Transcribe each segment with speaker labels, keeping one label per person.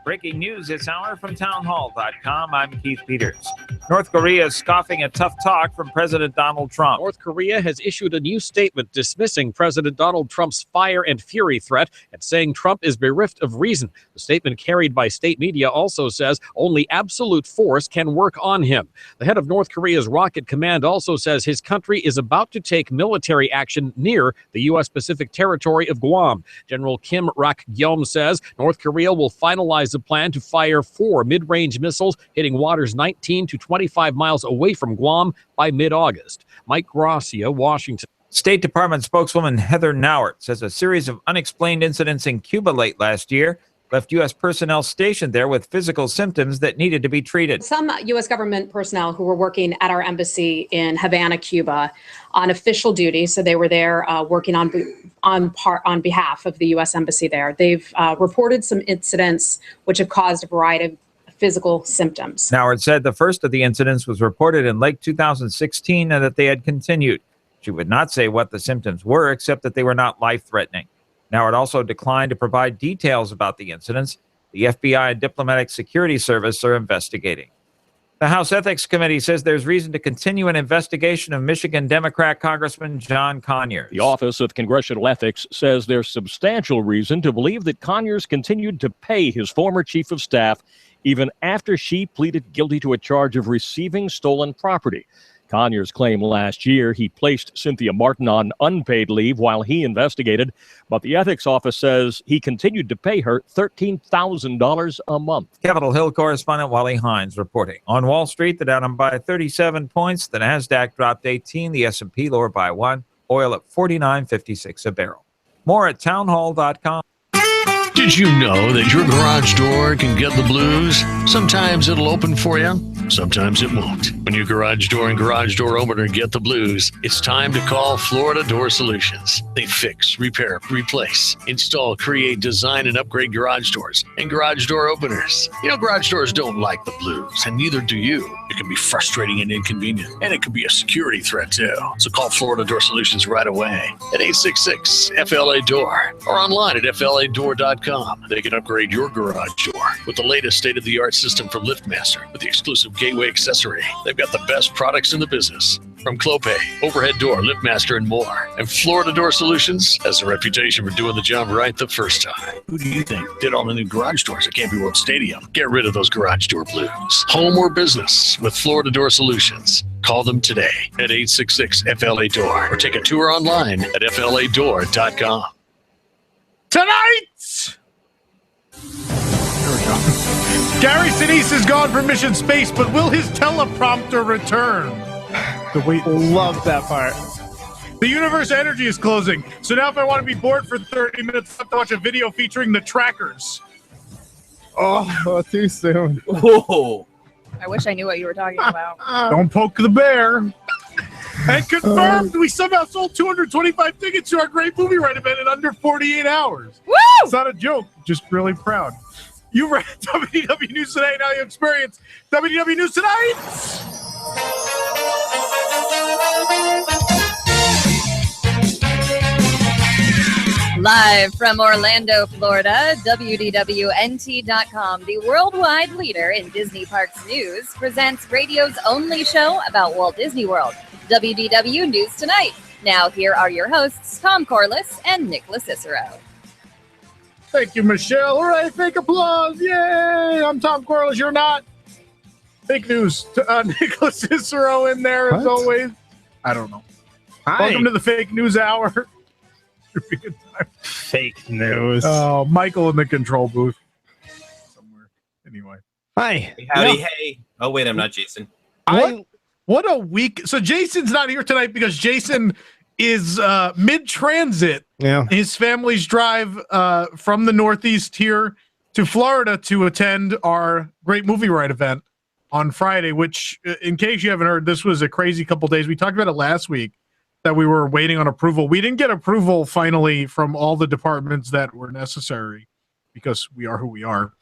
Speaker 1: Breaking news this hour from townhall.com. I'm Keith Peters. North Korea is scoffing at tough talk from President Donald Trump.
Speaker 2: North Korea has issued a new statement dismissing President Donald Trump's fire and fury threat and saying Trump is bereft of reason. The statement carried by state media also says only absolute force can work on him. The head of North Korea's rocket command also says his country is about to take military action near the U.S. Pacific territory of Guam. General Kim Rak-gyom says North Korea will finalize a plan to fire 4 mid-range missiles hitting waters 19 to 25 miles away from Guam by mid-August. Mike Gracia, Washington.
Speaker 1: State Department spokeswoman Heather Nauert says a series of unexplained incidents in Cuba late last year left U.S. personnel stationed there with physical symptoms that needed to be treated.
Speaker 3: Some U.S. government personnel who were working at our embassy in Havana, Cuba, on official duty, so they were there working on behalf of the U.S. embassy there. They've reported some incidents which have caused a variety of physical symptoms.
Speaker 1: Nauert said the first of the incidents was reported in late 2016 and that they had continued. She would not say what the symptoms were, except that they were not life-threatening. Nauert also declined to provide details about the incidents. The FBI and Diplomatic Security Service are investigating. The House Ethics Committee says there's reason to continue an investigation of Michigan Democrat Congressman John Conyers.
Speaker 4: The Office of Congressional Ethics says there's substantial reason to believe that Conyers continued to pay his former chief of staff even after she pleaded guilty to a charge of receiving stolen property. Conyers claimed last year he placed Cynthia Martin on unpaid leave while he investigated, but the ethics office says he continued to pay her $13,000 a month.
Speaker 1: Capitol Hill correspondent Wally Hines reporting. On Wall Street, the Dow by 37 points, the Nasdaq dropped 18, the S&P lower by 1, oil at $49.56 a barrel. More at townhall.com.
Speaker 5: Did you know that your garage door can get the blues? Sometimes it'll open for you, sometimes it won't. When your garage door and garage door opener get the blues, it's time to call Florida Door Solutions. They fix, repair, replace, install, create, design, and upgrade garage doors and garage door openers. You know, garage doors don't like the blues, and neither do you. It can be frustrating and inconvenient, and it can be a security threat too. So call Florida Door Solutions right away at 866-FLA-DOOR or online at FLADoor.com. They can upgrade your garage door with the latest state-of-the-art system from LiftMaster with the exclusive gateway accessory. They've got the best products in the business, from Clopay, Overhead Door, LiftMaster, and more. And Florida Door Solutions has a reputation for doing the job right the first time. Who do you think did all the new garage doors at Camping World Stadium? Get rid of those garage door blues. Home or business with Florida Door Solutions. Call them today at 866-FLA-DOOR or take a tour online at FLADoor.com.
Speaker 6: Tonight! Gary Sinise is gone for mission space, but will his teleprompter return?
Speaker 7: Love that part.
Speaker 6: The universe energy is closing, so now if I want to be bored for 30 minutes, I have to watch a video featuring the trackers.
Speaker 7: Oh, too soon.
Speaker 8: Oh,
Speaker 9: I wish I knew what you were talking about.
Speaker 6: Don't poke the bear. And confirmed, we somehow sold 225 tickets to our great movie night event in under 48 hours.
Speaker 9: Woo!
Speaker 6: It's not a joke, just really proud. You read WDW News Today, now you experience WDW News Tonight.
Speaker 9: Live from Orlando, Florida, WDWNT.com, the worldwide leader in Disney Parks news, presents radio's only show about Walt Disney World, WDW News Tonight. Now, here are your hosts, Tom Corliss and Nicholas Cicero.
Speaker 6: Thank you, Michelle. All right, fake applause. Yay! I'm Tom Corliss. You're not. Fake news. Nicholas Cicero in there, as always. I don't know.
Speaker 7: Hi.
Speaker 6: Welcome to the Fake News Hour.
Speaker 7: Fake news.
Speaker 6: Oh, Michael in the control booth somewhere. Anyway.
Speaker 7: Hi.
Speaker 8: howdy, hey. Oh, wait, I'm not Jason.
Speaker 6: What a week. So Jason's not here tonight because Jason is mid-transit.
Speaker 7: Yeah.
Speaker 6: His family's drive from the Northeast here to Florida to attend our great movie night event on Friday, which, in case you haven't heard, this was a crazy couple days. We talked about it last week that we were waiting on approval. We didn't get approval finally from all the departments that were necessary because we are who we are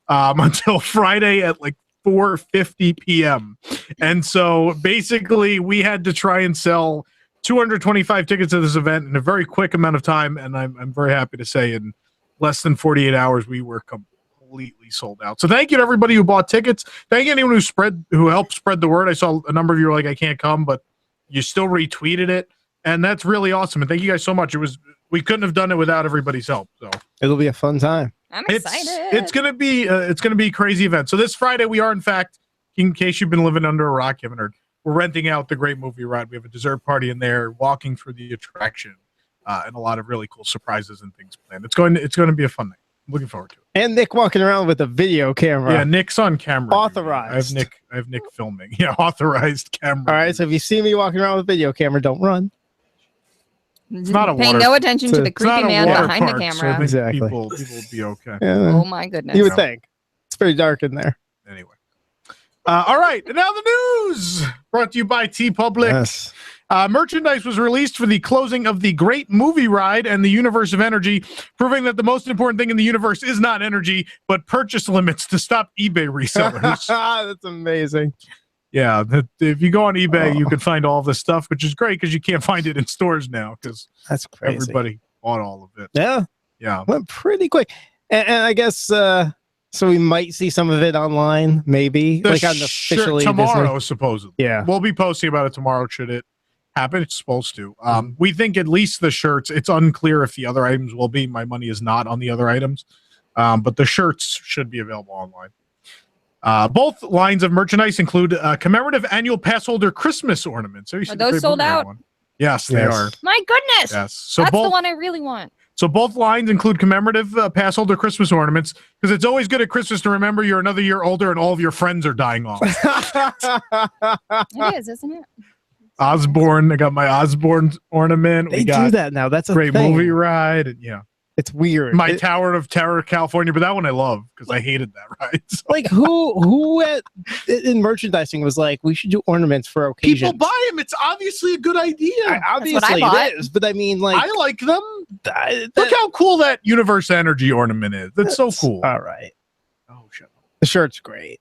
Speaker 6: until Friday at like 4:50 p.m. And so basically we had to try and sell 225 tickets to this event in a very quick amount of time. And I'm very happy to say in less than 48 hours, we were completely sold out. So thank you to everybody who bought tickets. Thank you to anyone who helped spread the word. I saw a number of you were like, I can't come, but you still retweeted it. And that's really awesome. And thank you guys so much. We couldn't have done it without everybody's help. So
Speaker 7: It'll be a fun time.
Speaker 9: I'm excited.
Speaker 6: it's gonna be a crazy event. So this Friday we are, in fact, in case you've been living under a rock, you haven't heard, we're renting out the Great Movie Ride. We have a dessert party in there, walking through the attraction, and a lot of really cool surprises and things planned. It's going to be a fun night. I'm looking forward to it.
Speaker 7: And Nick walking around with a video camera.
Speaker 6: Yeah, Nick's on camera.
Speaker 7: Authorized.
Speaker 6: I have Nick filming. Yeah, authorized camera.
Speaker 7: All right, so if you see me walking around with a video camera, don't run.
Speaker 6: It's not a
Speaker 10: Pay
Speaker 6: water.
Speaker 10: no attention to the
Speaker 6: It's not
Speaker 10: creepy
Speaker 6: a
Speaker 10: man
Speaker 6: water
Speaker 10: behind
Speaker 6: park,
Speaker 10: the
Speaker 6: so I
Speaker 10: camera.
Speaker 6: think
Speaker 7: Exactly.
Speaker 6: people will be okay.
Speaker 7: Yeah,
Speaker 10: Oh my goodness.
Speaker 7: you would think. It's very dark in there.
Speaker 6: Anyway. All right, and now the news brought to you by TeePublic.
Speaker 7: Yes.
Speaker 6: Merchandise was released for the closing of the Great Movie Ride and the Universe of Energy, proving that the most important thing in the universe is not energy, but purchase limits to stop eBay resellers.
Speaker 7: That's amazing.
Speaker 6: Yeah, if you go on eBay, you can find all this stuff, which is great because you can't find it in stores now because
Speaker 7: That's crazy.
Speaker 6: everybody bought all of it.
Speaker 7: Yeah,
Speaker 6: Yeah.
Speaker 7: went pretty quick. And I guess so we might see some of it online, maybe
Speaker 6: The
Speaker 7: like on the
Speaker 6: shirt
Speaker 7: officially
Speaker 6: tomorrow, supposedly.
Speaker 7: Yeah.
Speaker 6: We'll be posting about it tomorrow. Should it happen? It's supposed to. We think at least the shirts. It's unclear if the other items will be. My money is not on the other items, but the shirts should be available online. Both lines of merchandise include commemorative annual pass holder Christmas ornaments. Are
Speaker 10: those sold out?
Speaker 6: Yes, they
Speaker 7: Yes.
Speaker 6: are.
Speaker 10: My goodness.
Speaker 6: Yes. So
Speaker 10: That's the
Speaker 6: both
Speaker 10: one I really want.
Speaker 6: So both lines include commemorative pass holder Christmas ornaments because it's always good at Christmas to remember you're another year older and all of your friends are dying off.
Speaker 10: It is, isn't it?
Speaker 6: Osborne, I got my Osborne ornament.
Speaker 7: They
Speaker 6: We
Speaker 7: do
Speaker 6: got
Speaker 7: that now. That's a
Speaker 6: Great
Speaker 7: thing.
Speaker 6: Movie Ride. And yeah,
Speaker 7: It's weird.
Speaker 6: my Tower of Terror, California, but that one I love because I hated that ride. So
Speaker 7: Like who in merchandising was like, we should do ornaments for occasions.
Speaker 6: people buy them. It's obviously a good idea.
Speaker 7: Obviously
Speaker 10: bought.
Speaker 7: it is, but I mean, like,
Speaker 6: I like them.
Speaker 7: that-
Speaker 6: Look how cool that Universe Energy ornament is. That's so cool.
Speaker 7: All right,
Speaker 6: Oh, shut up.
Speaker 7: the shirt's great.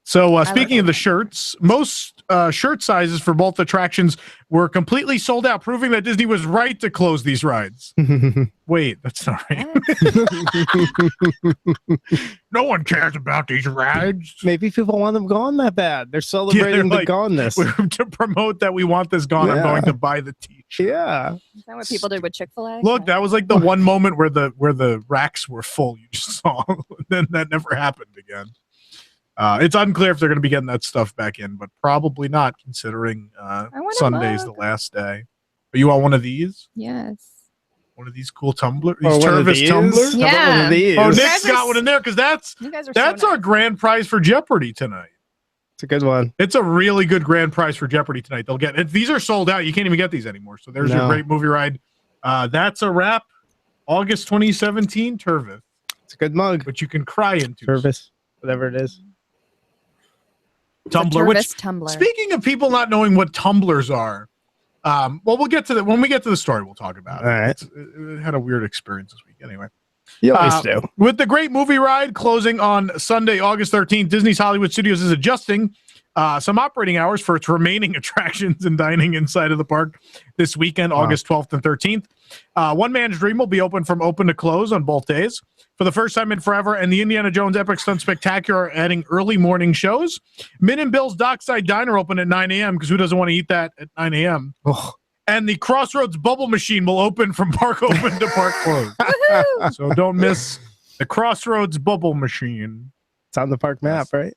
Speaker 6: So
Speaker 10: like
Speaker 6: speaking of
Speaker 10: that.
Speaker 6: the shirts, most shirt sizes for both attractions were completely sold out, proving that Disney was right to close these rides. Wait, that's not right. No one cares about these rides.
Speaker 7: Maybe people want them gone that bad. They're celebrating the
Speaker 6: like,
Speaker 7: goneness.
Speaker 6: To promote that we want this gone, I'm
Speaker 7: Yeah.
Speaker 6: going to buy the t-shirt.
Speaker 7: Yeah.
Speaker 10: Is that what people did with Chick-fil-A?
Speaker 6: Look, that was like the one moment where the racks were full. You just saw. Then that never happened again. It's unclear if they're going to be getting that stuff back in, but probably not, considering
Speaker 10: want a
Speaker 6: Sunday's the
Speaker 10: mug.
Speaker 6: last day. Are you on one of these?
Speaker 10: Yes.
Speaker 6: One of these cool Tumblr?
Speaker 7: Or
Speaker 6: These
Speaker 7: one of
Speaker 6: Turvis
Speaker 7: these?
Speaker 6: Tumblr?
Speaker 7: How about one of these?
Speaker 6: Oh,
Speaker 10: You
Speaker 6: Nick's
Speaker 10: guys are
Speaker 6: got one in there because that's
Speaker 10: You guys are
Speaker 6: that's
Speaker 10: so
Speaker 6: our
Speaker 10: nice.
Speaker 6: grand prize for Jeopardy tonight.
Speaker 7: It's a good one.
Speaker 6: It's a really good grand prize for Jeopardy tonight. They'll get it. These are sold out. You can't even get these anymore. So there's your
Speaker 7: No.
Speaker 6: Great Movie Ride. That's a wrap. August 2017 Turvis,
Speaker 7: It's a good mug.
Speaker 6: which you can cry into.
Speaker 7: Service, whatever it is.
Speaker 10: It's a
Speaker 6: Tumblr, which
Speaker 10: Turvis Tumblr.
Speaker 6: speaking of people not knowing what tumblers are, well, we'll get to that when we get to the story. We'll talk about it.
Speaker 7: All right.
Speaker 6: It had a weird experience this week. Anyway,
Speaker 7: You always do.
Speaker 6: with the Great Movie Ride closing on Sunday, August 13th, Disney's Hollywood Studios is adjusting some operating hours for its remaining attractions and dining inside of the park this weekend, August 12th and 13th. One Man's Dream will be open from open to close on both days for the first time in forever, and the Indiana Jones Epic Stunt Spectacular are adding early morning shows. Min and Bill's Dockside Diner open at 9 a.m. because who doesn't want to eat that at 9 a.m.?
Speaker 7: Oh.
Speaker 6: And the Crossroads Bubble Machine will open from park open to park closed.
Speaker 10: Woohoo!
Speaker 6: So don't miss the Crossroads Bubble Machine.
Speaker 7: It's on the park map, right?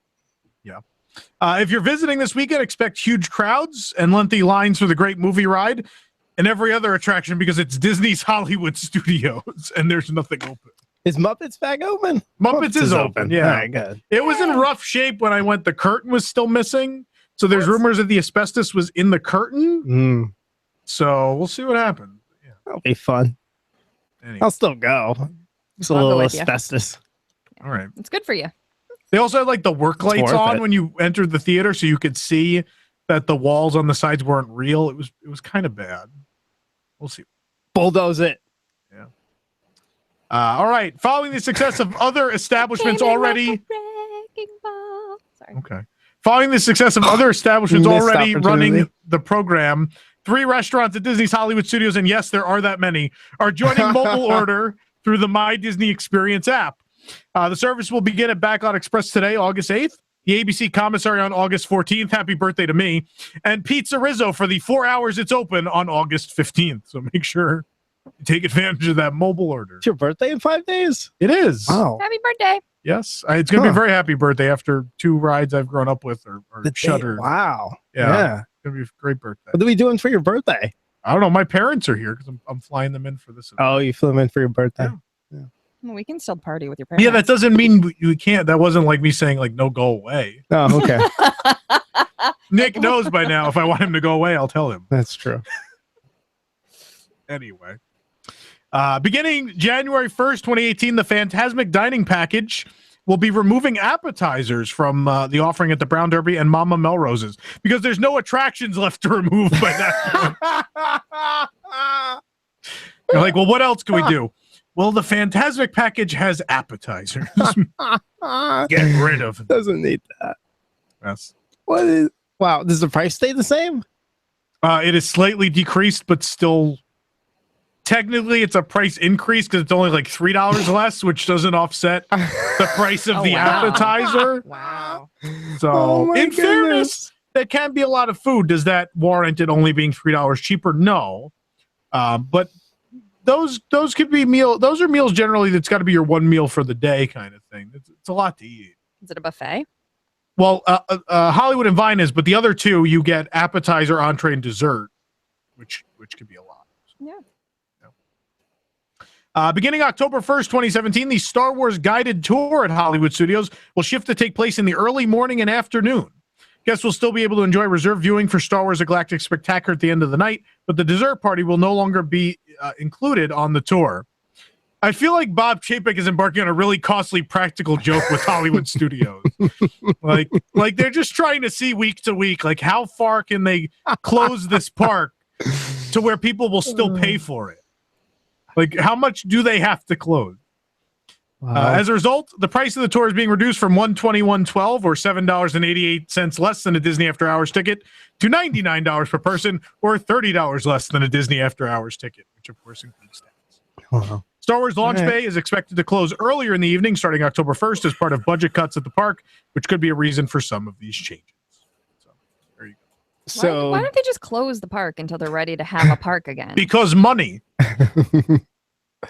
Speaker 6: If you're visiting this weekend, expect huge crowds and lengthy lines for the Great Movie Ride and every other attraction because it's Disney's Hollywood Studios and there's nothing open.
Speaker 7: Is Muppets back open?
Speaker 6: Muppets is open. Yeah.
Speaker 7: All right, good.
Speaker 6: It was in rough shape when I went. The curtain was still missing. So there's rumors that the asbestos was in the curtain. So we'll see what happens. Yeah.
Speaker 7: That'll be fun.
Speaker 6: Anyway.
Speaker 7: I'll still go. It's a
Speaker 10: I'll go
Speaker 7: little
Speaker 10: with you.
Speaker 7: asbestos.
Speaker 6: All right.
Speaker 10: It's good for you.
Speaker 6: They also had like the work lights
Speaker 7: worth
Speaker 6: on
Speaker 7: it.
Speaker 6: when you entered the theater, so you could see that the walls on the sides weren't real. It was kind of bad. We'll see.
Speaker 7: Bulldoze it.
Speaker 6: All right. Following the success of other establishments already.
Speaker 10: Sorry.
Speaker 6: Okay. Following the success of other establishments
Speaker 7: Missed
Speaker 6: already
Speaker 7: opportunity.
Speaker 6: running the program, 3 restaurants at Disney's Hollywood Studios, and yes, there are that many, are joining mobile order through the My Disney Experience app. The service will begin at Backlot Express today, August 8th. The ABC Commissary on August 14th. Happy birthday to me. And Pizza Rizzo for the 4 hours it's open on August 15th. So make sure you take advantage of that mobile order.
Speaker 7: It's your birthday in 5 days?
Speaker 6: It is.
Speaker 7: Wow.
Speaker 10: Happy birthday.
Speaker 6: Yes. It's going to be a very happy birthday after 2 rides I've grown up with are shuttered.
Speaker 7: Wow.
Speaker 6: Yeah. It's going to be a great birthday.
Speaker 7: What are we doing for your birthday?
Speaker 6: I don't know. My parents are here because I'm flying them in for this event.
Speaker 7: Oh, you flew them in for your birthday?
Speaker 6: Yeah.
Speaker 10: Well, we can still party with your parents.
Speaker 6: Yeah, that doesn't mean we can't. That wasn't like me saying like no, go away.
Speaker 7: Oh, okay.
Speaker 6: Nick knows by now. If I want him to go away, I'll tell him.
Speaker 7: That's true.
Speaker 6: Anyway, beginning January 1st, 2018, the Phantasmic Dining Package will be removing appetizers from the offering at the Brown Derby and Mama Melrose's because there's no attractions left to remove by that point. You're like, well, what else can we do? Well, the Phantasmic Package has appetizers. Get rid of it.
Speaker 7: Doesn't need that.
Speaker 6: Yes.
Speaker 7: What is? Wow. Does the price stay the same?
Speaker 6: It is slightly decreased, but still, technically, it's a price increase because it's only like $3 less, which doesn't offset the price of the appetizer.
Speaker 10: Wow.
Speaker 6: So, in fairness, there can be a lot of food. Does that warrant it only being $3 cheaper? No. But those could be those are meals generally that's got to be your one meal for the day kind of thing. It's a lot to eat.
Speaker 10: Is it a buffet?
Speaker 6: Well, Hollywood and Vine is, but the other two you get appetizer, entree, and dessert, which could be a lot.
Speaker 10: Yeah.
Speaker 6: Beginning October 1st, 2017, the Star Wars guided tour at Hollywood Studios will shift to take place in the early morning and afternoon. Guests will still be able to enjoy reserved viewing for Star Wars: A Galactic Spectacular at the end of the night, but the dessert party will no longer be included on the tour. I feel like Bob Chapek is embarking on a really costly practical joke with Hollywood Studios. Like they're just trying to see week to week, like how far can they close this park to where people will still pay for it? Like how much do they have to close?
Speaker 7: Wow.
Speaker 6: As a result, the price of the tour is being reduced from $121.12 or $7.88 less than a Disney After Hours ticket to $99 per person or $30 less than a Disney After Hours ticket, which of course includes tax.
Speaker 7: Wow.
Speaker 6: Star Wars Launch Bay is expected to close earlier in the evening, starting October 1st, as part of budget cuts at the park, which could be a reason for some of these changes. So there you go.
Speaker 7: So
Speaker 10: why don't they just close the park until they're ready to have a park again?
Speaker 6: Because money.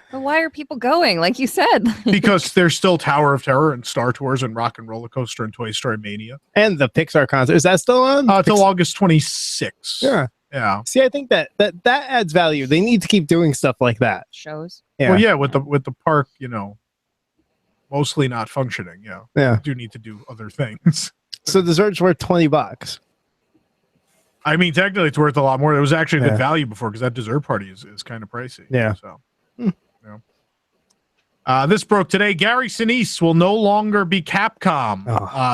Speaker 10: But why are people going? Like you said.
Speaker 6: Because there's still Tower of Terror and Star Tours and Rock and Roller Coaster and Toy Story Mania.
Speaker 7: and the Pixar concert, is that still on?
Speaker 6: Till August 26th.
Speaker 7: Yeah.
Speaker 6: Yeah.
Speaker 7: See, I think that adds value. They need to keep doing stuff like that.
Speaker 10: Shows.
Speaker 7: Yeah.
Speaker 6: Well, yeah, with the park, mostly not functioning. Yeah.
Speaker 7: Yeah.
Speaker 6: You do need to do other things.
Speaker 7: So dessert's worth $20.
Speaker 6: I mean, technically, it's worth a lot more. It was actually
Speaker 7: Yeah.
Speaker 6: good value before because that dessert party is kind of pricey.
Speaker 7: Yeah.
Speaker 6: So, this broke today. Gary Sinise will no longer be Capcom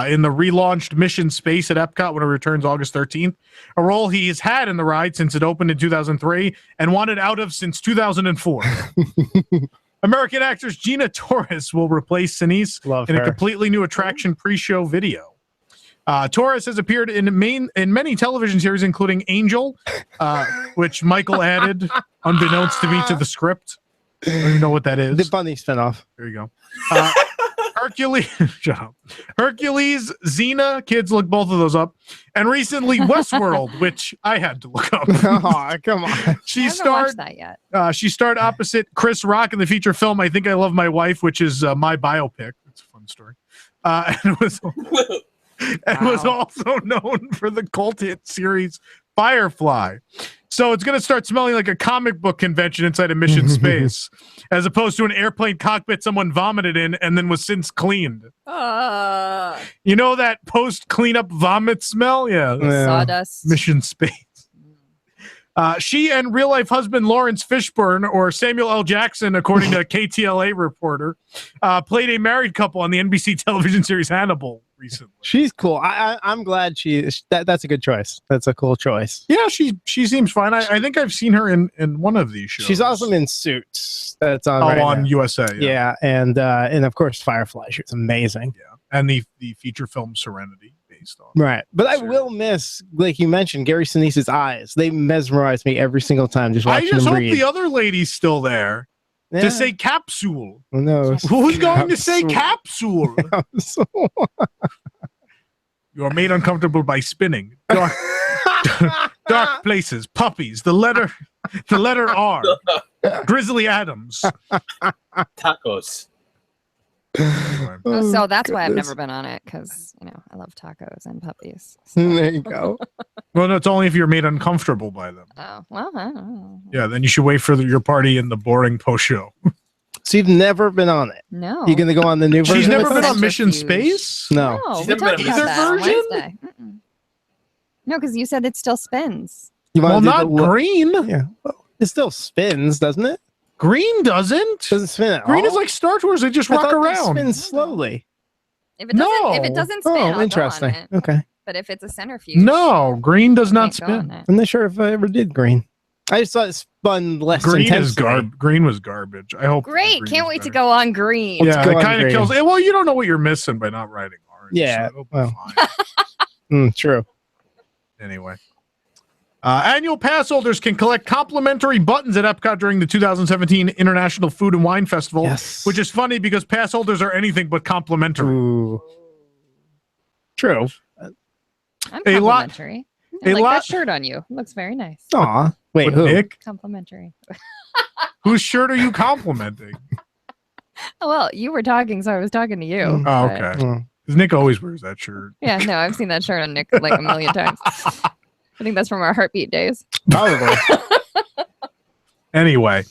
Speaker 6: in the relaunched Mission Space at Epcot when it returns August 13th, a role he has had in the ride since it opened in 2003 and wanted out of since 2004. American actress Gina Torres will replace Sinise
Speaker 7: Love
Speaker 6: in a
Speaker 7: her.
Speaker 6: completely new attraction pre-show video. Torres has appeared in many television series, including Angel, which Michael added unbeknownst to me to the script. I don't even know what that is.
Speaker 7: The bunny spinoff.
Speaker 6: There you go. Hercules, shut up. Hercules, Xena, kids look both of those up, and recently Westworld, which I had to look up.
Speaker 7: Oh, come on.
Speaker 10: I haven't watched that yet.
Speaker 6: She starred opposite Chris Rock in the feature film I Think I Love My Wife, which is my biopic. It's a fun story. And was also known for the cult hit series Firefly. So it's going to start smelling like a comic book convention inside a Mission Space, as opposed to an airplane cockpit someone vomited in and then was since cleaned. You know that post-cleanup vomit smell? Yeah.
Speaker 10: Sawdust.
Speaker 6: Mission Space. She and real-life husband Lawrence Fishburne, or Samuel L. Jackson, according to a KTLA reporter, played a married couple on the NBC television series Hannibal recently.
Speaker 7: She's cool. I'm glad that's a good choice. That's a cool choice.
Speaker 6: Yeah, she seems fine. I think I've seen her in one of these shows.
Speaker 7: She's awesome in Suits. That's on right
Speaker 6: on
Speaker 7: now.
Speaker 6: USA.
Speaker 7: Yeah, and of course Firefly. She's amazing.
Speaker 6: Yeah, and the feature film Serenity based on.
Speaker 7: Right, but I will miss, like you mentioned, Gary Sinise's eyes. They mesmerize me every single time just watching
Speaker 6: I just
Speaker 7: him
Speaker 6: hope
Speaker 7: read.
Speaker 6: the other lady's still there. to say capsule.
Speaker 7: No.
Speaker 6: Who's going to say capsule?
Speaker 7: Capsule.
Speaker 6: You are made uncomfortable by spinning. Dark places, puppies, the letter R. Grizzly Adams.
Speaker 8: Tacos.
Speaker 10: Oh, so that's why I've never been on it, because I love tacos and puppies. So.
Speaker 7: There you go.
Speaker 6: Well, no, it's only if you're made uncomfortable by them.
Speaker 10: Oh, well, I don't know.
Speaker 6: Yeah, then you should wait for your party in the boring post show.
Speaker 7: So you've never been on it?
Speaker 10: No.
Speaker 7: You going to go on the new version?
Speaker 6: She's never
Speaker 7: with
Speaker 6: been
Speaker 7: us?
Speaker 6: on Mission Space?
Speaker 7: No.
Speaker 10: No,
Speaker 8: She's
Speaker 10: we
Speaker 8: never been
Speaker 10: talked
Speaker 8: on
Speaker 10: about
Speaker 6: either
Speaker 10: that on
Speaker 6: version?
Speaker 10: Wednesday. Mm-mm. No, because you said it still spins.
Speaker 7: You wanna
Speaker 6: Well,
Speaker 7: do
Speaker 6: not
Speaker 7: the look-
Speaker 6: green.
Speaker 7: Yeah. Well, it still spins, doesn't it?
Speaker 6: Green doesn't.
Speaker 7: Doesn't spin at
Speaker 6: Green
Speaker 7: all?
Speaker 6: is like Star Wars. They just
Speaker 7: I
Speaker 6: rock
Speaker 7: thought they
Speaker 6: around.
Speaker 7: spin slowly.
Speaker 10: If it doesn't spin, I'll
Speaker 7: Oh, interesting.
Speaker 10: go on it.
Speaker 7: Okay.
Speaker 10: But if it's a centrifuge,
Speaker 6: No, green does not
Speaker 10: can't go on
Speaker 6: spin.
Speaker 10: it.
Speaker 7: I'm not sure if I ever did green. I just thought it spun less
Speaker 6: Green is
Speaker 7: intensely.
Speaker 6: Green was garbage. I hope.
Speaker 10: Great.
Speaker 6: green
Speaker 10: Can't
Speaker 6: is
Speaker 10: wait to
Speaker 6: better.
Speaker 10: go on green.
Speaker 7: Let's
Speaker 6: Yeah,
Speaker 7: go
Speaker 6: it
Speaker 7: on
Speaker 6: kind of
Speaker 7: green.
Speaker 6: kills it. Well, you don't know what you're missing by not riding orange.
Speaker 7: Yeah,
Speaker 6: so it'll be
Speaker 7: well.
Speaker 6: fine.
Speaker 7: True.
Speaker 6: Anyway. Annual pass holders can collect complimentary buttons at Epcot during the 2017 International Food and Wine Festival,
Speaker 7: Yes.
Speaker 6: which is funny because pass holders are anything but complimentary.
Speaker 7: Ooh. True.
Speaker 10: I'm
Speaker 6: A lot-
Speaker 10: complimentary.
Speaker 6: a
Speaker 10: I like
Speaker 6: lot-
Speaker 10: that shirt on you. It looks very nice.
Speaker 7: Aw. Wait,
Speaker 6: But
Speaker 7: who?
Speaker 6: Nick,
Speaker 10: Complimentary.
Speaker 6: whose shirt are you complimenting?
Speaker 10: Oh, well, you were talking, so I was talking to you.
Speaker 7: Mm.
Speaker 6: Oh,
Speaker 10: but-
Speaker 6: okay.
Speaker 7: Mm.
Speaker 6: Because Nick always wears that shirt.
Speaker 10: Yeah, no, I've seen that shirt on Nick like a million times. I think that's from our heartbeat days.
Speaker 7: Probably.
Speaker 6: Anyway,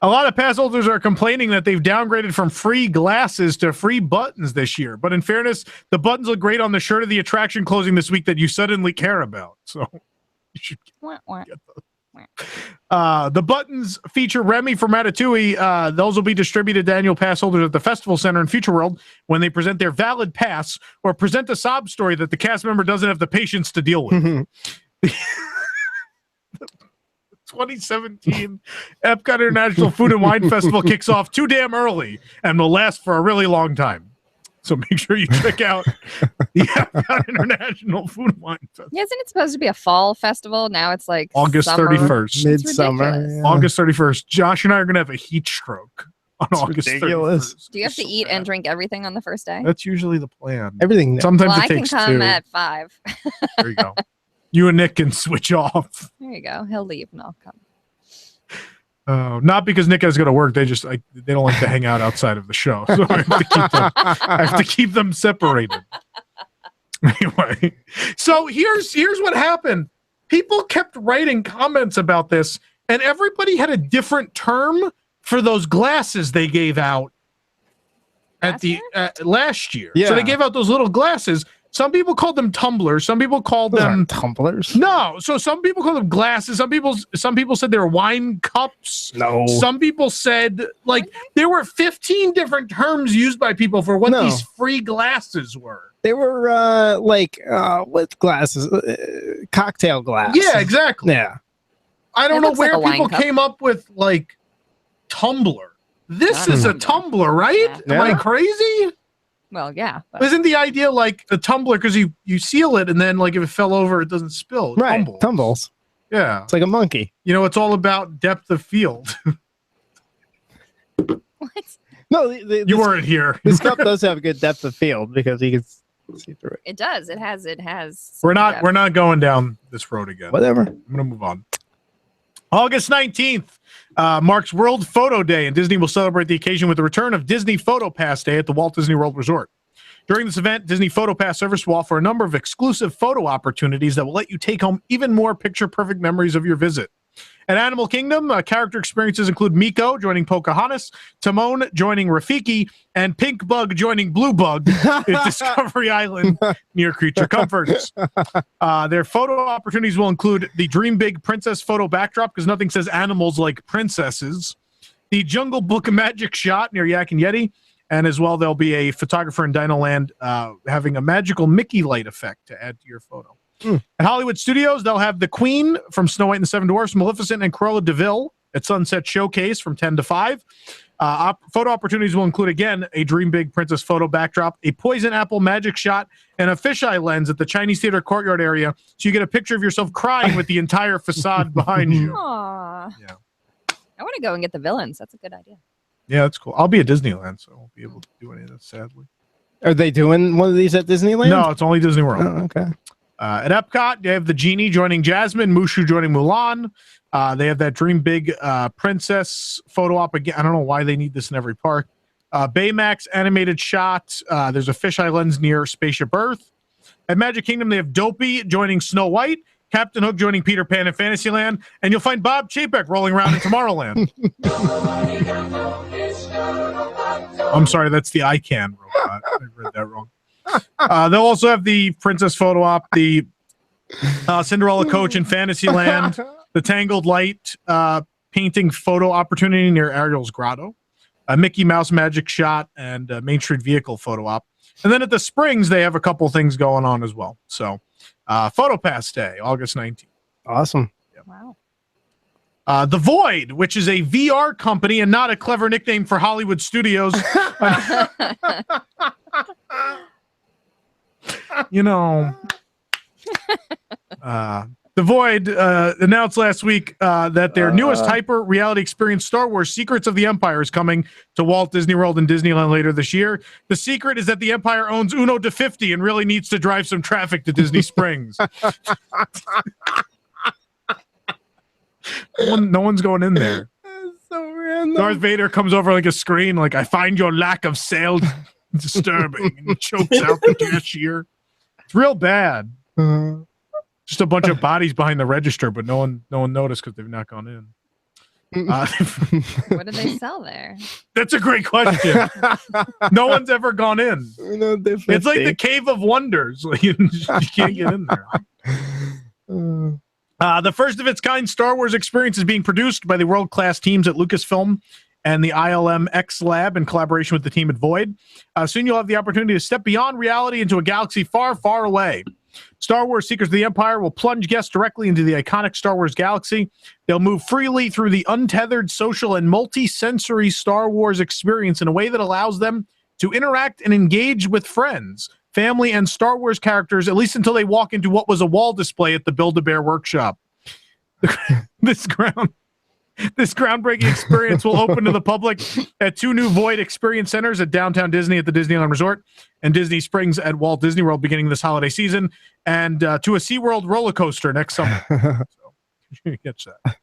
Speaker 6: a lot of pass holders are complaining that they've downgraded from free glasses to free buttons this year. But in fairness, the buttons look great on the shirt of the attraction closing this week that you suddenly care about. So you should
Speaker 10: Wah, wah.
Speaker 6: get those. The buttons feature Remy from Ratatouille. Those will be distributed to annual pass holders at the Festival Center in Future World when they present their valid pass or present a sob story that the cast member doesn't have the patience to deal with. 2017 Epcot International Food and Wine Festival kicks off too damn early and will last for a really long time. So make sure you check out the Epcot International Food and Wine Festival.
Speaker 10: Yeah, isn't it supposed to be a fall festival? Now it's like
Speaker 6: August
Speaker 10: summer.
Speaker 6: 31st.
Speaker 7: Midsummer.
Speaker 10: ridiculous.
Speaker 7: Yeah.
Speaker 6: August 31st. Josh and I are going to have a heat stroke on
Speaker 7: It's
Speaker 6: August
Speaker 7: ridiculous.
Speaker 6: 31st.
Speaker 10: Do you have to
Speaker 6: So
Speaker 10: eat and
Speaker 6: bad.
Speaker 10: drink everything on the first day?
Speaker 6: That's usually the plan.
Speaker 7: Everything.
Speaker 6: Sometimes
Speaker 10: Well,
Speaker 6: it
Speaker 10: I can
Speaker 6: takes
Speaker 10: come
Speaker 6: 2.
Speaker 10: at 5.
Speaker 6: There you go. You and Nick can switch off.
Speaker 10: There you go. He'll leave and I'll come.
Speaker 6: Not because Nick has to go to work. They don't like to hang out outside of the show. So I have to keep them separated. Anyway, so here's what happened. People kept writing comments about this, and everybody had a different term for those glasses they gave out at last year.
Speaker 7: Yeah.
Speaker 6: So they gave out those little glasses. Some people called them tumblers. Some people called
Speaker 7: Those
Speaker 6: them
Speaker 7: aren't tumblers.
Speaker 6: no. So some people call them glasses. Some people said they were wine cups.
Speaker 7: No.
Speaker 6: Some people said there were 15 different terms used by people for what
Speaker 7: No.
Speaker 6: these free glasses were.
Speaker 7: They were what glasses? Cocktail glass.
Speaker 6: Yeah, exactly.
Speaker 7: Yeah.
Speaker 6: I don't
Speaker 10: It
Speaker 6: know
Speaker 10: looks like
Speaker 6: where
Speaker 10: a wine
Speaker 6: people
Speaker 10: cup.
Speaker 6: came up with tumbler. This
Speaker 10: I
Speaker 6: is a
Speaker 10: don't know.
Speaker 6: tumbler, right?
Speaker 10: Yeah.
Speaker 6: Am I
Speaker 7: Yeah.
Speaker 6: crazy?
Speaker 10: Well, yeah. But
Speaker 6: Isn't the idea like a tumbler because you seal it and then if it fell over it doesn't spill? It
Speaker 7: Right.
Speaker 6: tumbles.
Speaker 7: Tumbles.
Speaker 6: Yeah.
Speaker 7: It's like a monkey.
Speaker 6: It's all about depth of field.
Speaker 10: what?
Speaker 7: No,
Speaker 6: You weren't here.
Speaker 7: this cup does have a good depth of field because you can see through it.
Speaker 10: It does. It has.
Speaker 6: We're
Speaker 10: some
Speaker 6: not
Speaker 10: depth.
Speaker 6: we're not going down this road again.
Speaker 7: Whatever.
Speaker 6: I'm gonna move on. August 19th marks World Photo Day, and Disney will celebrate the occasion with the return of Disney Photopass Day at the Walt Disney World Resort. During this event, Disney Photopass service will offer a number of exclusive photo opportunities that will let you take home even more picture-perfect memories of your visit. At Animal Kingdom, character experiences include Miko joining Pocahontas, Timon joining Rafiki, and Pink Bug joining Blue Bug at Discovery Island near Creature Comforts. Their photo opportunities will include the Dream Big Princess photo backdrop, because nothing says animals like princesses, the Jungle Book Magic Shot near Yak and Yeti, and as well there'll be a photographer in Dino Land having a magical Mickey light effect to add to your photo. At Hollywood Studios, they'll have the Queen from Snow White and the Seven Dwarfs, Maleficent, and Cruella de Vil at Sunset Showcase from 10 to 5. Photo opportunities will include, again, a Dream Big Princess photo backdrop, a Poison Apple magic shot, and a fisheye lens at the Chinese Theater courtyard area, so you get a picture of yourself crying with the entire facade behind you.
Speaker 10: Aww.
Speaker 6: Yeah.
Speaker 10: I want to go and get the villains. That's a good idea.
Speaker 6: Yeah, that's cool. I'll be at Disneyland, so I won't be able to do any of that, sadly.
Speaker 7: Are they doing one of these at Disneyland?
Speaker 6: No, it's only Disney World.
Speaker 7: Oh, okay.
Speaker 6: At Epcot, they have the Genie joining Jasmine, Mushu joining Mulan. They have that Dream Big Princess photo op again. I don't know why they need this in every park. Baymax animated shot. There's a fisheye lens near Spaceship Earth. At Magic Kingdom, they have Dopey joining Snow White, Captain Hook joining Peter Pan in Fantasyland, and you'll find Bob Chapek rolling around in Tomorrowland. I'm sorry, that's the ICANN robot. I read that wrong. They'll also have the Princess photo op, the Cinderella coach in Fantasyland, the Tangled Light painting photo opportunity near Ariel's Grotto, a Mickey Mouse magic shot, and a Main Street vehicle photo op. And then at the Springs, they have a couple things going on as well. So, Photopass Day, August 19th.
Speaker 7: Awesome.
Speaker 6: Yep.
Speaker 10: Wow.
Speaker 6: The Void, which is a VR company and not a clever nickname for Hollywood studios. You know, The Void announced last week that their newest hyper reality experience, Star Wars Secrets of the Empire, is coming to Walt Disney World and Disneyland later this year. The secret is that the Empire owns Uno to 50 and really needs to drive some traffic to Disney Springs. No one's going in there.
Speaker 7: That's so random.
Speaker 6: Darth Vader comes over like a screen, like, I find your lack of sale disturbing, and he chokes out the cashier. It's real bad. Just a bunch of bodies behind the register, but no one noticed because they've not gone in.
Speaker 10: What did they sell there?
Speaker 6: That's a great question. No one's ever gone in. It's like the Cave of Wonders. You can't get in there. The first of its kind Star Wars experience is being produced by the world-class teams at Lucasfilm and the ILM X Lab in collaboration with the team at Void. Soon you'll have the opportunity to step beyond reality into a galaxy far, far away. Star Wars Secrets of the Empire will plunge guests directly into the iconic Star Wars galaxy. They'll move freely through the untethered, social, and multi-sensory Star Wars experience in a way that allows them to interact and engage with friends, family, and Star Wars characters, at least until they walk into what was a wall display at the Build-A-Bear workshop. This groundbreaking experience will open to the public at 2 new Void Experience Centers at Downtown Disney at the Disneyland Resort and Disney Springs at Walt Disney World beginning this holiday season, and to a SeaWorld roller coaster next summer. So, you catch that.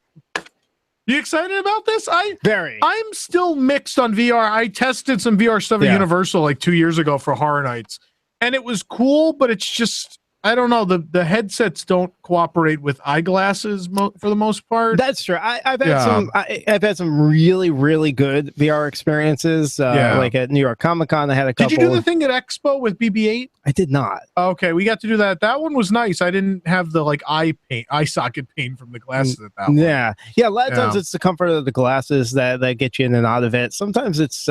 Speaker 6: You excited about this? I'm still mixed on VR. I tested some VR stuff at Universal like 2 years ago for Horror Nights, and it was cool, but it's just, I don't know. The headsets don't cooperate with eyeglasses for the most part.
Speaker 7: That's true. I've had some really, really good VR experiences. Like at New York Comic Con, I had a couple.
Speaker 6: Did you do the thing at Expo with BB-8?
Speaker 7: I did not.
Speaker 6: Okay, we got to do that. That one was nice. I didn't have the like eye socket pain from the glasses at that one.
Speaker 7: Yeah. A lot of times it's the comfort of the glasses that get you in and out of it. Sometimes it's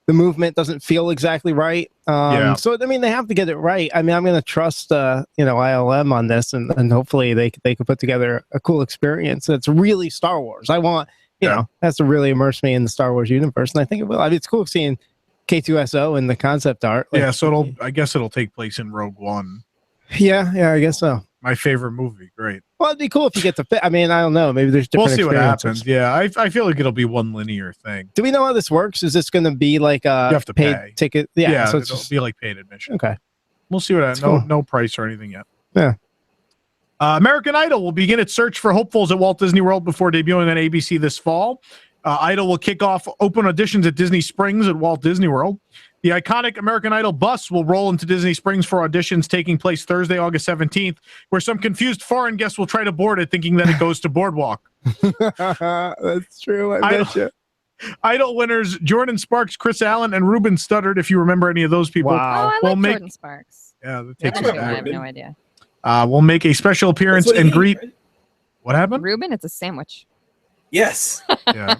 Speaker 7: the movement doesn't feel exactly right. So I mean, they have to get it right. I mean, I'm going to trust ILM on this, and hopefully they can put together a cool experience that's really Star Wars. I want has to really immerse me in the Star Wars universe, and I think it will. I mean, it's cool seeing K2SO and the concept art. Like,
Speaker 6: so I guess it'll take place in Rogue One.
Speaker 7: Yeah, I guess so.
Speaker 6: My favorite movie. Great.
Speaker 7: Well, it'd be cool if you get to fit. I mean, I don't know. Maybe there's different.
Speaker 6: We'll see what happens. Yeah, I feel like it'll be one linear thing.
Speaker 7: Do we know how this works? Is this going to be like a
Speaker 6: you have to
Speaker 7: paid
Speaker 6: pay
Speaker 7: ticket?
Speaker 6: Yeah,
Speaker 7: so
Speaker 6: it'll be like paid admission.
Speaker 7: Okay.
Speaker 6: We'll see what happens.
Speaker 7: Cool.
Speaker 6: No price or anything yet.
Speaker 7: Yeah.
Speaker 6: American Idol will begin its search for hopefuls at Walt Disney World before debuting on ABC this fall. Idol will kick off open auditions at Disney Springs at Walt Disney World. The iconic American Idol bus will roll into Disney Springs for auditions taking place Thursday, August 17th, where some confused foreign guests will try to board it thinking that it goes to Boardwalk.
Speaker 7: That's true. I bet you.
Speaker 6: Idol winners Jordan Sparks, Chris Allen, and Ruben Studdard, if you remember any of those people.
Speaker 7: Wow.
Speaker 10: Oh, I like Jordan Sparks.
Speaker 6: Yeah, that
Speaker 10: I
Speaker 6: takes us
Speaker 10: have
Speaker 6: back.
Speaker 10: no idea.
Speaker 6: We'll make a special appearance and greet. What happened?
Speaker 10: Ruben, it's a sandwich.
Speaker 8: Yes.
Speaker 6: Yeah.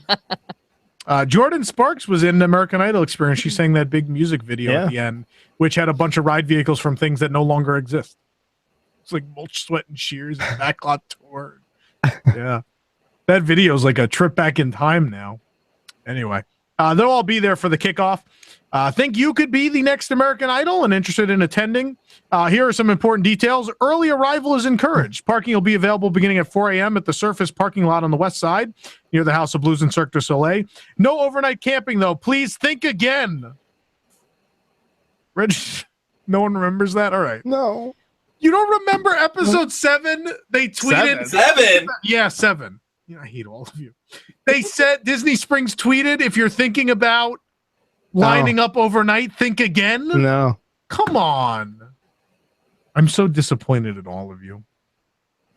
Speaker 6: Jordan Sparks was in the American Idol experience. She sang that big music video at the end, which had a bunch of ride vehicles from things that no longer exist. It's like Mulch, Sweat, and Shears and Backlot Tour. Yeah. That video is like a trip back in time now. Anyway, they'll all be there for the kickoff. Think you could be the next American Idol and interested in attending? Here are some important details. Early arrival is encouraged. Parking will be available beginning at 4 a.m. at the surface parking lot on the west side near the House of Blues and Cirque du Soleil. No overnight camping, though. Please think again. No one remembers that? All right.
Speaker 7: No.
Speaker 6: You don't remember episode 7? They tweeted.
Speaker 8: 7?
Speaker 6: Yeah, 7. I hate all of you. They said Disney Springs tweeted, if you're thinking about lining up overnight, think again.
Speaker 7: No.
Speaker 6: Come on. I'm so disappointed in all of you.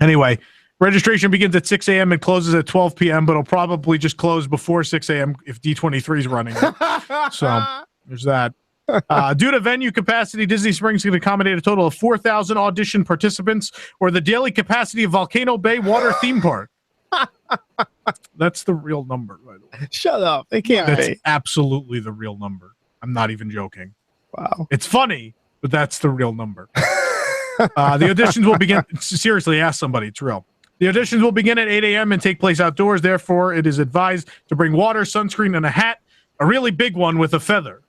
Speaker 6: Anyway, registration begins at 6 a.m. and closes at 12 p.m., but it'll probably just close before 6 a.m. if D23 is running. So there's that. Due to venue capacity, Disney Springs can accommodate a total of 4,000 audition participants, or the daily capacity of Volcano Bay Water Theme Park. That's the real number, by the way.
Speaker 7: Shut up. It can't
Speaker 6: That's
Speaker 7: be.
Speaker 6: absolutely the real number. I'm not even joking.
Speaker 7: Wow.
Speaker 6: It's funny, but that's the real number. The auditions will begin. Seriously, ask somebody. It's real. The auditions will begin at 8 a.m. and take place outdoors. Therefore, it is advised to bring water, sunscreen, and a hat, a really big one with a feather.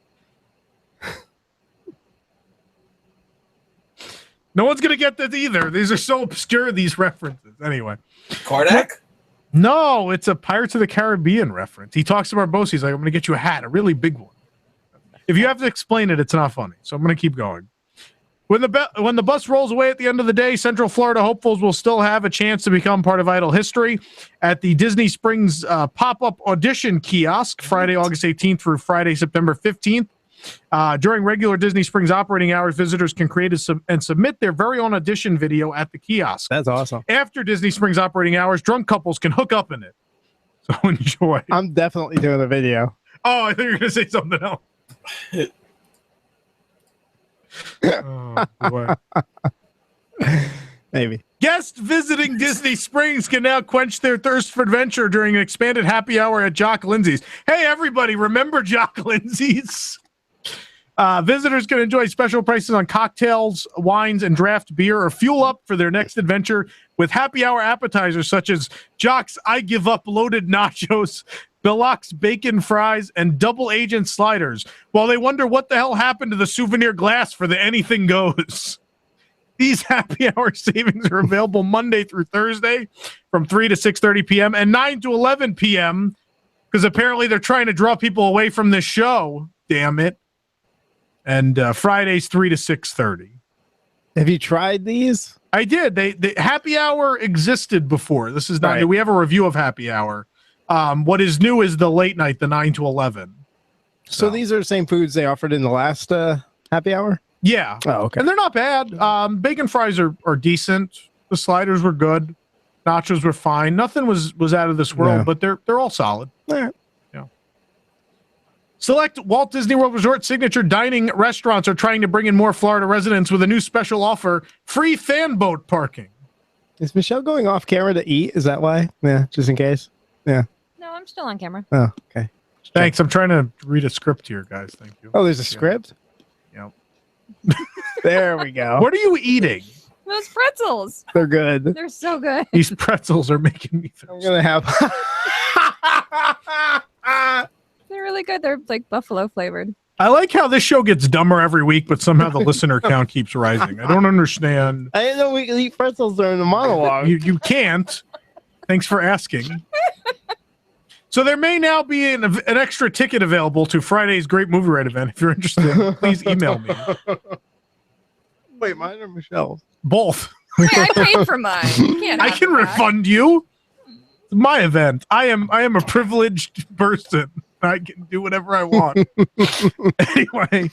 Speaker 6: No one's going to get that either. These are so obscure, these references. Anyway.
Speaker 8: Cornac?
Speaker 6: No, it's a Pirates of the Caribbean reference. He talks to Barbossa. He's like, I'm going to get you a hat, a really big one. If you have to explain it, it's not funny. So I'm going to keep going. When the bus rolls away at the end of the day, Central Florida hopefuls will still have a chance to become part of Idol history at the Disney Springs pop-up audition kiosk, Friday, August 18th through Friday, September 15th. During regular Disney Springs operating hours, visitors can create and submit their very own audition video at the kiosk.
Speaker 7: That's awesome.
Speaker 6: After Disney Springs operating hours, drunk couples can hook up in it. So enjoy.
Speaker 7: I'm definitely doing a video.
Speaker 6: Oh, I think you're going to say something else. Oh, boy.
Speaker 7: Maybe.
Speaker 6: Guests visiting Disney Springs can now quench their thirst for adventure during an expanded happy hour at Jock Lindsay's. Hey, everybody, remember Jock Lindsay's? Visitors can enjoy special prices on cocktails, wines, and draft beer, or fuel up for their next adventure with happy hour appetizers such as Jock's I Give Up loaded nachos, Deluxe bacon fries, and double agent sliders, while they wonder what the hell happened to the souvenir glass for the anything goes. These happy hour savings are available Monday through Thursday from 3 to 6:30 p.m. and 9 to 11 p.m. because apparently they're trying to draw people away from this show. Damn it. And Fridays 3 to 6:30.
Speaker 7: Have you tried these?
Speaker 6: I did. They happy hour existed before. This is not new. We have a review of happy hour. What is new is the late night, the 9 to 11.
Speaker 7: So these are the same foods they offered in the last happy hour?
Speaker 6: Yeah.
Speaker 7: Oh, okay.
Speaker 6: And they're not bad. Bacon fries are decent. The sliders were good. Nachos were fine. Nothing was out of this world, but they're all solid.
Speaker 7: All right.
Speaker 6: Yeah. Select Walt Disney World Resort signature dining restaurants are trying to bring in more Florida residents with a new special offer: free fan boat parking.
Speaker 7: Is Michelle going off camera to eat? Is that why? Yeah, just in case. Yeah.
Speaker 10: No, I'm still on camera.
Speaker 7: Oh, okay.
Speaker 6: Thanks. I'm trying to read a script here, guys. Thank you.
Speaker 7: Oh, there's a script?
Speaker 6: Yep.
Speaker 7: There we go.
Speaker 6: What are you eating?
Speaker 10: Those pretzels.
Speaker 7: They're good.
Speaker 10: They're so good.
Speaker 6: These pretzels are making me thirsty.
Speaker 7: I'm going to have...
Speaker 10: They're really good. They're like buffalo flavored.
Speaker 6: I like how this show gets dumber every week, but somehow the listener count keeps rising. I don't understand.
Speaker 7: I didn't know we could eat pretzels during the monologue.
Speaker 6: You can't. Thanks for asking. So there may now be an extra ticket available to Friday's Great Movie Ride event. If you're interested, please email me.
Speaker 7: Wait, mine or Michelle's?
Speaker 6: Both.
Speaker 10: Yeah, I paid for mine. You can't
Speaker 6: I
Speaker 10: have
Speaker 6: can
Speaker 10: it back.
Speaker 6: refund you. It's my event. I am a privileged person. I can do whatever I want. Anyway,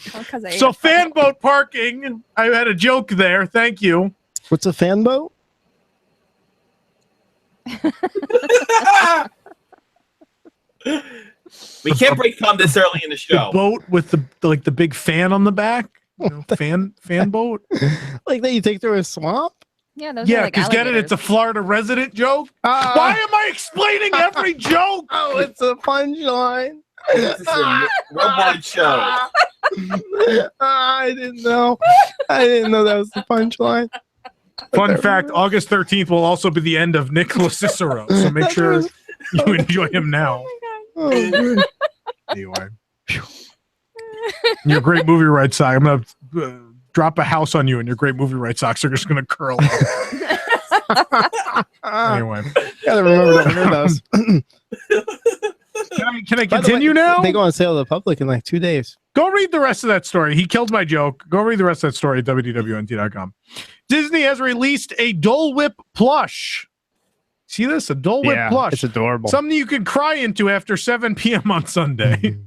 Speaker 6: so fan boat parking. I had a joke there. Thank you.
Speaker 7: What's a fan boat?
Speaker 8: We can't break Tom this early in the show.
Speaker 6: The boat with the big fan on the back. You know, fan boat.
Speaker 7: Like that you take through a swamp?
Speaker 10: Yeah, those
Speaker 6: Yeah,
Speaker 10: are like
Speaker 6: because get it? It's a Florida resident joke. Why am I explaining every joke?
Speaker 7: Oh, it's a punchline.
Speaker 8: This is a worldwide show.
Speaker 7: I didn't know. I didn't know that was the punchline.
Speaker 6: Fun fact, August 13th will also be the end of Nicholas Cicero, so make sure you enjoy him now.
Speaker 7: Oh,
Speaker 6: Anyway. And your great movie ride sock. I'm going to drop a house on you, and your great movie ride socks are just going to curl up. Anyway.
Speaker 7: Gotta remember to wear those.
Speaker 6: Can I continue now?
Speaker 7: They go on sale to the public in like 2 days.
Speaker 6: Go read the rest of that story. He killed my joke. Go read the rest of that story at WDWNT.com. Disney has released a Dole Whip plush. See this? A Dole Whip plush.
Speaker 7: It's adorable.
Speaker 6: Something you can cry into after 7 p.m. on Sunday.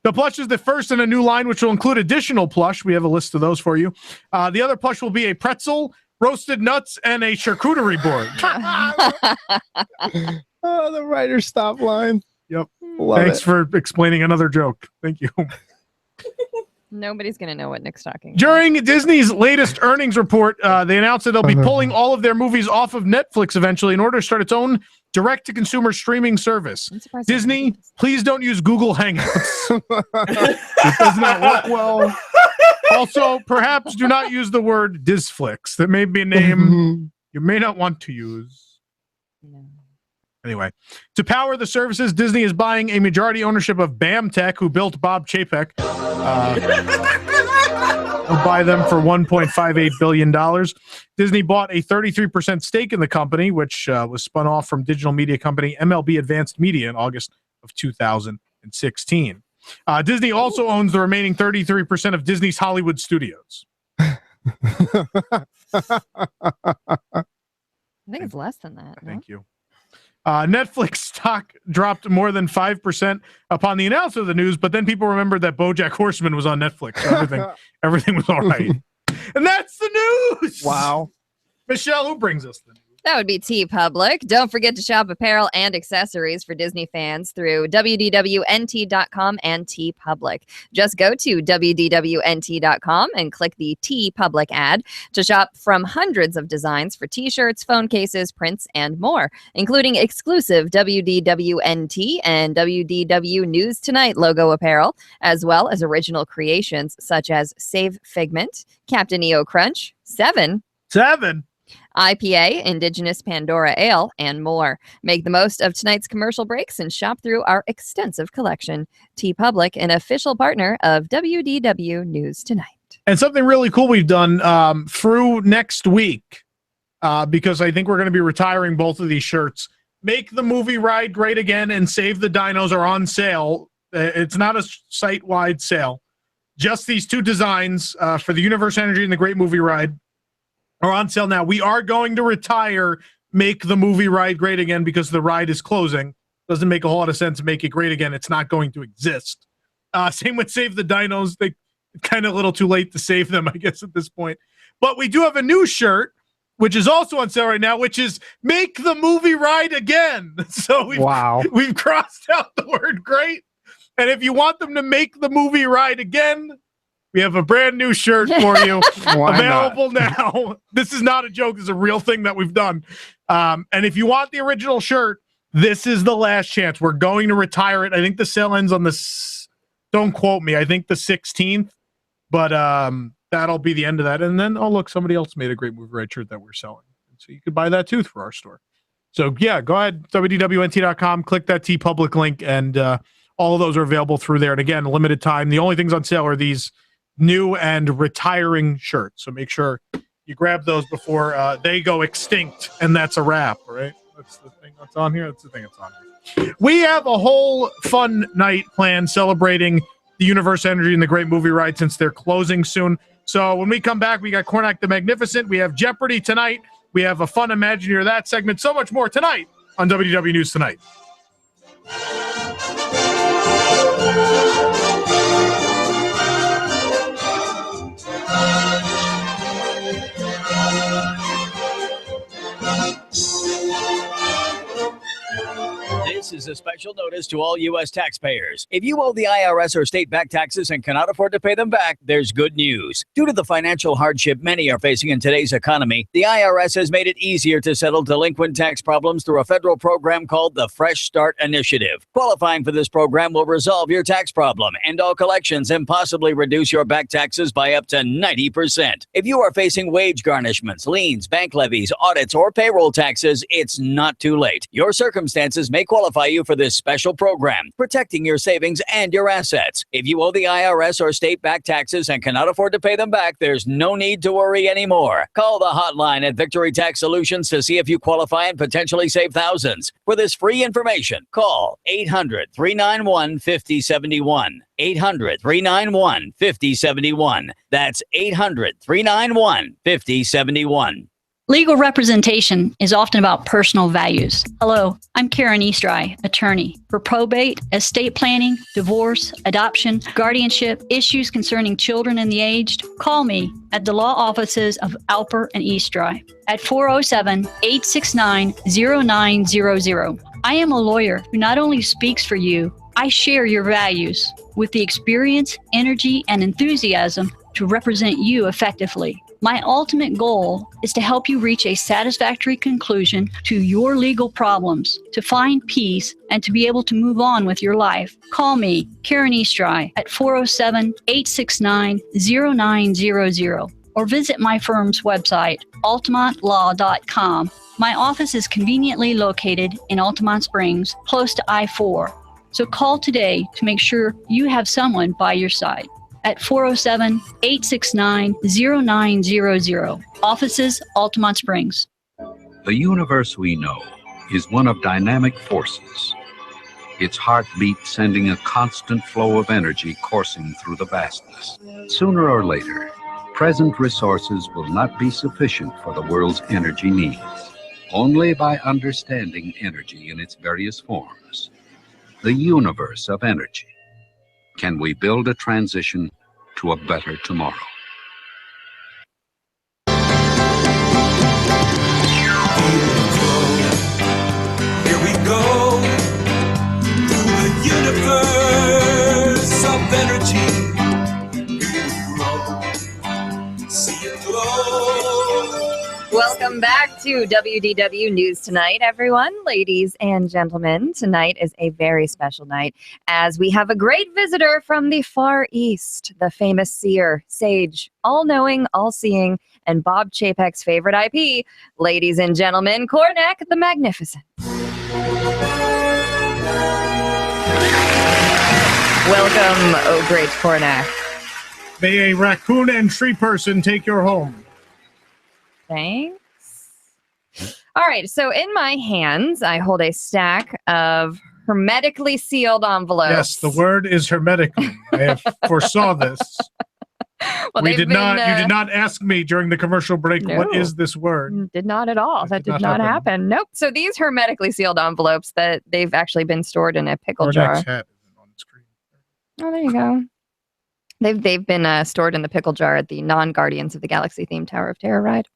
Speaker 6: The plush is the first in a new line, which will include additional plush. We have a list of those for you. The other plush will be a pretzel, roasted nuts, and a charcuterie board.
Speaker 7: Oh, the writer's stop line.
Speaker 6: Yep.
Speaker 7: Thanks
Speaker 6: for explaining another joke. Thank you.
Speaker 10: Nobody's going to know what Nick's talking about.
Speaker 6: During Disney's latest earnings report, they announced that they'll be pulling all of their movies off of Netflix eventually in order to start its own direct-to-consumer streaming service. Disney, please don't use Google Hangouts. It does not work well. Also, perhaps do not use the word Disflix. That may be a name you may not want to use.
Speaker 10: No.
Speaker 6: Anyway, to power the services, Disney is buying a majority ownership of BAM Tech, who built Bob Chapek. They'll buy them for $1.58 billion. Disney bought a 33% stake in the company, which was spun off from digital media company MLB Advanced Media in August of 2016. Disney also owns the remaining 33% of Disney's Hollywood Studios.
Speaker 10: I think it's less than that.
Speaker 6: Thank you. Netflix stock dropped more than 5% upon the announcement of the news, but then people remembered that BoJack Horseman was on Netflix. So everything was all right. And that's the news.
Speaker 7: Wow.
Speaker 6: Michelle, who brings us the news?
Speaker 10: That would be TeePublic. Don't forget to shop apparel and accessories for Disney fans through WDWNT.com and TeePublic. Just go to WDWNT.com and click the TeePublic ad to shop from hundreds of designs for t-shirts, phone cases, prints, and more, including exclusive WDWNT and WDW News Tonight logo apparel, as well as original creations such as Save Figment, Captain EO Crunch, Seven, IPA, Indigenous Pandora Ale, and more. Make the most of tonight's commercial breaks and shop through our extensive collection. TeePublic, an official partner of WDW News Tonight.
Speaker 6: And something really cool we've done through next week, because I think we're going to be retiring both of these shirts. Make the Movie Ride Great Again and Save the Dinos are on sale. It's not a site-wide sale. Just these two designs for the Universe Energy and the Great Movie Ride are on sale now. We are going to retire Make the Movie Ride Great Again because the ride is closing. Doesn't make a whole lot of sense to make it great again. It's not going to exist. Same with Save the Dinos. They kind of a little too late to save them, I guess, at this point. But we do have a new shirt, which is also on sale right now, which is Make the Movie Ride Again. So we've crossed out the word great. And if you want them to make the movie ride again, we have a brand new shirt for you available now. This is not a joke. This is a real thing that we've done. And if you want the original shirt, this is the last chance. We're going to retire it. I think the sale ends on don't quote me, I think the 16th. But that'll be the end of that. And then, oh, look, somebody else made a great movie ride shirt that we're selling. So you could buy that too through our store. So, yeah, go ahead, WDWNT.com, click that TeePublic link, and all of those are available through there. And again, limited time. The only things on sale are these new and retiring shirts. So make sure you grab those before they go extinct, and that's a wrap, right? That's the thing that's on here. That's the thing that's on here. We have a whole fun night planned celebrating the Universe Energy and the Great Movie Ride since they're closing soon. So when we come back, we got Cornac the Magnificent. We have Jeopardy tonight. We have a fun Imagineer That segment. So much more tonight on WDW News Tonight.
Speaker 11: This is a special notice to all U.S. taxpayers. If you owe the IRS or state-backed taxes and cannot afford to pay them back, there's good news. Due to the financial hardship many are facing in today's economy, the IRS has made it easier to settle delinquent tax problems through a federal program called the Fresh Start Initiative. Qualifying for this program will resolve your tax problem, end all collections, and possibly reduce your back taxes by up to 90%. If you are facing wage garnishments, liens, bank levies, audits, or payroll taxes, it's not too late. Your circumstances may qualify you you for this special program, protecting your savings and your assets. If you owe the IRS or state back taxes and cannot afford to pay them back, there's no need to worry anymore. Call the hotline at Victory Tax Solutions to see if you qualify and potentially save thousands. For this free information, call 800-391-5071. 800-391-5071. That's 800-391-5071.
Speaker 12: Legal representation is often about personal values. Hello, I'm Karen Eastry, attorney. For probate, estate planning, divorce, adoption, guardianship, issues concerning children and the aged, call me at the law offices of Alper and Eastry at 407-869-0900. I am a lawyer who not only speaks for you, I share your values with the experience, energy, and enthusiasm to represent you effectively. My ultimate goal is to help you reach a satisfactory conclusion to your legal problems, to find peace, and to be able to move on with your life. Call me, Karen Eastry, at 407-869-0900, or visit my firm's website, altamontlaw.com. My office is conveniently located in Altamont Springs, close to I-4. So call today to make sure you have someone by your side. At 407-869-0900. Offices, Altamont Springs.
Speaker 13: The universe we know is one of dynamic forces, its heartbeat sending a constant flow of energy coursing through the vastness. Sooner or later, present resources will not be sufficient for the world's energy needs. Only by understanding energy in its various forms, the universe of energy, can we build a transition to a better tomorrow.
Speaker 14: Here we go through the universe of energy. See it glow.
Speaker 10: Welcome back to WDW News Tonight, everyone. Ladies and gentlemen, tonight is a very special night as we have a great visitor from the Far East, the famous seer, sage, all-knowing, all-seeing, and Bob Chapek's favorite IP. Ladies and gentlemen, Cornac the Magnificent. Welcome, oh great Cornac.
Speaker 6: May a raccoon and tree person take your home.
Speaker 10: Thanks. All right, so in my hands, I hold a stack of hermetically sealed envelopes.
Speaker 6: Yes, the word is hermetically. I have foresaw this.
Speaker 10: Well,
Speaker 6: you did not ask me during the commercial break,
Speaker 10: No.
Speaker 6: what is this word?
Speaker 10: Did not at all. That did not happen. Nope. So these hermetically sealed envelopes, that they've actually been stored in a pickle jar.
Speaker 6: Cornac's hat isn't on the screen.
Speaker 10: Oh, there you go. They've been stored in the pickle jar at the non-Guardians of the Galaxy themed Tower of Terror ride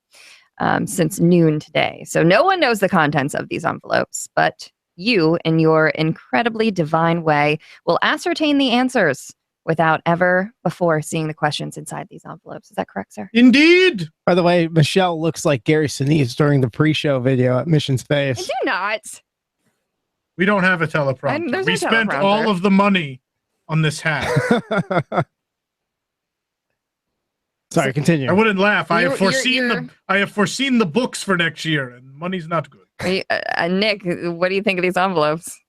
Speaker 10: since noon today. So no one knows the contents of these envelopes, but you, in your incredibly divine way, will ascertain the answers without ever before seeing the questions inside these envelopes. Is that correct, sir?
Speaker 6: Indeed.
Speaker 7: By the way, Michelle looks like Gary Sinise during the pre-show video at Mission Space.
Speaker 10: I do not.
Speaker 6: We don't have a teleprompter.
Speaker 10: There's
Speaker 6: We
Speaker 10: no
Speaker 6: spent
Speaker 10: teleprompter.
Speaker 6: all of the money on this hat.
Speaker 7: Sorry, continue.
Speaker 6: I wouldn't laugh. I have
Speaker 10: You're-
Speaker 6: foreseen the books for next year, and money's not good.
Speaker 10: Nick, what do you think of these envelopes?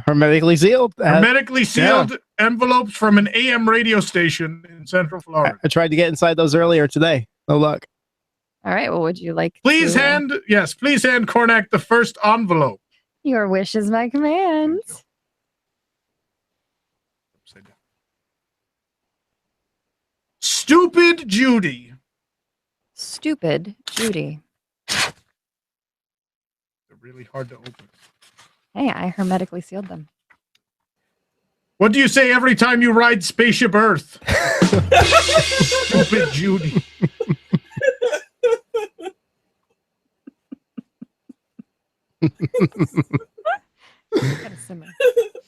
Speaker 7: Hermetically sealed.
Speaker 6: Hermetically sealed envelopes from an AM radio station in Central Florida.
Speaker 7: I tried to get inside those earlier today. No luck.
Speaker 10: All right. Well, would you like
Speaker 6: Please
Speaker 10: to,
Speaker 6: hand Cornac the first envelope.
Speaker 10: Your wish is my command.
Speaker 6: Stupid Judy.
Speaker 10: Stupid Judy.
Speaker 6: They're really hard to open.
Speaker 10: Hey, I hermetically sealed them.
Speaker 6: What do you say every time you ride Spaceship Earth? Stupid Judy.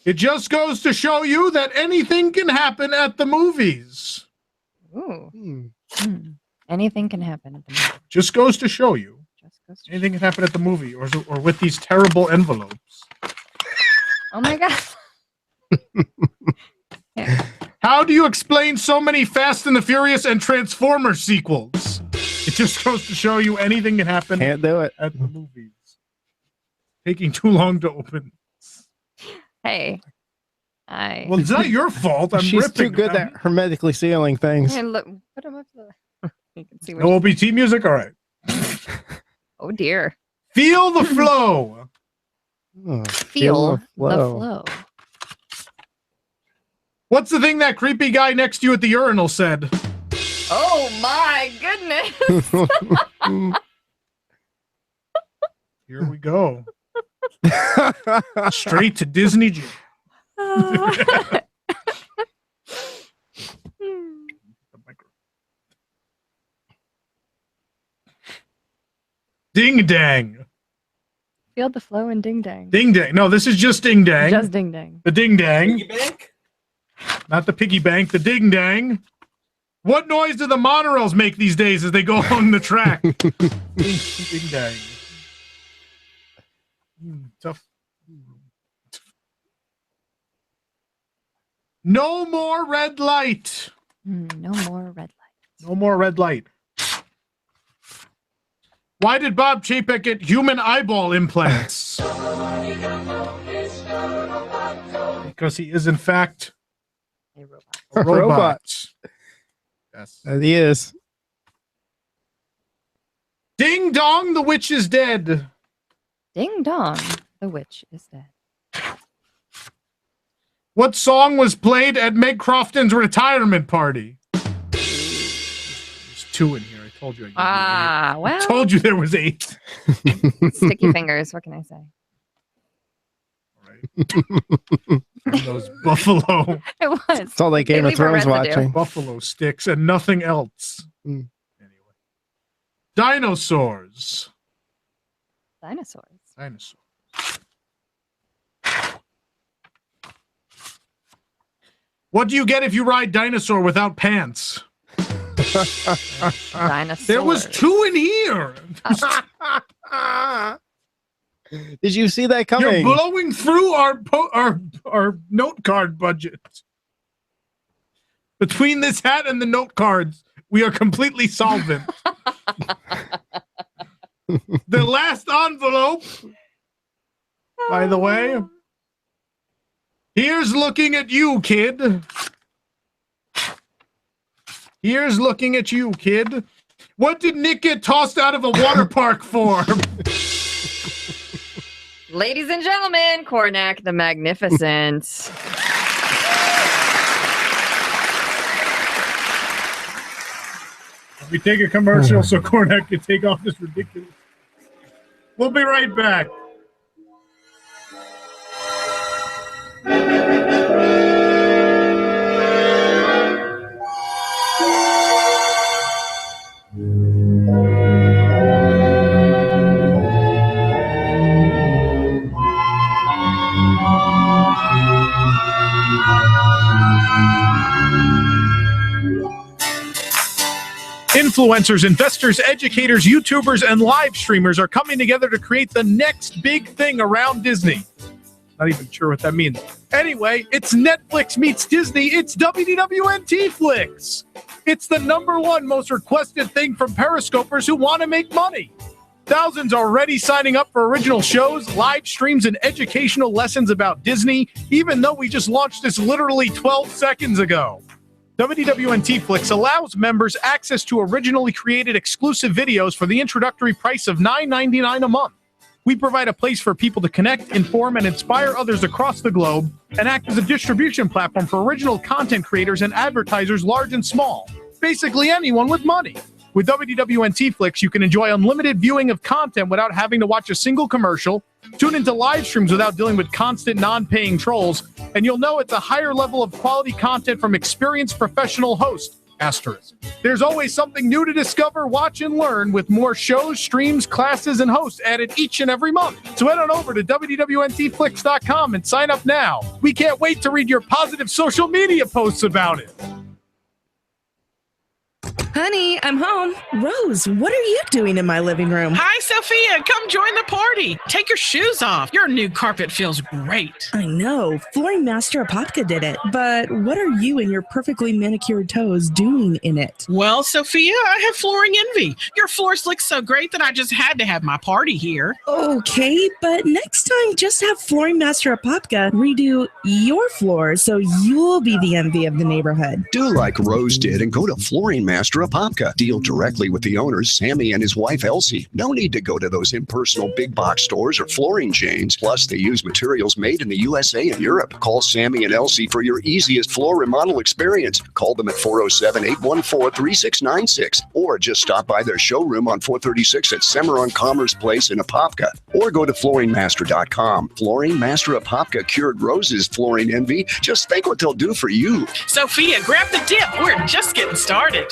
Speaker 6: It just goes to show you that anything can happen at the movies.
Speaker 10: Ooh. Anything can happen at the movie.
Speaker 6: Just goes to show you. Anything can happen at the movie or with these terrible envelopes.
Speaker 10: Oh my god.
Speaker 6: How do you explain so many Fast and the Furious and Transformers sequels? It just goes to show you anything can happen.
Speaker 7: Can't do it
Speaker 6: at the movies. Taking too long to open.
Speaker 10: Hey.
Speaker 6: Well, it's not your fault. I'm
Speaker 7: She's
Speaker 6: ripping
Speaker 7: too good
Speaker 6: them.
Speaker 7: at hermetically sealing things.
Speaker 10: Hey, look, put him up to the... You can see what
Speaker 6: No OBT music? All right.
Speaker 10: Oh, dear.
Speaker 6: Feel the flow.
Speaker 10: Feel the flow.
Speaker 6: What's the thing that creepy guy next to you at the urinal said?
Speaker 10: Oh, my goodness.
Speaker 6: Here we go. Straight to Disney Jam. Ding dang.
Speaker 10: Feel the flow and ding dang.
Speaker 6: Ding dang. No, this is just ding dang.
Speaker 10: Just ding dang.
Speaker 6: The ding dang.
Speaker 8: Piggy bank?
Speaker 6: Not the piggy bank, the ding dang. What noise do the monorails make these days as they go along the track? Ding dang. Tough. No more red light.
Speaker 10: No more red light.
Speaker 6: No more red light. Why did Bob Chapek get human eyeball implants? Because he is, in fact,
Speaker 10: a
Speaker 6: robot. Yes.
Speaker 7: He is.
Speaker 6: Ding dong, the witch is dead.
Speaker 10: Ding dong, the witch is dead.
Speaker 6: What song was played at Meg Crofton's retirement party? There's 2 in here. I told you.
Speaker 10: Well.
Speaker 6: I told you there was 8.
Speaker 10: Sticky fingers. What can I say?
Speaker 6: And those buffalo.
Speaker 10: It was.
Speaker 7: It's all like Game of Thrones watching.
Speaker 6: Buffalo sticks and nothing else. Anyway. Dinosaurs.
Speaker 10: Dinosaurs.
Speaker 6: What do you get if you ride dinosaur without pants?
Speaker 10: Dinosaurs.
Speaker 6: There was 2 in here.
Speaker 7: Did you see that coming?
Speaker 6: You're blowing through our note card budget. Between this hat and the note cards, we are completely solvent. The last envelope, by the way. Here's looking at you, kid. Here's looking at you, kid. What did Nick get tossed out of a water park for?
Speaker 10: Ladies and gentlemen, Cornac the Magnificent.
Speaker 6: We take a commercial so Cornac can take off this ridiculous. We'll be right back. Influencers, investors, educators, YouTubers, and live streamers are coming together to create the next big thing around Disney. Not even sure what that means. Anyway, it's Netflix meets Disney. It's WDW Flix. It's the #1 most requested thing from Periscopers who want to make money. Thousands are already signing up for original shows, live streams, and educational lessons about Disney, even though we just launched this literally 12 seconds ago. WDW Flix allows members access to originally created exclusive videos for the introductory price of $9.99 a month. We provide a place for people to connect, inform, and inspire others across the globe, and act as a distribution platform for original content creators and advertisers large and small. Basically anyone with money. With WDW Flix, you can enjoy unlimited viewing of content without having to watch a single commercial, tune into live streams without dealing with constant non-paying trolls, and you'll know it's a higher level of quality content from experienced professional hosts. Asterisk. There's always something new to discover, watch, and learn with more shows, streams, classes, and hosts added each and every month. So head on over to WDWNTFlix.com and sign up now. We can't wait to read your positive social media posts about it.
Speaker 15: Honey, I'm home. Rose, what are you doing in my living room?
Speaker 16: Hi, Sophia. Come join the party. Take your shoes off. Your new carpet feels great.
Speaker 15: I know. Flooring Master Apopka did it. But what are you and your perfectly manicured toes doing in it?
Speaker 16: Well, Sophia, I have flooring envy. Your floors look so great that I just had to have my party here.
Speaker 15: Okay, but next time just have Flooring Master Apopka redo your floor so you'll be the envy of the neighborhood.
Speaker 17: Do like Rose did and go to Flooring Master Apopka. Deal directly with the owners, Sammy and his wife, Elsie. No need to go to those impersonal big box stores or flooring chains. Plus, they use materials made in the USA and Europe. Call Sammy and Elsie for your easiest floor remodel experience. Call them at 407-814-3696 or just stop by their showroom on 436 at Cimarron Commerce Place in Apopka. Or go to flooringmaster.com. Flooring Master Apopka cured Rose's flooring envy. Just think what they'll do for you.
Speaker 16: Sophia, grab the dip. We're just getting started.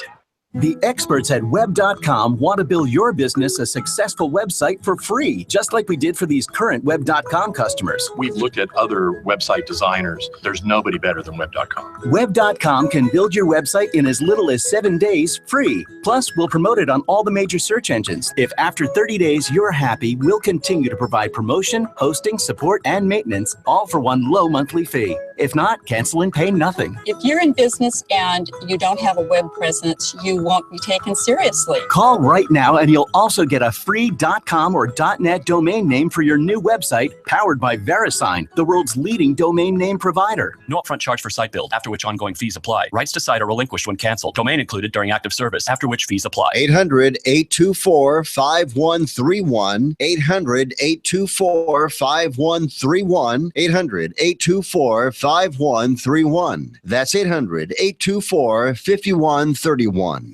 Speaker 18: The experts at Web.com want to build your business a successful website for free, just like we did for these current Web.com customers.
Speaker 19: We've looked at other website designers. There's nobody better than Web.com.
Speaker 18: Web.com can build your website in as little as 7 days free. Plus, we'll promote it on all the major search engines. If after 30 days you're happy, we'll continue to provide promotion, hosting, support, and maintenance, all for one low monthly fee. If not, cancel and pay nothing.
Speaker 20: If you're in business and you don't have a web presence, you won't be taken seriously.
Speaker 18: Call right now and you'll also get a free .com or .net domain name for your new website, powered by VeriSign, the world's leading domain name provider.
Speaker 21: No upfront charge for site build, after which ongoing fees apply. Rights to site are relinquished when canceled. Domain included during active service, after which fees apply.
Speaker 22: 800-824-5131. 800-824-5131. 800-824-5131. That's 800-824-5131.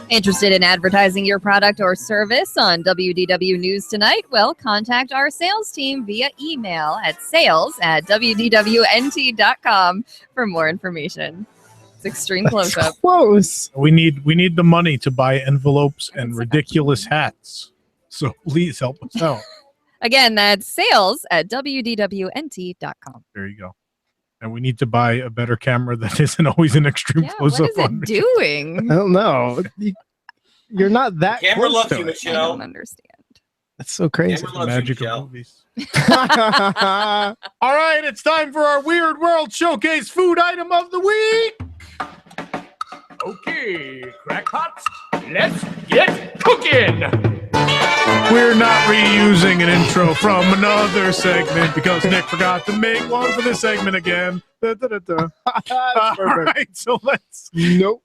Speaker 10: Interested in advertising your product or service on WDW News Tonight? Well, contact our sales team via email at sales@wdwnt.com for more information. It's extreme close-up.
Speaker 7: Close.
Speaker 6: We need the money to buy envelopes and ridiculous hats. So please help us out.
Speaker 10: Again, that's sales@wdwnt.com.
Speaker 6: There you go. And we need to buy a better camera that isn't always an extreme close-up.
Speaker 10: What is it doing?
Speaker 7: I don't know. You're not that
Speaker 8: Camera
Speaker 7: close
Speaker 8: loves
Speaker 7: to
Speaker 8: you,
Speaker 7: it.
Speaker 8: Michelle.
Speaker 10: I don't understand.
Speaker 7: That's so crazy.
Speaker 8: Camera loves
Speaker 6: Magic
Speaker 8: you,
Speaker 6: of
Speaker 8: Michelle.
Speaker 6: movies. All right, it's time for our Weird World Showcase food item of the week.
Speaker 23: Okay, crackpots, let's get cooking.
Speaker 6: We're not reusing an intro from another segment because Nick forgot to make one for this segment again. All right, so let's.
Speaker 7: Nope.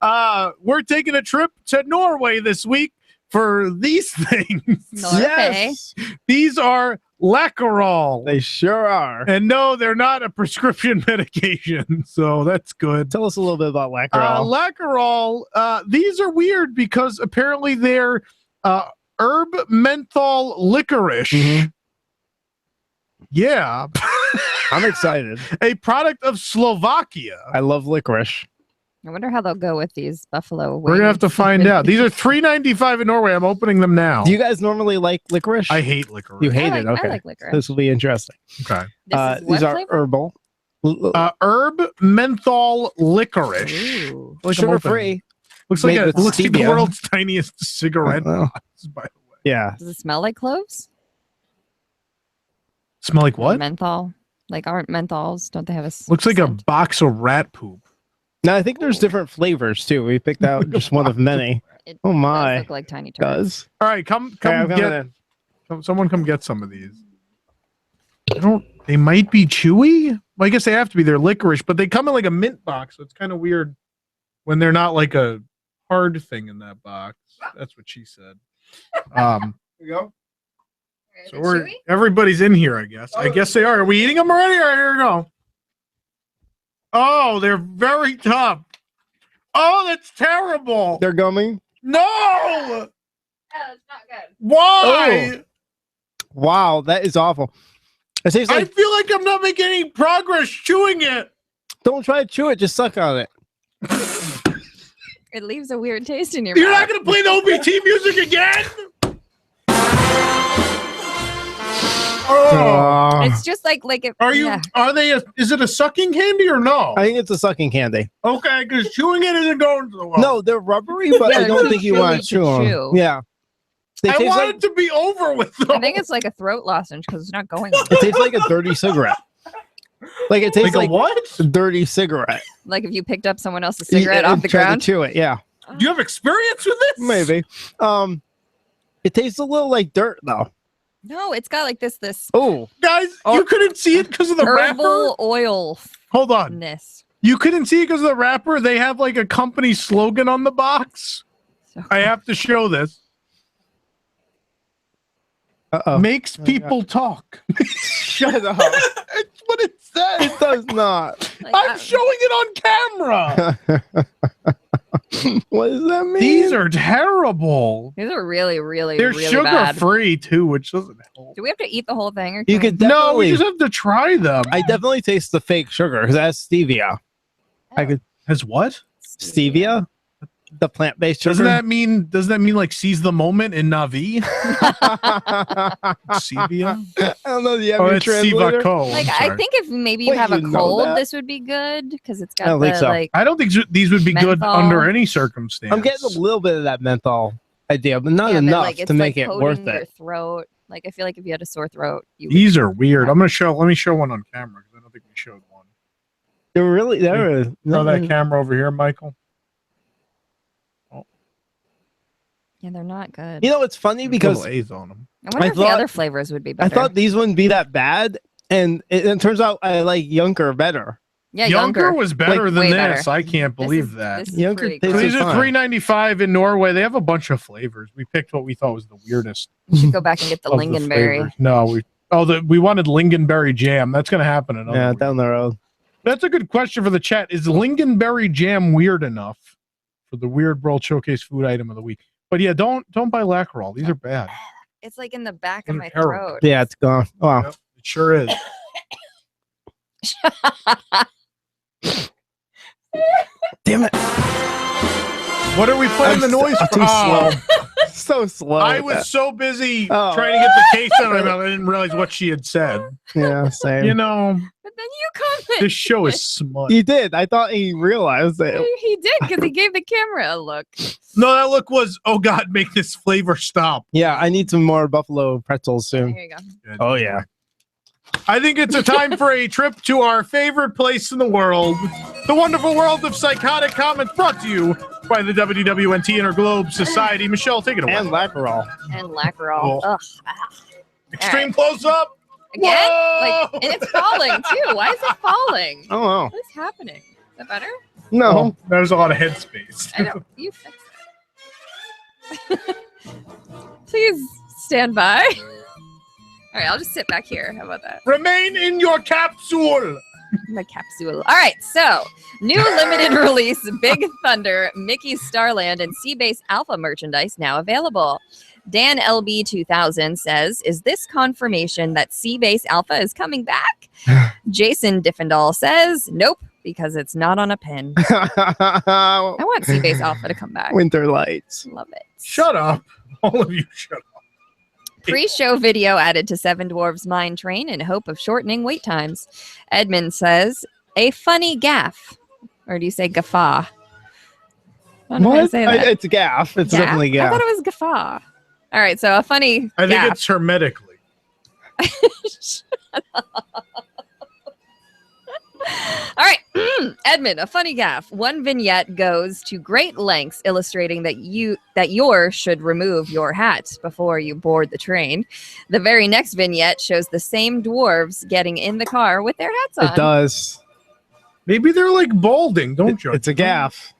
Speaker 6: We're taking a trip to Norway this week for these things.
Speaker 10: Yes,
Speaker 6: these are Läkerol.
Speaker 7: They sure are.
Speaker 6: And no, they're not a prescription medication, so that's good.
Speaker 7: Tell us a little bit about Läkerol.
Speaker 6: Läkerol, these are weird because apparently they're herb menthol licorice.
Speaker 7: Mm-hmm.
Speaker 6: Yeah.
Speaker 7: I'm excited.
Speaker 6: A product of Slovakia.
Speaker 7: I love licorice.
Speaker 10: I wonder how they'll go with these buffalo wings.
Speaker 6: We're going to have to find out. These are $3.95 in Norway. I'm opening them now.
Speaker 7: Do you guys normally like licorice?
Speaker 6: I hate licorice.
Speaker 7: You hate it? Okay.
Speaker 10: I like licorice.
Speaker 7: This will be interesting.
Speaker 6: Okay.
Speaker 7: These are herbal.
Speaker 6: Herb menthol licorice.
Speaker 7: Sugar-free.
Speaker 6: Looks like
Speaker 7: Made
Speaker 6: it
Speaker 7: with
Speaker 6: looks like the
Speaker 7: stevia.
Speaker 6: world's tiniest cigarette box, by the way.
Speaker 7: Yeah.
Speaker 10: Does it smell like cloves?
Speaker 6: Smell like what?
Speaker 10: Menthol. Like, aren't menthols? Don't they have a
Speaker 6: Looks like a box of rat poop.
Speaker 7: No, I think there's different flavors too. We picked out just one of many.
Speaker 10: It
Speaker 7: Oh my!
Speaker 10: does look like tiny turds.
Speaker 7: Does.
Speaker 6: All right, come
Speaker 7: I'm coming
Speaker 6: get.
Speaker 7: in.
Speaker 6: Someone come get some of these. They might be chewy. Well, I guess they have to be. They're licorice, but they come in like a mint box, so it's kind of weird when they're not like a hard thing in that box. That's what she said. There you go. So everybody's in here, I guess. I guess they are. Are we eating them already? All right, here we go. Oh, they're very tough. Oh, that's terrible.
Speaker 7: They're gummy.
Speaker 6: No.
Speaker 10: Oh, it's not good.
Speaker 6: Why?
Speaker 7: Oh. Wow, that is awful. It tastes
Speaker 6: I
Speaker 7: like.
Speaker 6: feel like I'm not making any progress chewing it.
Speaker 7: Don't try to chew it. Just suck on it.
Speaker 10: It leaves a weird taste in your
Speaker 6: You're
Speaker 10: mouth.
Speaker 6: not going to play the OBT music again? Oh.
Speaker 10: It's just like if,
Speaker 6: Are you?
Speaker 10: yeah.
Speaker 6: Are they? Is it a sucking candy or no?
Speaker 7: I think it's a sucking candy.
Speaker 6: Okay, because chewing it isn't going so well.
Speaker 7: No, they're rubbery, but I don't think you want to chew them. Yeah. They
Speaker 6: I
Speaker 7: taste
Speaker 6: want
Speaker 7: like,
Speaker 6: it to be over with. Though.
Speaker 10: I think it's like a throat lozenge because it's not going.
Speaker 7: it tastes like a dirty cigarette. Like it tastes like
Speaker 6: what?
Speaker 7: A dirty cigarette.
Speaker 10: Like if you picked up someone else's cigarette off the
Speaker 7: Try to
Speaker 10: ground.
Speaker 7: chew it, yeah.
Speaker 6: Do you have experience with this?
Speaker 7: Maybe. It tastes a little like dirt though.
Speaker 10: No, it's got like this.
Speaker 7: Oh,
Speaker 6: guys, you couldn't see it because of the
Speaker 10: herbal
Speaker 6: wrapper.
Speaker 10: oil.
Speaker 6: Hold on. You couldn't see it because of the wrapper. They have like a company slogan on the box. I have to show this. Makes people talk.
Speaker 7: Shut up.
Speaker 6: That's what it says.
Speaker 7: It does not.
Speaker 6: I'm showing it on camera.
Speaker 7: What does that mean?
Speaker 6: These are terrible.
Speaker 10: These are really, really,
Speaker 6: They're
Speaker 10: really
Speaker 6: sugar
Speaker 10: bad.
Speaker 6: free too, which doesn't help.
Speaker 10: Do we have to eat the whole thing? Or
Speaker 7: You
Speaker 10: can
Speaker 7: could
Speaker 10: we-
Speaker 7: definitely.
Speaker 6: No, we just have to try them.
Speaker 7: I definitely taste the fake sugar because that's stevia. I could
Speaker 6: Has what?
Speaker 7: stevia, the plant-based sugar.
Speaker 6: Doesn't that mean like seize the moment in Navi? Stevia?
Speaker 7: I don't know. Do you have
Speaker 6: Oh,
Speaker 7: your
Speaker 6: it's
Speaker 7: translator?
Speaker 6: Sivaco.
Speaker 10: Like I think if maybe you
Speaker 7: Wait,
Speaker 10: have a
Speaker 7: you know
Speaker 10: cold,
Speaker 7: that?
Speaker 10: this would be good because it's
Speaker 7: I
Speaker 10: got
Speaker 7: don't
Speaker 10: the
Speaker 7: think so.
Speaker 10: like.
Speaker 6: I don't think these would be good
Speaker 10: menthol.
Speaker 6: under any circumstance.
Speaker 7: I'm getting a little bit of that menthol idea, but not
Speaker 10: Yeah, but,
Speaker 7: enough
Speaker 10: like, it's
Speaker 7: to make
Speaker 10: like
Speaker 7: it
Speaker 10: coating
Speaker 7: worth
Speaker 10: your
Speaker 7: it.
Speaker 10: throat. Like I feel like if you had a sore throat, you.
Speaker 6: These are weird. I'm gonna show. Let me show one on camera because I don't think we showed one.
Speaker 7: They're really there.
Speaker 6: Throw that camera over here, Michael.
Speaker 10: Yeah, they're not good.
Speaker 7: You know, it's funny because
Speaker 6: Little A's on them.
Speaker 10: I wonder if the other flavors would be
Speaker 7: I
Speaker 10: better.
Speaker 7: thought these wouldn't be that bad, and it turns out I like Yunker better.
Speaker 10: Yeah,
Speaker 6: Younger was better
Speaker 7: Like,
Speaker 6: than
Speaker 7: way
Speaker 6: this.
Speaker 7: better.
Speaker 6: I can't believe that.
Speaker 10: This is
Speaker 7: Yunker
Speaker 10: pretty
Speaker 7: tastes
Speaker 10: good.
Speaker 6: These are
Speaker 7: fine.
Speaker 6: $3.95 in Norway. They have a bunch of flavors. We picked what we thought was the weirdest.
Speaker 10: We should go back and get the
Speaker 6: of the
Speaker 10: lingonberry.
Speaker 6: flavors. No, we wanted lingonberry jam. That's going to happen another
Speaker 7: Yeah,
Speaker 6: week.
Speaker 7: down the road.
Speaker 6: That's a good question for the chat. Is lingonberry jam weird enough for the Weird World Showcase food item of the week? But yeah, don't buy Lacroix. These are bad.
Speaker 10: It's like in the back of my
Speaker 6: terrible.
Speaker 10: throat.
Speaker 7: Yeah, it's gone. Wow.
Speaker 6: Yep, it sure is.
Speaker 7: Damn it.
Speaker 6: What are we playing the noise
Speaker 7: I'm
Speaker 6: for?
Speaker 7: too slow. So slow.
Speaker 6: I
Speaker 7: with
Speaker 6: was
Speaker 7: that.
Speaker 6: so busy
Speaker 7: Oh.
Speaker 6: trying to get the case out of my mouth. I didn't realize what she had said.
Speaker 7: Yeah, same.
Speaker 6: You know,
Speaker 10: But then you comment.
Speaker 6: this show is smut.
Speaker 7: He did. I thought he realized it.
Speaker 10: He did because he gave the camera a look.
Speaker 6: No, that look was, oh God, make this flavor stop.
Speaker 7: Yeah, I need some more buffalo pretzels soon.
Speaker 10: Here you go.
Speaker 7: Oh yeah.
Speaker 6: I think it's a time for a trip to our favorite place in the world, the wonderful world of psychotic comments, brought to you by the WDWNT Interglobe Society. Michelle, take it away.
Speaker 7: And Lacroix.
Speaker 10: And Lacroix.
Speaker 6: Oh.
Speaker 10: Ugh.
Speaker 6: Extreme close up.
Speaker 10: Again?
Speaker 6: Whoa!
Speaker 10: Like, and it's falling too. Why is it falling?
Speaker 7: Oh wow.
Speaker 10: What is happening? Is that better?
Speaker 7: No.
Speaker 6: Oh, there's a lot of headspace.
Speaker 10: I know. You fix it. Please stand by. All right, I'll just sit back here. How about that?
Speaker 6: Remain in your capsule.
Speaker 10: My capsule. All right, so new limited release Big Thunder, Mickey's Starland, and Seabase Alpha merchandise now available. Dan LB 2000 says, "Is this confirmation that Seabase Alpha is coming back?" Jason Diffendahl says, "Nope, because it's not on a pin." I want Seabase Alpha to come back.
Speaker 7: Winter lights.
Speaker 10: Love it.
Speaker 6: Shut up. All of you shut up.
Speaker 10: Pre-show video added to Seven Dwarfs Mine Train in hope of shortening wait times. Edmund says, "A funny gaffe." Or do you say guffaw? I don't know how to
Speaker 7: What?
Speaker 10: say that.
Speaker 7: It's gaff. It's definitely
Speaker 10: I
Speaker 7: gaff.
Speaker 10: thought it was guffaw. All right, so a funny
Speaker 6: I think
Speaker 10: gaffe.
Speaker 6: it's hermetically.
Speaker 10: All right, Edmund, a funny gaffe. One vignette goes to great lengths illustrating that yours should remove your hat before you board the train. The very next vignette shows the same dwarves getting in the car with their hats on.
Speaker 7: It does.
Speaker 6: Maybe they're like balding. Don't judge.
Speaker 7: It's a gaff.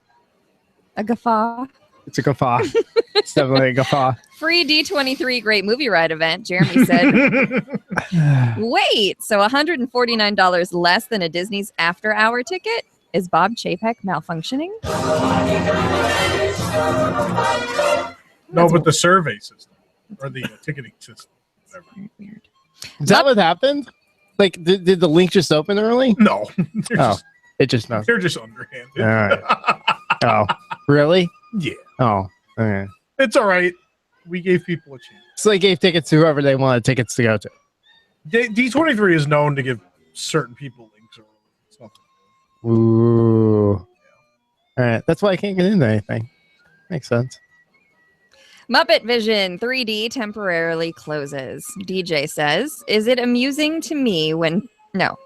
Speaker 10: A guffaw.
Speaker 7: It's a guffaw. It's definitely a guffaw.
Speaker 10: Free D23 Great Movie Ride event. Jeremy said, wait, so $149 less than a Disney's after-hour ticket? Is Bob Chapek malfunctioning?
Speaker 6: No, but the survey system or the ticketing system. Whatever.
Speaker 10: Weird.
Speaker 7: Is that what happened? Like, did the link just open early?
Speaker 6: No.
Speaker 7: Oh, it just knows.
Speaker 6: They're just underhanded.
Speaker 7: All right. Oh, Really?
Speaker 6: Yeah.
Speaker 7: Oh, okay.
Speaker 6: It's all right. We gave people a chance.
Speaker 7: So they gave tickets to whoever they wanted tickets to go to.
Speaker 6: D23 is known to give certain people links or stuff.
Speaker 7: Ooh. All right. That's why I can't get into anything. Makes sense.
Speaker 10: Muppet Vision 3D temporarily closes. DJ says, is it amusing to me when... No.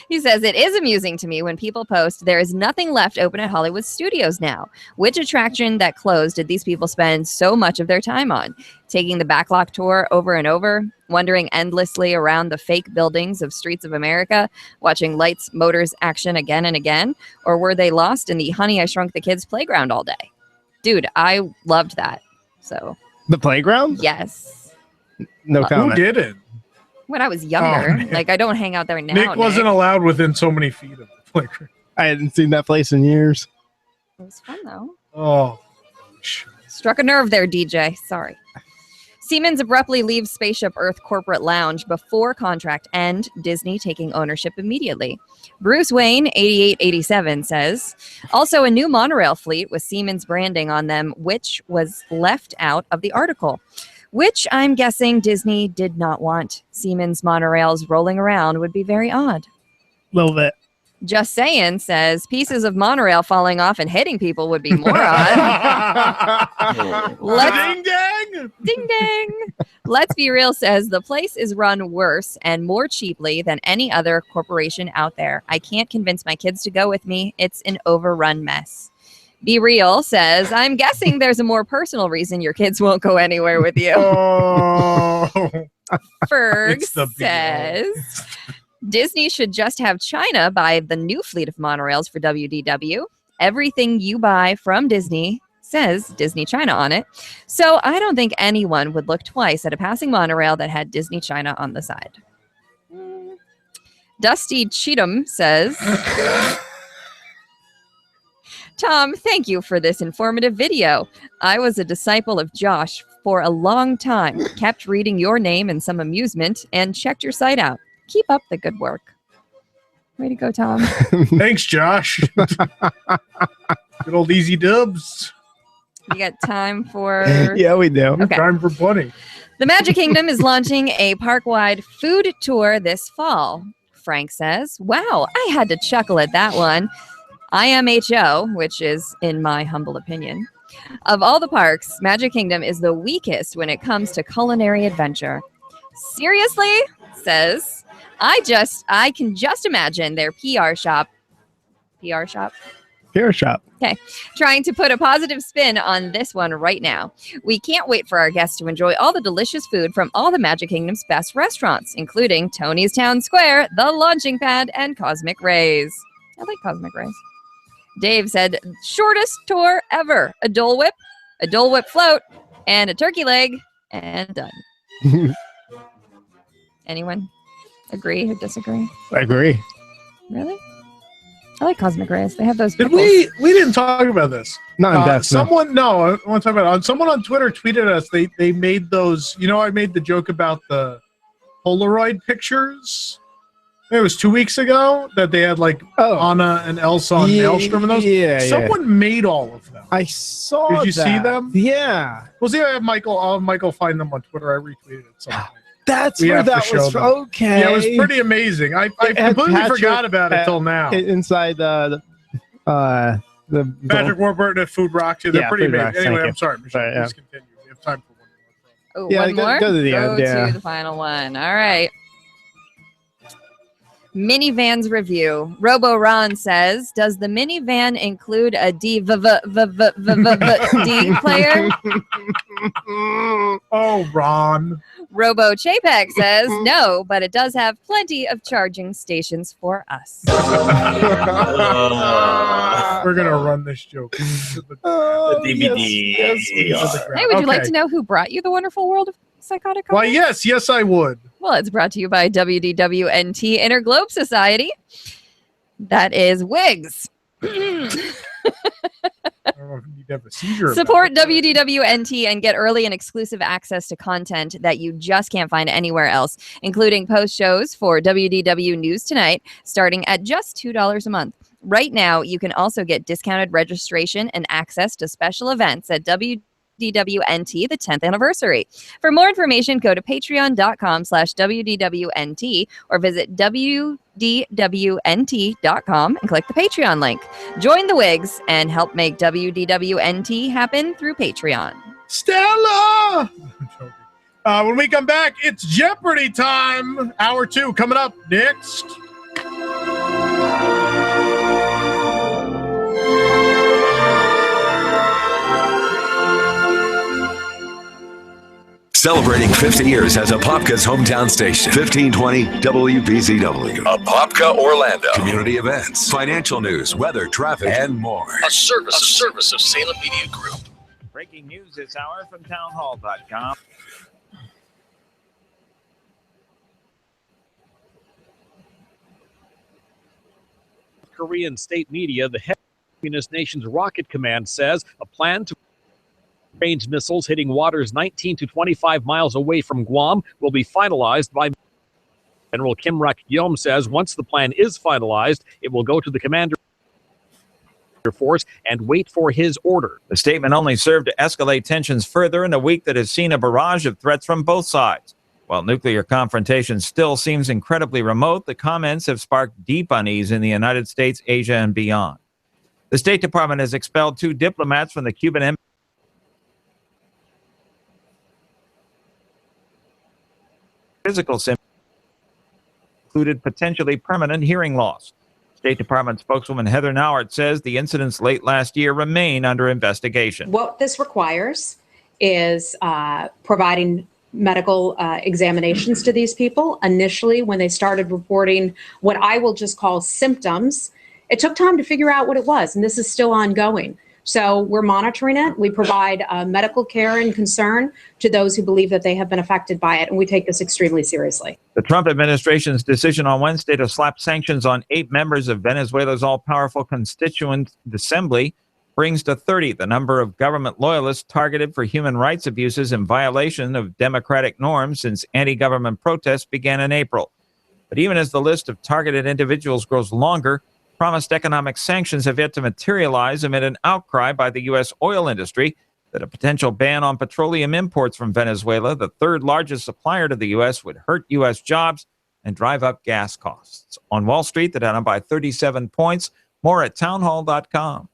Speaker 10: He says, it is amusing to me when people post, there is nothing left open at Hollywood Studios now. Which attraction that closed did these people spend so much of their time on? Taking the backlot tour over and over? Wandering endlessly around the fake buildings of Streets of America? Watching lights, motors, action again and again? Or were they lost in the Honey, I Shrunk the Kids playground all day? Dude, I loved that. So
Speaker 7: the playground?
Speaker 10: Yes.
Speaker 7: No comment.
Speaker 6: Who didn't?
Speaker 10: When I was younger, like I don't hang out there now.
Speaker 6: Nick wasn't allowed within so many feet of the playground.
Speaker 7: I hadn't seen that place in years.
Speaker 10: It was fun though.
Speaker 6: Oh,
Speaker 10: struck a nerve there, DJ. Sorry. Siemens abruptly leaves Spaceship Earth corporate lounge before contract end. Disney taking ownership immediately. Bruce Wayne, 8887, says, also a new monorail fleet with Siemens branding on them, which was left out of the article, which I'm guessing Disney did not want. Siemens monorails rolling around would be very odd.
Speaker 7: A little bit.
Speaker 10: Just Saying says, pieces of monorail falling off and hitting people would be more odd.
Speaker 6: Ding dang!
Speaker 10: Ding dang! Let's Be Real says, the place is run worse and more cheaply than any other corporation out there. I can't convince my kids to go with me. It's an overrun mess. Be Real says, I'm guessing there's a more personal reason your kids won't go anywhere with you.
Speaker 6: Oh.
Speaker 10: Ferg
Speaker 6: It's the
Speaker 10: says, Disney should just have China buy the new fleet of monorails for WDW. Everything you buy from Disney says Disney China on it. So I don't think anyone would look twice at a passing monorail that had Disney China on the side. Dusty Cheatham says, Tom, thank you for this informative video. I was a disciple of Josh for a long time, kept reading your name in some amusement, and checked your site out. Keep up the good work. Way to go, Tom.
Speaker 6: Thanks, Josh. Good old easy dubs.
Speaker 10: You got time for...
Speaker 7: Yeah, we do.
Speaker 10: Okay.
Speaker 6: Time for plenty.
Speaker 10: The Magic Kingdom is launching a park-wide food tour this fall. Frank says, wow, I had to chuckle at that one. IMHO, which is, in my humble opinion, of all the parks, Magic Kingdom is the weakest when it comes to culinary adventure. Seriously? Says, I can just imagine their PR shop. Okay. Trying to put a positive spin on this one right now. We can't wait for our guests to enjoy all the delicious food from all the Magic Kingdom's best restaurants, including Tony's Town Square, The Launching Pad, and Cosmic Rays. I like Cosmic Rays. Dave said, shortest tour ever. A Dole Whip float, and a turkey leg, and done. Anyone agree or disagree?
Speaker 7: I agree.
Speaker 10: Really? I like Cosmic Rays. They have those.
Speaker 6: Did
Speaker 10: pickles.
Speaker 6: we didn't talk about this.
Speaker 7: Not in depth.
Speaker 6: Someone, no, I want to talk about it. Someone on Twitter tweeted us. They made those. You know, I made the joke about the Polaroid pictures. It was 2 weeks ago that they had like Anna and Elsa on Maelstrom and those.
Speaker 7: Yeah,
Speaker 6: Someone made all of them.
Speaker 7: I saw.
Speaker 6: Did you see them?
Speaker 7: Yeah.
Speaker 6: Well, see, I have Michael. I'll have Michael find them on Twitter. I retweeted it. Something.
Speaker 7: That's where that was from. Okay.
Speaker 6: Yeah, it was pretty amazing. I completely forgot about it till now.
Speaker 7: Inside the
Speaker 6: Patrick Warburton at Food Rock too. They're pretty
Speaker 7: Food
Speaker 6: amazing.
Speaker 7: Rocks,
Speaker 6: Anyway,
Speaker 7: thank
Speaker 6: I'm sorry, Michelle.
Speaker 7: Sorry, yeah.
Speaker 6: Please continue. We have time for one more.
Speaker 10: Oh,
Speaker 7: Yeah,
Speaker 10: one more?
Speaker 7: go to the end, yeah.
Speaker 10: To the final one. All right. Minivans review. Robo Ron says, does the minivan include a D player?
Speaker 6: Oh, Ron.
Speaker 10: Robo Chapek says, no, but it does have plenty of charging stations for us.
Speaker 6: We're going to run this joke.
Speaker 8: The DVD.
Speaker 10: Hey, would you like to know who brought you the wonderful world of psychotic
Speaker 6: Why,
Speaker 10: comedy?
Speaker 6: yes, I would.
Speaker 10: Well, it's brought to you by WDW-NT Interglobe Society. That is Wigs.
Speaker 6: You'd have a seizure.
Speaker 10: Support WDW-NT and get early and exclusive access to content that you just can't find anywhere else, including post shows for WDW News Tonight, starting at just $2 a month. Right now, you can also get discounted registration and access to special events at WDWNT, the 10th anniversary. For more information, go to patreon.com/WDWNT or visit WDWNT.com and click the Patreon link. Join the Wigs and help make WDWNT happen through Patreon.
Speaker 6: Stella! When we come back, it's Jeopardy time. Hour 2 coming up next.
Speaker 2: Celebrating 50 years as Apopka's hometown station. 1520 WBZW. Apopka, Orlando. Community events, financial news, weather, traffic, and more.
Speaker 5: A service of Salem Media Group.
Speaker 1: Breaking news this hour from townhall.com.
Speaker 3: Korean state media, the head of the communist nation's rocket command says a plan to range missiles hitting waters 19 to 25 miles away from Guam will be finalized by General Kim Rak-yeom says once the plan is finalized, it will go to the commander force and wait for his order.
Speaker 1: The statement only served to escalate tensions further in a week that has seen a barrage of threats from both sides. While nuclear confrontation still seems incredibly remote, the comments have sparked deep unease in the United States, Asia, and beyond. The State Department has expelled 2 diplomats from the Cuban embassy. Physical symptoms included potentially permanent hearing loss. State Department spokeswoman Heather Nauert says the incidents late last year remain under investigation.
Speaker 4: What this requires is providing medical examinations to these people. Initially, when they started reporting what I will just call symptoms, it took time to figure out what it was, and this is still ongoing. So we're monitoring it. We provide medical care and concern to those who believe that they have been affected by it, and we take this extremely seriously.
Speaker 1: The Trump administration's decision on Wednesday to slap sanctions on 8 members of Venezuela's all-powerful Constituent Assembly brings to 30 the number of government loyalists targeted for human rights abuses in violation of democratic norms since anti-government protests began in April. But even as the list of targeted individuals grows longer, promised economic sanctions have yet to materialize amid an outcry by the U.S. oil industry that a potential ban on petroleum imports from Venezuela, the 3rd largest supplier to the U.S., would hurt U.S. jobs and drive up gas costs. On Wall Street, they're down by 37 points. More at townhall.com.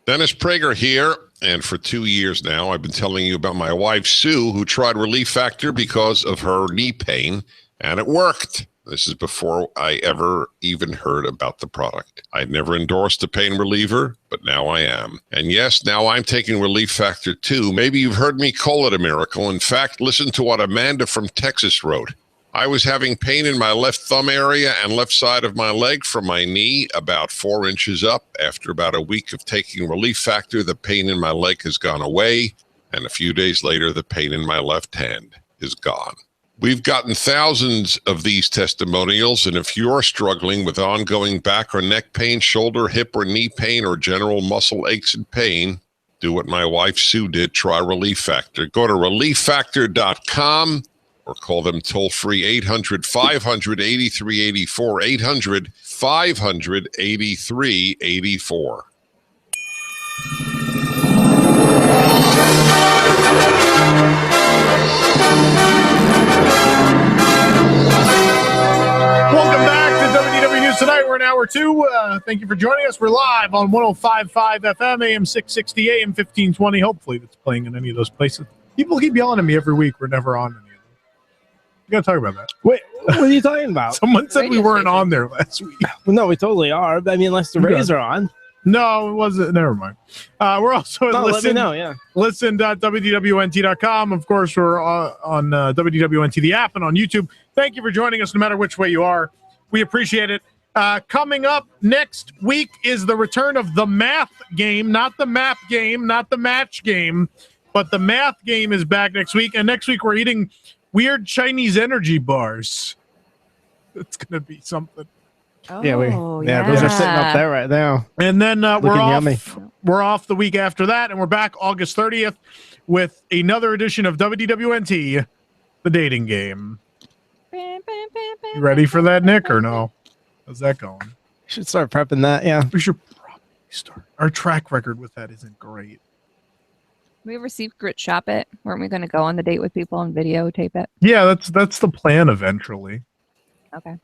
Speaker 24: Dennis Prager here, and for 2 years now, I've been telling you about my wife, Sue, who tried Relief Factor because of her knee pain, and it worked. This is before I ever even heard about the product. I'd never endorsed a pain reliever, but now I am. And yes, now I'm taking Relief Factor too. Maybe you've heard me call it a miracle. In fact, listen to what Amanda from Texas wrote. I was having pain in my left thumb area and left side of my leg from my knee about 4 inches up. After about a week of taking Relief Factor, the pain in my leg has gone away. And a few days later, the pain in my left hand is gone. We've gotten thousands of these testimonials, and if you're struggling with ongoing back or neck pain, shoulder, hip, or knee pain, or general muscle aches and pain, do what my wife Sue did. Try Relief Factor. Go to relieffactor.com or call them toll-free 800-500-8384, 800-500-8384.
Speaker 6: Welcome back to WDW News Tonight. We're in hour 2. Thank you for joining us. We're live on 105.5 FM, AM 660, AM 1520. Hopefully that's playing in any of those places. People keep yelling at me every week. We're never on any of them. We got to talk about that.
Speaker 7: Wait, what are you talking about?
Speaker 6: Someone said we weren't on there last week.
Speaker 7: No, we totally are. I mean, unless the Rays are on.
Speaker 6: No, it wasn't. Never mind. We're also at
Speaker 7: let me know, yeah.
Speaker 6: Listen.wdwnt.com. Of course, we're on WDWNT, the app, and on YouTube. Thank you for joining us no matter which way you are. We appreciate it. Coming up next week is the return of the math game, not the map game, not the match game, but the math game is back next week. And next week we're eating weird Chinese energy bars. It's going to be something.
Speaker 7: Oh, yeah, those are sitting up there right now.
Speaker 6: And then
Speaker 7: yummy.
Speaker 6: We're off the week after that, and we're back August 30th with another edition of WDWNT, the dating game. You ready for that, Nick, or no? How's that going?
Speaker 7: Should start prepping that. Yeah,
Speaker 6: we should probably start. Our track record with that isn't great.
Speaker 10: We ever secret shop it? Weren't we going to go on the date with people and videotape it?
Speaker 6: Yeah, that's the plan eventually.
Speaker 10: Okay.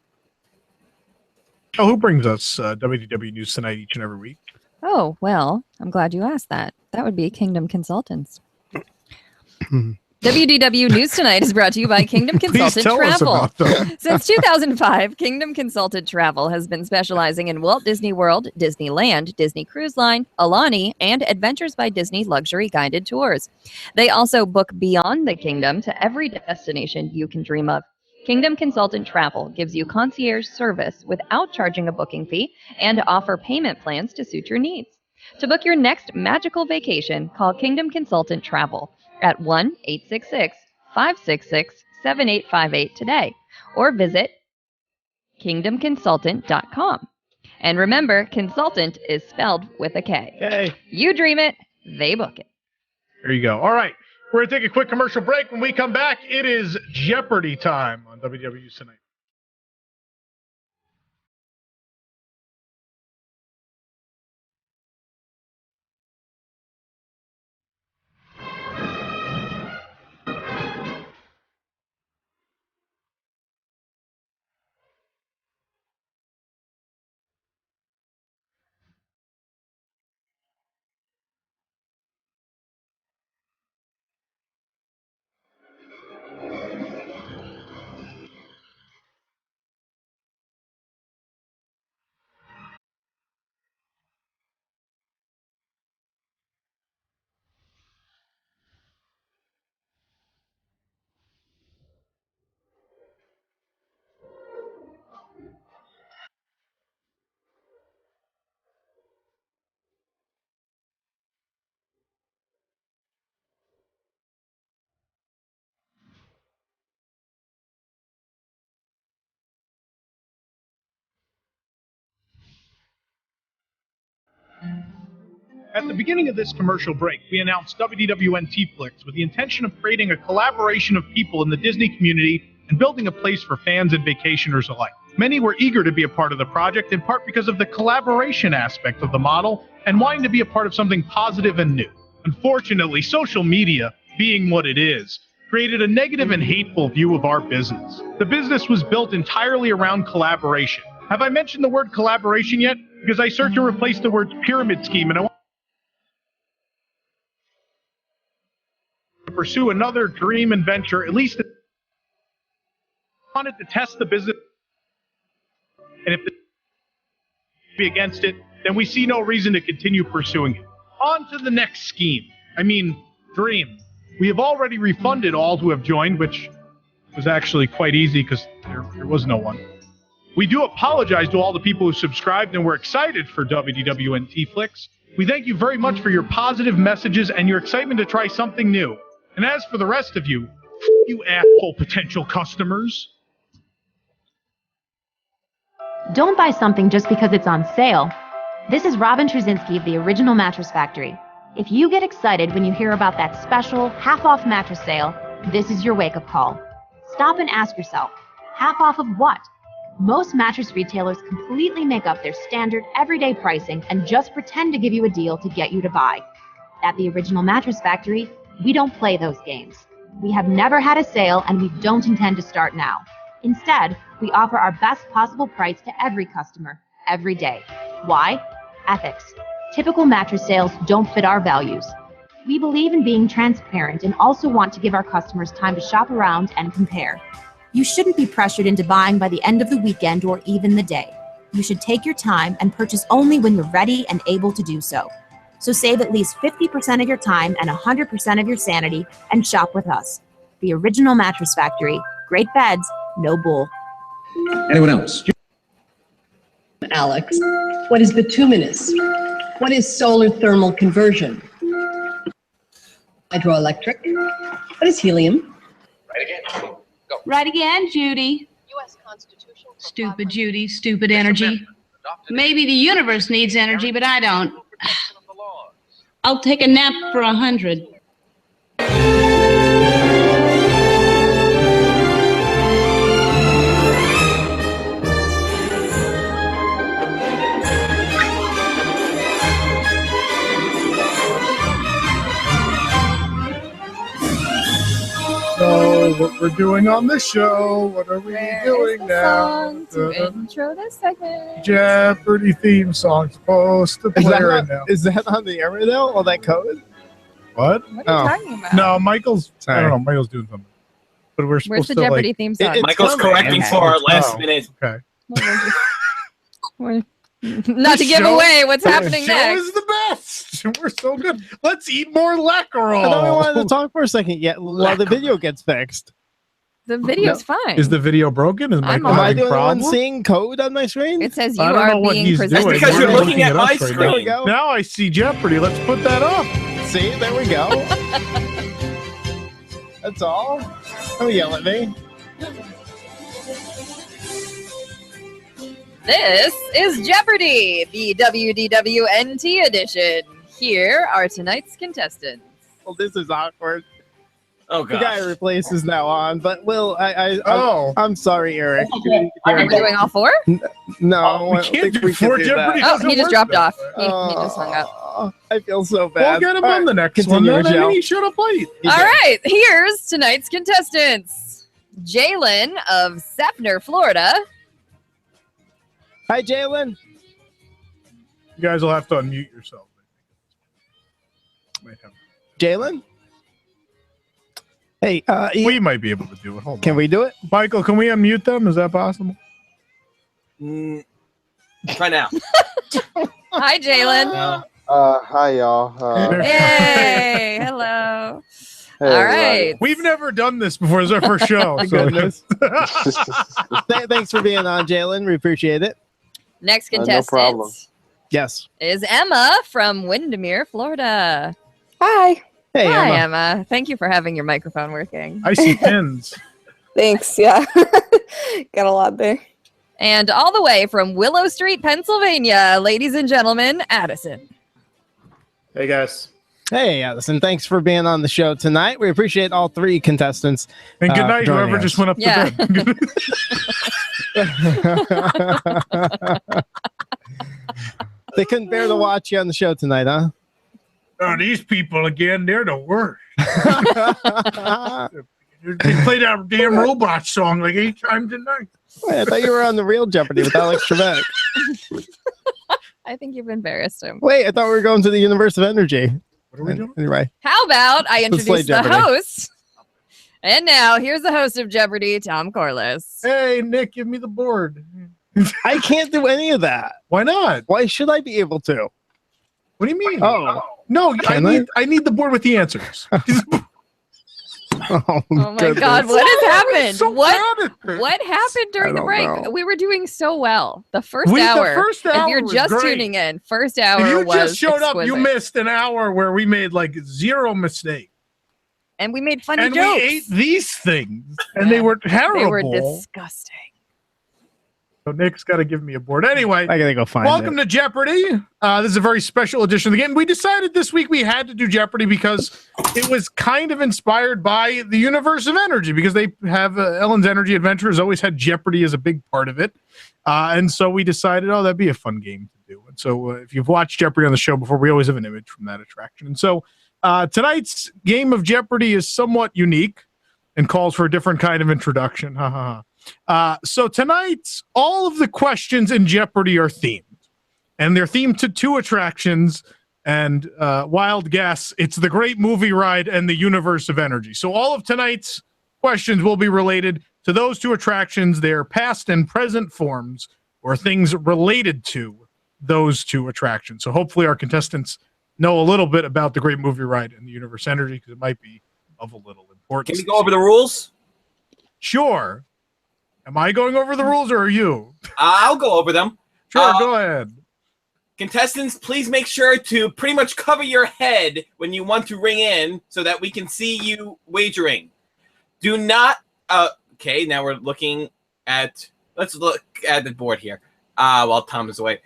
Speaker 6: Oh, who brings us WDW News Tonight each and every week?
Speaker 10: Oh, well, I'm glad you asked that. That would be Kingdom Consultants. WDW News Tonight is brought to you by Kingdom Consultant Travel. Since 2005, Kingdom Consultant Travel has been specializing in Walt Disney World, Disneyland, Disney Cruise Line, Alani, and Adventures by Disney luxury guided tours. They also book beyond the kingdom to every destination you can dream of. Kingdom Consultant Travel gives you concierge service without charging a booking fee and offer payment plans to suit your needs. To book your next magical vacation, call Kingdom Consultant Travel at 1-866-566-7858 today or visit kingdomconsultant.com. And remember, consultant is spelled with a K.
Speaker 6: Okay.
Speaker 10: You dream it, they book it.
Speaker 6: There you go. All right. We're going to take a quick commercial break. When we come back, it is Jeopardy time on WDW Tonight. At the beginning of this commercial break, we announced WDW Flix with the intention of creating a collaboration of people in the Disney community and building a place for fans and vacationers alike. Many were eager to be a part of the project, in part because of the collaboration aspect of the model and wanting to be a part of something positive and new. Unfortunately, social media, being what it is, created a negative and hateful view of our business. The business was built entirely around collaboration. Have I mentioned the word collaboration yet? Because I searched to replace the word pyramid scheme, and I want to pursue another dream and venture, at least I wanted to test the business, and if the be against it, then we see no reason to continue pursuing it. On to the next scheme. Dream. We have already refunded all who have joined, which was actually quite easy because there was no one. We do apologize to all the people who subscribed and were excited for WDW Flix. We thank you very much for your positive messages and your excitement to try something new. And as for the rest of you, you asshole potential customers.
Speaker 9: Don't buy something just because it's on sale. This is Robin Truzinski of the Original Mattress Factory. If you get excited when you hear about that special half-off mattress sale, this is your wake-up call. Stop and ask yourself, half off of what? Most mattress retailers completely make up their standard everyday pricing and just pretend to give you a deal to get you to buy. At the Original Mattress Factory, we don't play those games. We have never had a sale and we don't intend to start now. Instead, we offer our best possible price to every customer, every day. Why? Ethics. Typical mattress sales don't fit our values. We believe in being transparent and also want to give our customers time to shop around and compare. You shouldn't be pressured into buying by the end of the weekend or even the day. You should take your time and purchase only when you're ready and able to do so. So save at least 50% of your time and 100% of your sanity and shop with us. The Original Mattress Factory. Great beds, no bull.
Speaker 11: Anyone else?
Speaker 12: Alex, what is bituminous? What is solar thermal conversion? Hydroelectric. What is helium?
Speaker 11: Right again. Go.
Speaker 13: Right again, Judy.
Speaker 12: U.S. Constitution.
Speaker 13: Stupid Judy, stupid energy. Maybe the universe needs energy, but I don't. I'll take a nap for 100.
Speaker 6: know what we're doing on the show. What are we doing now?
Speaker 10: To intro this segment.
Speaker 6: Jeopardy theme song supposed to play right now.
Speaker 7: Is that on the air right now? All that code?
Speaker 6: What?
Speaker 10: What are you talking about?
Speaker 6: No, Michael's.
Speaker 7: Sorry.
Speaker 6: I don't know. Michael's doing something. But we're supposed
Speaker 10: Where's the
Speaker 6: to
Speaker 10: Jeopardy
Speaker 6: like.
Speaker 10: theme song?
Speaker 8: Michael's correcting for our last minute.
Speaker 6: Okay.
Speaker 10: Not to give away what's happening
Speaker 6: show
Speaker 10: next.
Speaker 6: is the best. We're so good. Let's eat more lacquerol.
Speaker 7: I thought we wanted to talk for a second yet while the video gets fixed.
Speaker 10: The video's fine.
Speaker 6: Is the video broken? Is
Speaker 10: I'm
Speaker 6: Michael
Speaker 10: on.
Speaker 7: Am I
Speaker 6: having
Speaker 7: the only one
Speaker 6: problems?
Speaker 7: seeing code on my screen?
Speaker 10: It says you
Speaker 6: I don't know
Speaker 10: are
Speaker 6: what
Speaker 10: being
Speaker 6: he's
Speaker 10: presented.
Speaker 6: doing.
Speaker 8: because you're
Speaker 6: We're
Speaker 8: looking at
Speaker 6: it
Speaker 8: my
Speaker 6: up right
Speaker 8: screen.
Speaker 6: now. Now I see Jeopardy. Let's put that up.
Speaker 7: See, there we go. That's all. Don't yell at me.
Speaker 10: This is Jeopardy, the WDW NT edition. Here are tonight's contestants.
Speaker 7: Well, this is awkward.
Speaker 8: Oh,
Speaker 7: The guy
Speaker 8: God.
Speaker 7: replaced is now on, but Will,
Speaker 6: Oh.
Speaker 7: I'm sorry, Eric.
Speaker 10: Are we doing all four?
Speaker 7: No,
Speaker 6: We
Speaker 7: I don't
Speaker 6: can't
Speaker 7: think
Speaker 6: do
Speaker 7: we can
Speaker 6: four
Speaker 7: do
Speaker 6: Jeopardy.
Speaker 7: that.
Speaker 10: Oh, he just dropped off. He
Speaker 7: Oh,
Speaker 10: just hung up.
Speaker 7: I feel so
Speaker 6: We'll
Speaker 7: bad.
Speaker 6: get him
Speaker 7: All
Speaker 6: on
Speaker 7: right,
Speaker 6: the next
Speaker 7: continue,
Speaker 6: one. Then. I
Speaker 7: Joe.
Speaker 6: mean, he showed up late.
Speaker 10: All right, here's tonight's contestants. Jalen of Sefner, Florida.
Speaker 7: Hi, Jalen.
Speaker 6: You guys will have to unmute yourself. Might have-
Speaker 7: Jalen? Hey,
Speaker 6: we might be able to do it. Hold
Speaker 7: can
Speaker 6: on.
Speaker 7: we do it?
Speaker 6: Michael, can we unmute them? Is that possible?
Speaker 8: Try now.
Speaker 10: Hi, Jalen.
Speaker 14: Hi, y'all.
Speaker 10: Hey, hello.
Speaker 14: Hey,
Speaker 10: All
Speaker 14: everybody.
Speaker 10: right.
Speaker 6: We've never done this before. It's our first show.
Speaker 7: Thank
Speaker 6: so-
Speaker 7: goodness. Thanks for being on, Jalen. We appreciate it.
Speaker 10: Next
Speaker 14: no
Speaker 10: contestant
Speaker 14: problem.
Speaker 7: Yes.
Speaker 10: is Emma from Windermere, Florida.
Speaker 15: Hi.
Speaker 7: Hey,
Speaker 10: Hi,
Speaker 7: Emma.
Speaker 10: Emma. Thank you for having your microphone working.
Speaker 6: I see pins.
Speaker 15: Thanks. Yeah. Got a lot there.
Speaker 10: And all the way from Willow Street, Pennsylvania, ladies and gentlemen, Addison.
Speaker 8: Hey, guys.
Speaker 7: Hey, Addison. Thanks for being on the show tonight. We appreciate all three contestants.
Speaker 6: And good night,
Speaker 7: joining
Speaker 6: whoever
Speaker 7: us.
Speaker 6: just went up
Speaker 10: Yeah.
Speaker 6: to bed.
Speaker 7: They couldn't bear to watch you on the show tonight, huh?
Speaker 6: Oh, these people again, they're the worst. They play that damn robot song like 8 times a night.
Speaker 7: Wait, I thought you were on the real Jeopardy with Alex Trebek.
Speaker 10: I think you've embarrassed him.
Speaker 7: Wait, I thought we were going to the Universe of Energy.
Speaker 6: What are we doing?
Speaker 7: Anyway.
Speaker 10: How about I
Speaker 7: Let's play
Speaker 10: introduce the
Speaker 7: Jeopardy.
Speaker 10: host? And now, here's the host of Jeopardy, Tom Corliss.
Speaker 6: Hey, Nick, give me the board.
Speaker 7: I can't do any of that.
Speaker 6: Why not?
Speaker 7: Why should I be able to?
Speaker 6: What do you mean?
Speaker 7: Oh.
Speaker 6: No,
Speaker 7: Can
Speaker 6: I need the board with the answers.
Speaker 7: Oh
Speaker 10: my
Speaker 7: goodness.
Speaker 10: God, what has happened?
Speaker 6: So
Speaker 10: what
Speaker 6: bad at this.
Speaker 10: what happened during the
Speaker 7: don't
Speaker 10: break?
Speaker 7: know.
Speaker 10: We were doing so well. The first
Speaker 6: The
Speaker 10: hour.
Speaker 6: first
Speaker 10: if
Speaker 6: hour
Speaker 10: you're
Speaker 6: was
Speaker 10: just
Speaker 6: great.
Speaker 10: tuning in, first hour
Speaker 6: You
Speaker 10: was
Speaker 6: just showed up. You
Speaker 10: exquisite.
Speaker 6: missed an hour where we made like 0 mistakes.
Speaker 10: And we made funny
Speaker 6: And
Speaker 10: jokes.
Speaker 6: we ate these things, and they were terrible.
Speaker 10: They were disgusting.
Speaker 6: So Nick's got to give me a board. Anyway,
Speaker 7: I gotta go find
Speaker 6: welcome
Speaker 7: it.
Speaker 6: to Jeopardy. This is a very special edition of the game. We decided this week we had to do Jeopardy because it was kind of inspired by the Universe of Energy, because they have Ellen's Energy Adventure has always had Jeopardy as a big part of it. And so we decided, oh, that'd be a fun game to do. And so if you've watched Jeopardy on the show before, we always have an image from that attraction. And so tonight's game of Jeopardy is somewhat unique and calls for a different kind of introduction. Ha ha ha. So tonight, all of the questions in Jeopardy are themed, and they're themed to 2 attractions. And wild guess, it's the Great Movie Ride and the Universe of Energy. So all of tonight's questions will be related to those 2 attractions, their past and present forms, or things related to those 2 attractions. So hopefully our contestants know a little bit about the Great Movie Ride and the Universe of Energy, because it might be of a little importance.
Speaker 8: Can we go over the rules?
Speaker 6: Sure. Am I going over the rules, or are you?
Speaker 8: I'll go over them.
Speaker 6: Sure, go ahead.
Speaker 8: Contestants, please make sure to pretty much cover your head when you want to ring in so that we can see you wagering. Do not... okay, now we're looking at... Let's look at the board here while Tom is away.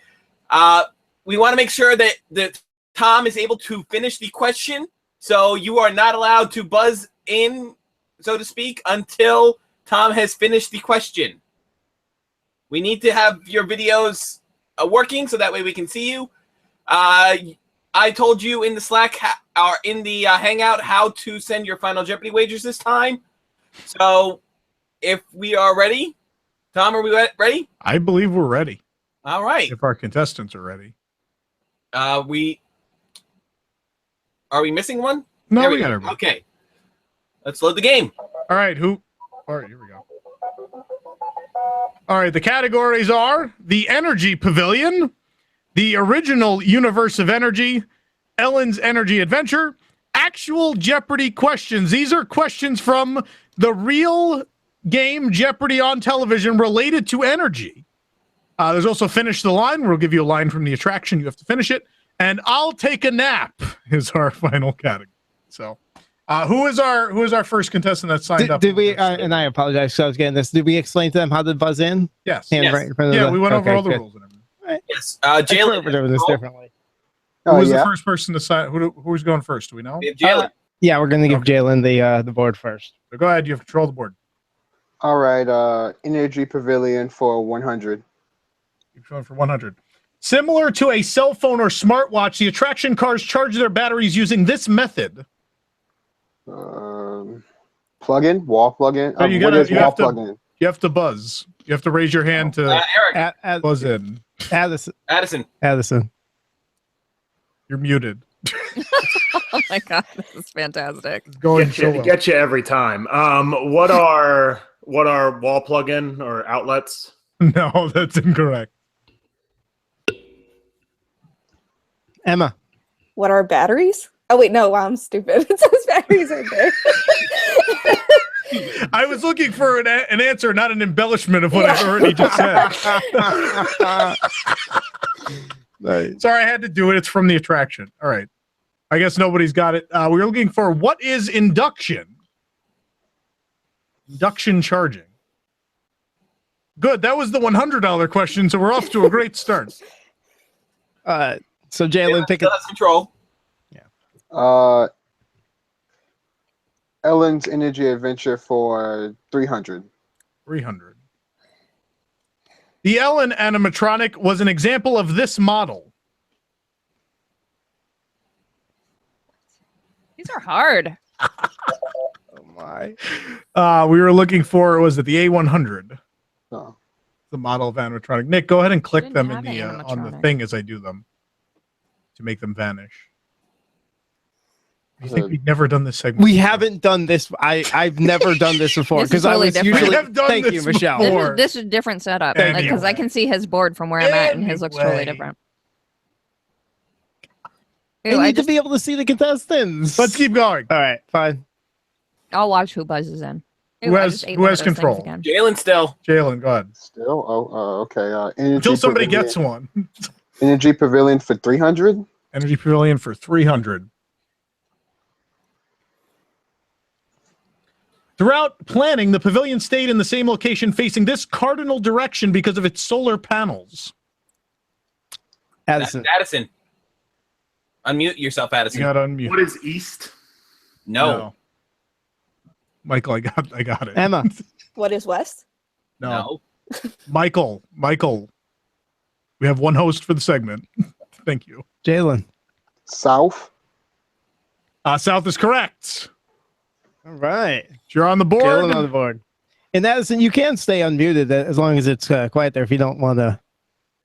Speaker 8: We want to make sure that Tom is able to finish the question, so you are not allowed to buzz in, so to speak, until Tom has finished the question. We need to have your videos working so that way we can see you. I told you in the Slack or in the Hangout how to send your Final Jeopardy wagers this time. So, if we are ready, Tom, are we ready?
Speaker 6: I believe we're ready.
Speaker 8: All right.
Speaker 6: If our contestants are ready.
Speaker 8: Are we missing one?
Speaker 6: No,
Speaker 8: There
Speaker 6: we got everybody.
Speaker 8: Okay. Let's load the game.
Speaker 6: All right, All right, here we go. All right, the categories are the Energy Pavilion, the Original Universe of Energy, Ellen's Energy Adventure, Actual Jeopardy questions. These are questions from the real game Jeopardy on television related to energy. There's also Finish the Line, where we'll give you a line from the attraction. You have to finish it. And I'll Take a Nap is our final category. So, who is our first contestant that signed up?
Speaker 7: Did we? And I apologize, so I was getting this. Did we explain to them how to buzz in?
Speaker 6: Yes.
Speaker 7: Hand
Speaker 8: Yes.
Speaker 7: right in front of
Speaker 6: Yeah,
Speaker 7: the-
Speaker 6: we went over
Speaker 7: okay,
Speaker 6: all the
Speaker 7: good.
Speaker 6: rules and everything.
Speaker 7: Right.
Speaker 8: Yes.
Speaker 7: I
Speaker 8: Jalen.
Speaker 7: we're doing this differently.
Speaker 6: Who was the first person to sign? Who's going first? Do we know?
Speaker 8: Jalen.
Speaker 7: Yeah, we're going to give Jalen the board first.
Speaker 6: So go ahead. You have control of the board.
Speaker 14: All right. Energy Pavilion for 100.
Speaker 6: Keep going for 100. Similar to a cell phone or smartwatch, the attraction cars charge their batteries using this method.
Speaker 14: Plug-in, wall plug-in.
Speaker 6: So you
Speaker 14: What is wall
Speaker 6: have to
Speaker 14: plug-in?
Speaker 6: you have to buzz. You have to raise your hand to
Speaker 8: Eric.
Speaker 6: buzz in.
Speaker 8: Addison.
Speaker 6: You're muted.
Speaker 10: Oh my god, this is fantastic.
Speaker 6: Going
Speaker 16: Get you every time. What are wall plug-in or outlets?
Speaker 6: No, that's incorrect.
Speaker 7: Emma.
Speaker 15: What are batteries? Oh wait, no, I'm stupid. It says batteries right there.
Speaker 6: I was looking for an answer, not an embellishment of what I've already just said.
Speaker 7: Nice.
Speaker 6: Sorry, I had to do it. It's from the attraction. All right. I guess nobody's got it. We're looking for what is induction? Induction charging. Good. That was the $100 question, so we're off to a great start.
Speaker 7: So Jalen, pick it.
Speaker 8: Control.
Speaker 14: Ellen's Energy Adventure for 300.
Speaker 6: 300. The Ellen animatronic was an example of this model.
Speaker 10: These are hard.
Speaker 7: Oh my.
Speaker 6: We were looking for, was it the A100?
Speaker 14: Oh.
Speaker 6: The model of animatronic. Nick, go ahead and click
Speaker 10: Didn't
Speaker 6: them
Speaker 10: have
Speaker 6: in the
Speaker 10: an
Speaker 6: on the
Speaker 10: animatronic.
Speaker 6: thing as I do them to make them vanish. You think we've never done this segment?
Speaker 7: We haven't done this. I've never done this before
Speaker 10: This is
Speaker 7: because
Speaker 10: totally
Speaker 7: I was
Speaker 10: different.
Speaker 7: usually.
Speaker 6: We have done
Speaker 7: Thank you,
Speaker 6: this
Speaker 7: Michelle.
Speaker 6: before.
Speaker 10: This is a different setup
Speaker 6: Anyway.
Speaker 10: because I can see his board from where I'm at, and his looks totally
Speaker 6: Anyway.
Speaker 10: different.
Speaker 7: I
Speaker 10: Ew, I
Speaker 7: need to
Speaker 10: just,
Speaker 7: be able to see the contestants.
Speaker 6: Let's keep going.
Speaker 7: All right, fine.
Speaker 10: I'll watch who buzzes in.
Speaker 6: Who has control?
Speaker 8: Jalen still.
Speaker 6: Jalen, go ahead.
Speaker 14: Still? Okay. Energy
Speaker 6: Until somebody
Speaker 14: Pavilion.
Speaker 6: gets one.
Speaker 14: Energy Pavilion for 300.
Speaker 6: Energy Pavilion for 300. Throughout planning, the pavilion stayed in the same location facing this cardinal direction because of its solar panels.
Speaker 7: Addison.
Speaker 8: Addison. Unmute yourself, Addison.
Speaker 6: You got to unmute.
Speaker 16: What is east?
Speaker 8: No.
Speaker 6: Michael, I got it.
Speaker 7: Emma.
Speaker 15: What is west?
Speaker 6: No. Michael. We have one host for the segment. Thank you.
Speaker 7: Jalen.
Speaker 14: South.
Speaker 6: South is correct.
Speaker 7: All right.
Speaker 6: You're on the board.
Speaker 7: Jalen on the board. And Addison, you can stay unmuted as long as it's quiet there if you don't want to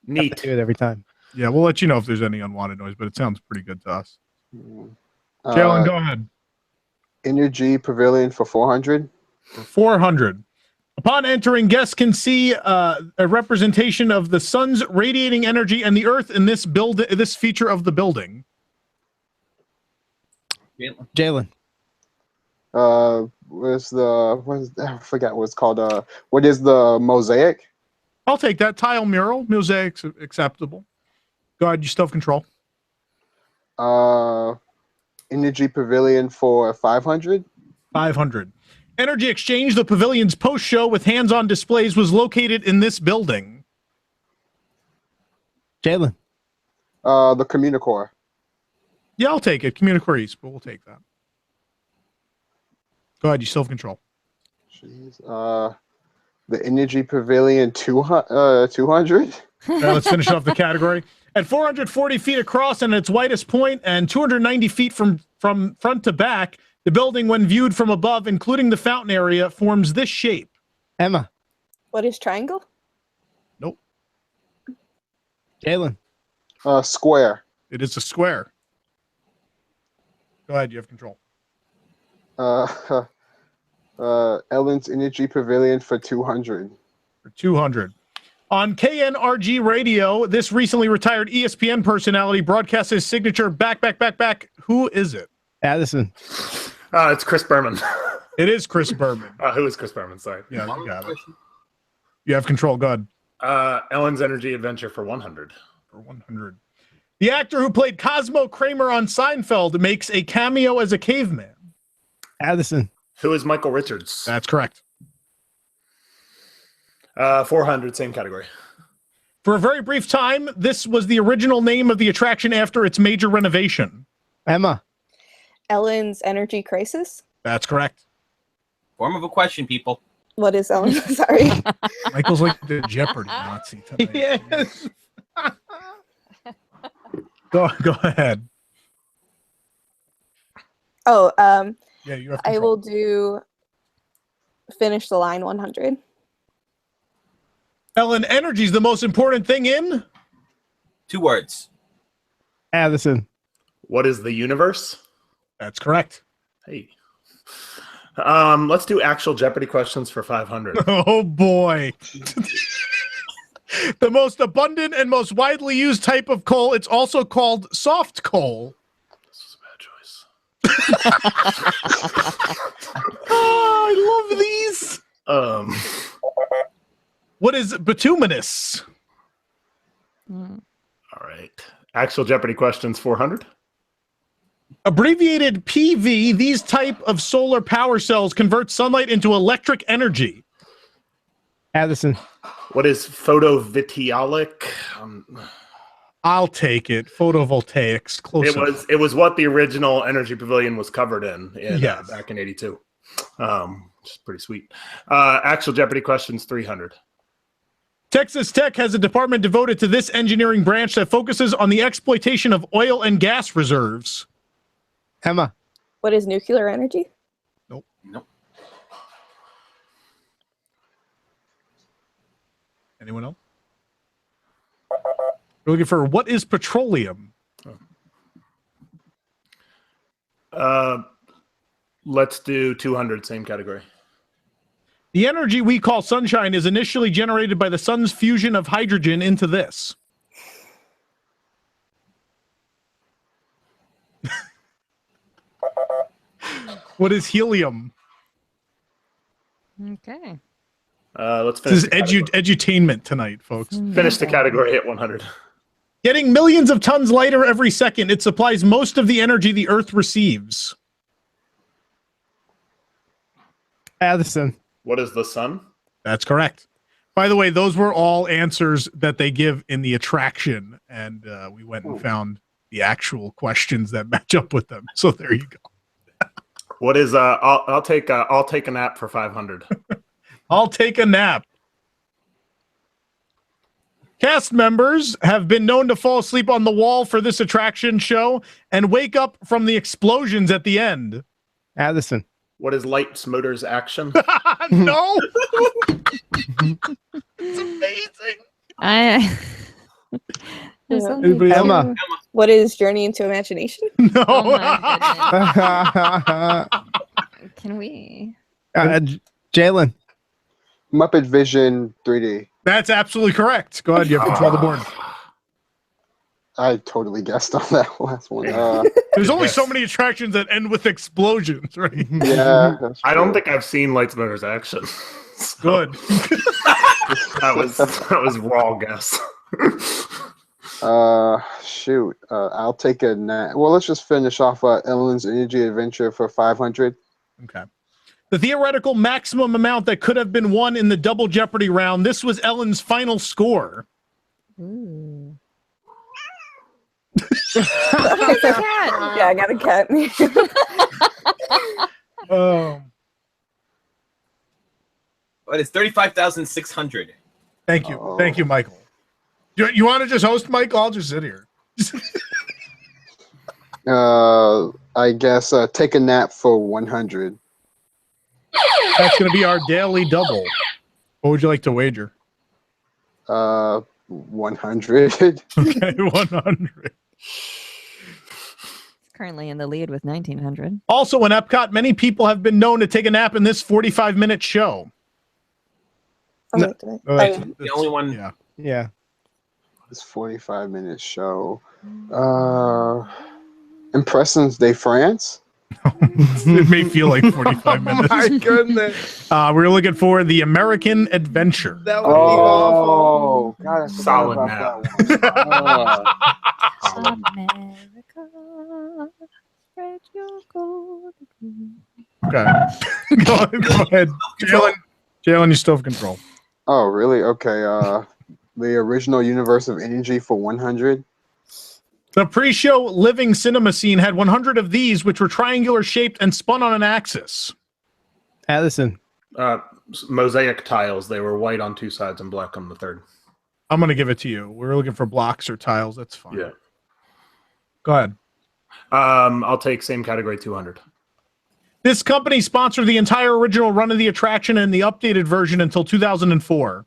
Speaker 7: do it every time.
Speaker 6: Yeah, we'll let you know if there's any unwanted noise, but it sounds pretty good to us. Jalen, go ahead.
Speaker 14: Energy Pavilion for 400.
Speaker 6: For 400. Upon entering, guests can see a representation of the sun's radiating energy and the earth in this feature of the building.
Speaker 7: Jalen.
Speaker 14: I forgot what it's called. What is the mosaic?
Speaker 6: I'll take that. Tile mural. Mosaic's acceptable. Go ahead. You still have control.
Speaker 14: Energy Pavilion for 500.
Speaker 6: 500. Energy Exchange, the pavilion's post-show with hands-on displays, was located in this building.
Speaker 7: Jalen.
Speaker 14: The Communicore.
Speaker 6: Yeah, I'll take it. Communicore East, but we'll take that. Go ahead. You still have control.
Speaker 14: Jeez. The Energy Pavilion 200.
Speaker 6: Let's finish off the category. At 440 feet across and at its widest point and 290 feet from front to back, The building, when viewed from above, including the fountain area, forms this shape.
Speaker 7: Emma.
Speaker 15: What is triangle?
Speaker 6: Nope.
Speaker 7: Jalen.
Speaker 14: Square.
Speaker 6: It is a square. Go ahead, you have control.
Speaker 14: Ellen's Energy Pavilion for 200.
Speaker 6: For 200. On KNRG Radio, this recently retired ESPN personality broadcasts his signature back. Who is it?
Speaker 7: Addison.
Speaker 16: It's Chris Berman.
Speaker 6: It is Chris Berman.
Speaker 16: Who is Chris Berman? Sorry.
Speaker 6: Yeah, you got it. You have control. Go ahead.
Speaker 16: Ellen's Energy Adventure for 100.
Speaker 6: For 100. The actor who played Cosmo Kramer on Seinfeld makes a cameo as a caveman.
Speaker 7: Addison.
Speaker 16: Who is Michael Richards?
Speaker 6: That's correct.
Speaker 16: 400, same category.
Speaker 6: For a very brief time, this was the original name of the attraction after its major renovation.
Speaker 7: Emma.
Speaker 15: Ellen's Energy Crisis?
Speaker 6: That's correct.
Speaker 8: Form of a question, people.
Speaker 15: What is Ellen? Sorry.
Speaker 6: Michael's like the Jeopardy Nazi tonight.
Speaker 7: Yes.
Speaker 6: Go ahead.
Speaker 15: Oh,
Speaker 6: yeah, you have
Speaker 15: I
Speaker 6: control.
Speaker 15: will do Finish the Line 100.
Speaker 6: Ellen, energy is the most important thing in?
Speaker 8: 2 words.
Speaker 7: Addison.
Speaker 16: What is the universe?
Speaker 6: That's correct.
Speaker 16: Hey. Let's do actual Jeopardy questions for 500.
Speaker 6: Oh, boy. The most abundant and most widely used type of coal. It's also called soft coal.
Speaker 16: This was a bad choice.
Speaker 6: Oh, I love these. What is bituminous?
Speaker 16: All right. Actual Jeopardy questions 400.
Speaker 6: Abbreviated PV, these type of solar power cells convert sunlight into electric energy.
Speaker 7: Addison.
Speaker 16: What is photovoltaic?
Speaker 6: I'll take it. Photovoltaics. Close.
Speaker 16: It was what the original Energy Pavilion was covered in
Speaker 6: Yes.
Speaker 16: Back in 82. Which is pretty sweet. Actual Jeopardy questions 300.
Speaker 6: Texas Tech has a department devoted to this engineering branch that focuses on the exploitation of oil and gas reserves.
Speaker 7: Emma.
Speaker 15: What is nuclear energy?
Speaker 6: Nope. Anyone else? We're looking for what is petroleum?
Speaker 16: Let's do 200, same category.
Speaker 6: The energy we call sunshine is initially generated by the sun's fusion of hydrogen into this. What is helium?
Speaker 10: Okay.
Speaker 16: Let's finish.
Speaker 6: This is edutainment tonight, folks.
Speaker 16: Finish the category at 100.
Speaker 6: Getting millions of tons lighter every second, it supplies most of the energy the Earth receives.
Speaker 7: Addison.
Speaker 16: What is the sun?
Speaker 6: That's correct. By the way, those were all answers that they give in the attraction, and we went and found the actual questions that match up with them. So there you go.
Speaker 16: What is I'll take a nap for 500.
Speaker 6: I'll take a nap. Cast members have been known to fall asleep on the wall for this attraction show and wake up from the explosions at the end.
Speaker 7: Addison.
Speaker 16: What is Light's Motor's action?
Speaker 6: No. It's amazing.
Speaker 10: There's something
Speaker 7: Emma.
Speaker 15: What is Journey into Imagination?
Speaker 6: No.
Speaker 10: Oh my goodness. Can we?
Speaker 7: Jalen.
Speaker 14: Muppet Vision 3D.
Speaker 6: That's absolutely correct. Go ahead. You have control of the board.
Speaker 14: I totally guessed on that last one.
Speaker 6: There's only so many attractions that end with explosions, right?
Speaker 14: Yeah.
Speaker 16: I don't think I've seen Light's Motor's action.
Speaker 6: Good.
Speaker 16: that was raw guess.
Speaker 14: Shoot. I'll take a nap. Well, let's just finish off Ellen's Energy Adventure for 500.
Speaker 6: Okay. The theoretical maximum amount that could have been won in the Double Jeopardy round. This was Ellen's final score.
Speaker 10: Ooh.
Speaker 15: Yeah, I got a cat.
Speaker 8: What is 35,600?
Speaker 6: Thank you. Thank you, Michael. You want to just host, Michael? I'll just sit here.
Speaker 14: I guess take a nap for 100.
Speaker 6: That's going to be our daily double. What would you like to wager?
Speaker 14: 100.
Speaker 6: Okay, 100.
Speaker 10: Currently in the lead with 1900.
Speaker 6: Also in Epcot, many people have been known to take a nap in this 45-minute show.
Speaker 8: The only one.
Speaker 7: Yeah.
Speaker 14: This 45-minute show. Impressions de France?
Speaker 6: It may feel like 45 minutes.
Speaker 14: My goodness.
Speaker 6: We're looking for the American Adventure.
Speaker 7: That would be awful.
Speaker 14: God, I
Speaker 16: Solid
Speaker 14: forgot
Speaker 16: nap.
Speaker 14: about
Speaker 6: Okay. Go ahead. Jalen, you still have control.
Speaker 14: Oh, really? Okay. The original Universe of Energy for 100.
Speaker 6: The pre-show living cinema scene had 100 of these, which were triangular shaped and spun on an axis.
Speaker 7: Addison.
Speaker 16: Mosaic tiles. They were white on two sides and black on the third.
Speaker 6: I'm going to give it to you. We're looking for blocks or tiles. That's fine.
Speaker 16: Yeah.
Speaker 6: Go ahead.
Speaker 16: I'll take same category 200.
Speaker 6: This company sponsored the entire original run of the attraction and the updated version until 2004.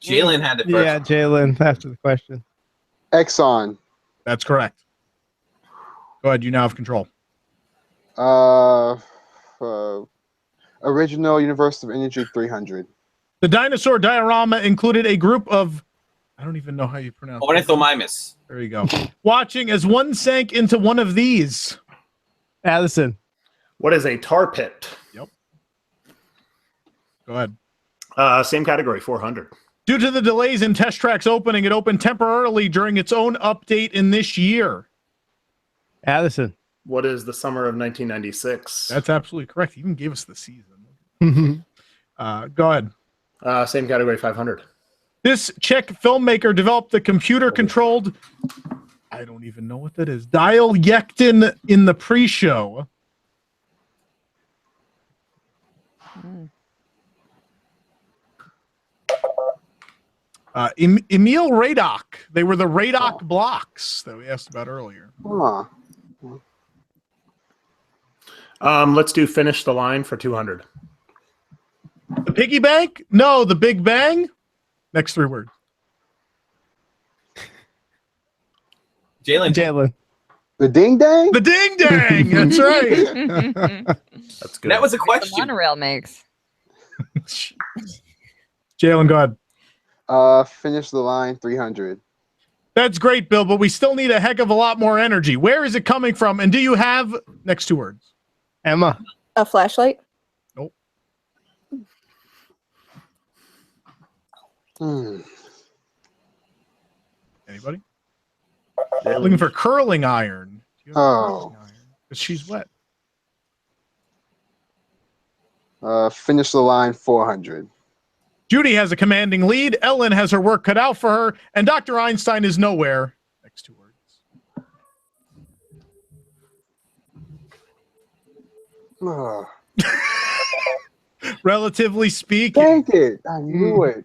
Speaker 8: Jalen had it first.
Speaker 7: Yeah, Jalen, after the question.
Speaker 14: Exxon.
Speaker 6: That's correct. Go ahead. You now have control.
Speaker 14: Original Universe of Energy 300.
Speaker 6: The dinosaur diorama included a group of, I don't even know how you pronounce it.
Speaker 8: Ornithomimus.
Speaker 6: There you go. Watching as one sank into one of these.
Speaker 7: Addison.
Speaker 16: What is a tar pit?
Speaker 6: Yep. Go ahead.
Speaker 16: Same category, 400.
Speaker 6: Due to the delays in Test Track's opening, it opened temporarily during its own update in this year.
Speaker 7: Addison.
Speaker 16: What is the summer of 1996?
Speaker 6: That's absolutely correct. He even gave us the season. Go ahead.
Speaker 16: Same category, 500.
Speaker 6: This Czech filmmaker developed the computer-controlled, I don't even know what that is, dial Yektin in the pre-show. Emil Radok. They were the Radok blocks that we asked about earlier.
Speaker 14: Huh.
Speaker 16: Let's do finish the line for 200.
Speaker 6: The piggy bank? No, the Big Bang. Next three words.
Speaker 8: Jalen.
Speaker 14: The ding dang?
Speaker 6: The ding dang. That's right.
Speaker 16: That's good.
Speaker 8: That was a
Speaker 10: The
Speaker 8: question.
Speaker 10: monorail makes.
Speaker 6: Jalen, go ahead.
Speaker 14: Finish the line 300.
Speaker 6: That's great, Bill, but we still need a heck of a lot more energy. Where is it coming from? And do you have next two words?
Speaker 7: Emma.
Speaker 15: A flashlight?
Speaker 6: Nope. Anybody? Looking for curling iron.
Speaker 14: Oh.
Speaker 6: Because she's wet.
Speaker 14: Finish the line 400.
Speaker 6: Judy has a commanding lead. Ellen has her work cut out for her. And Dr. Einstein is nowhere. Next two words. Relatively speaking.
Speaker 14: Dang it. I knew it.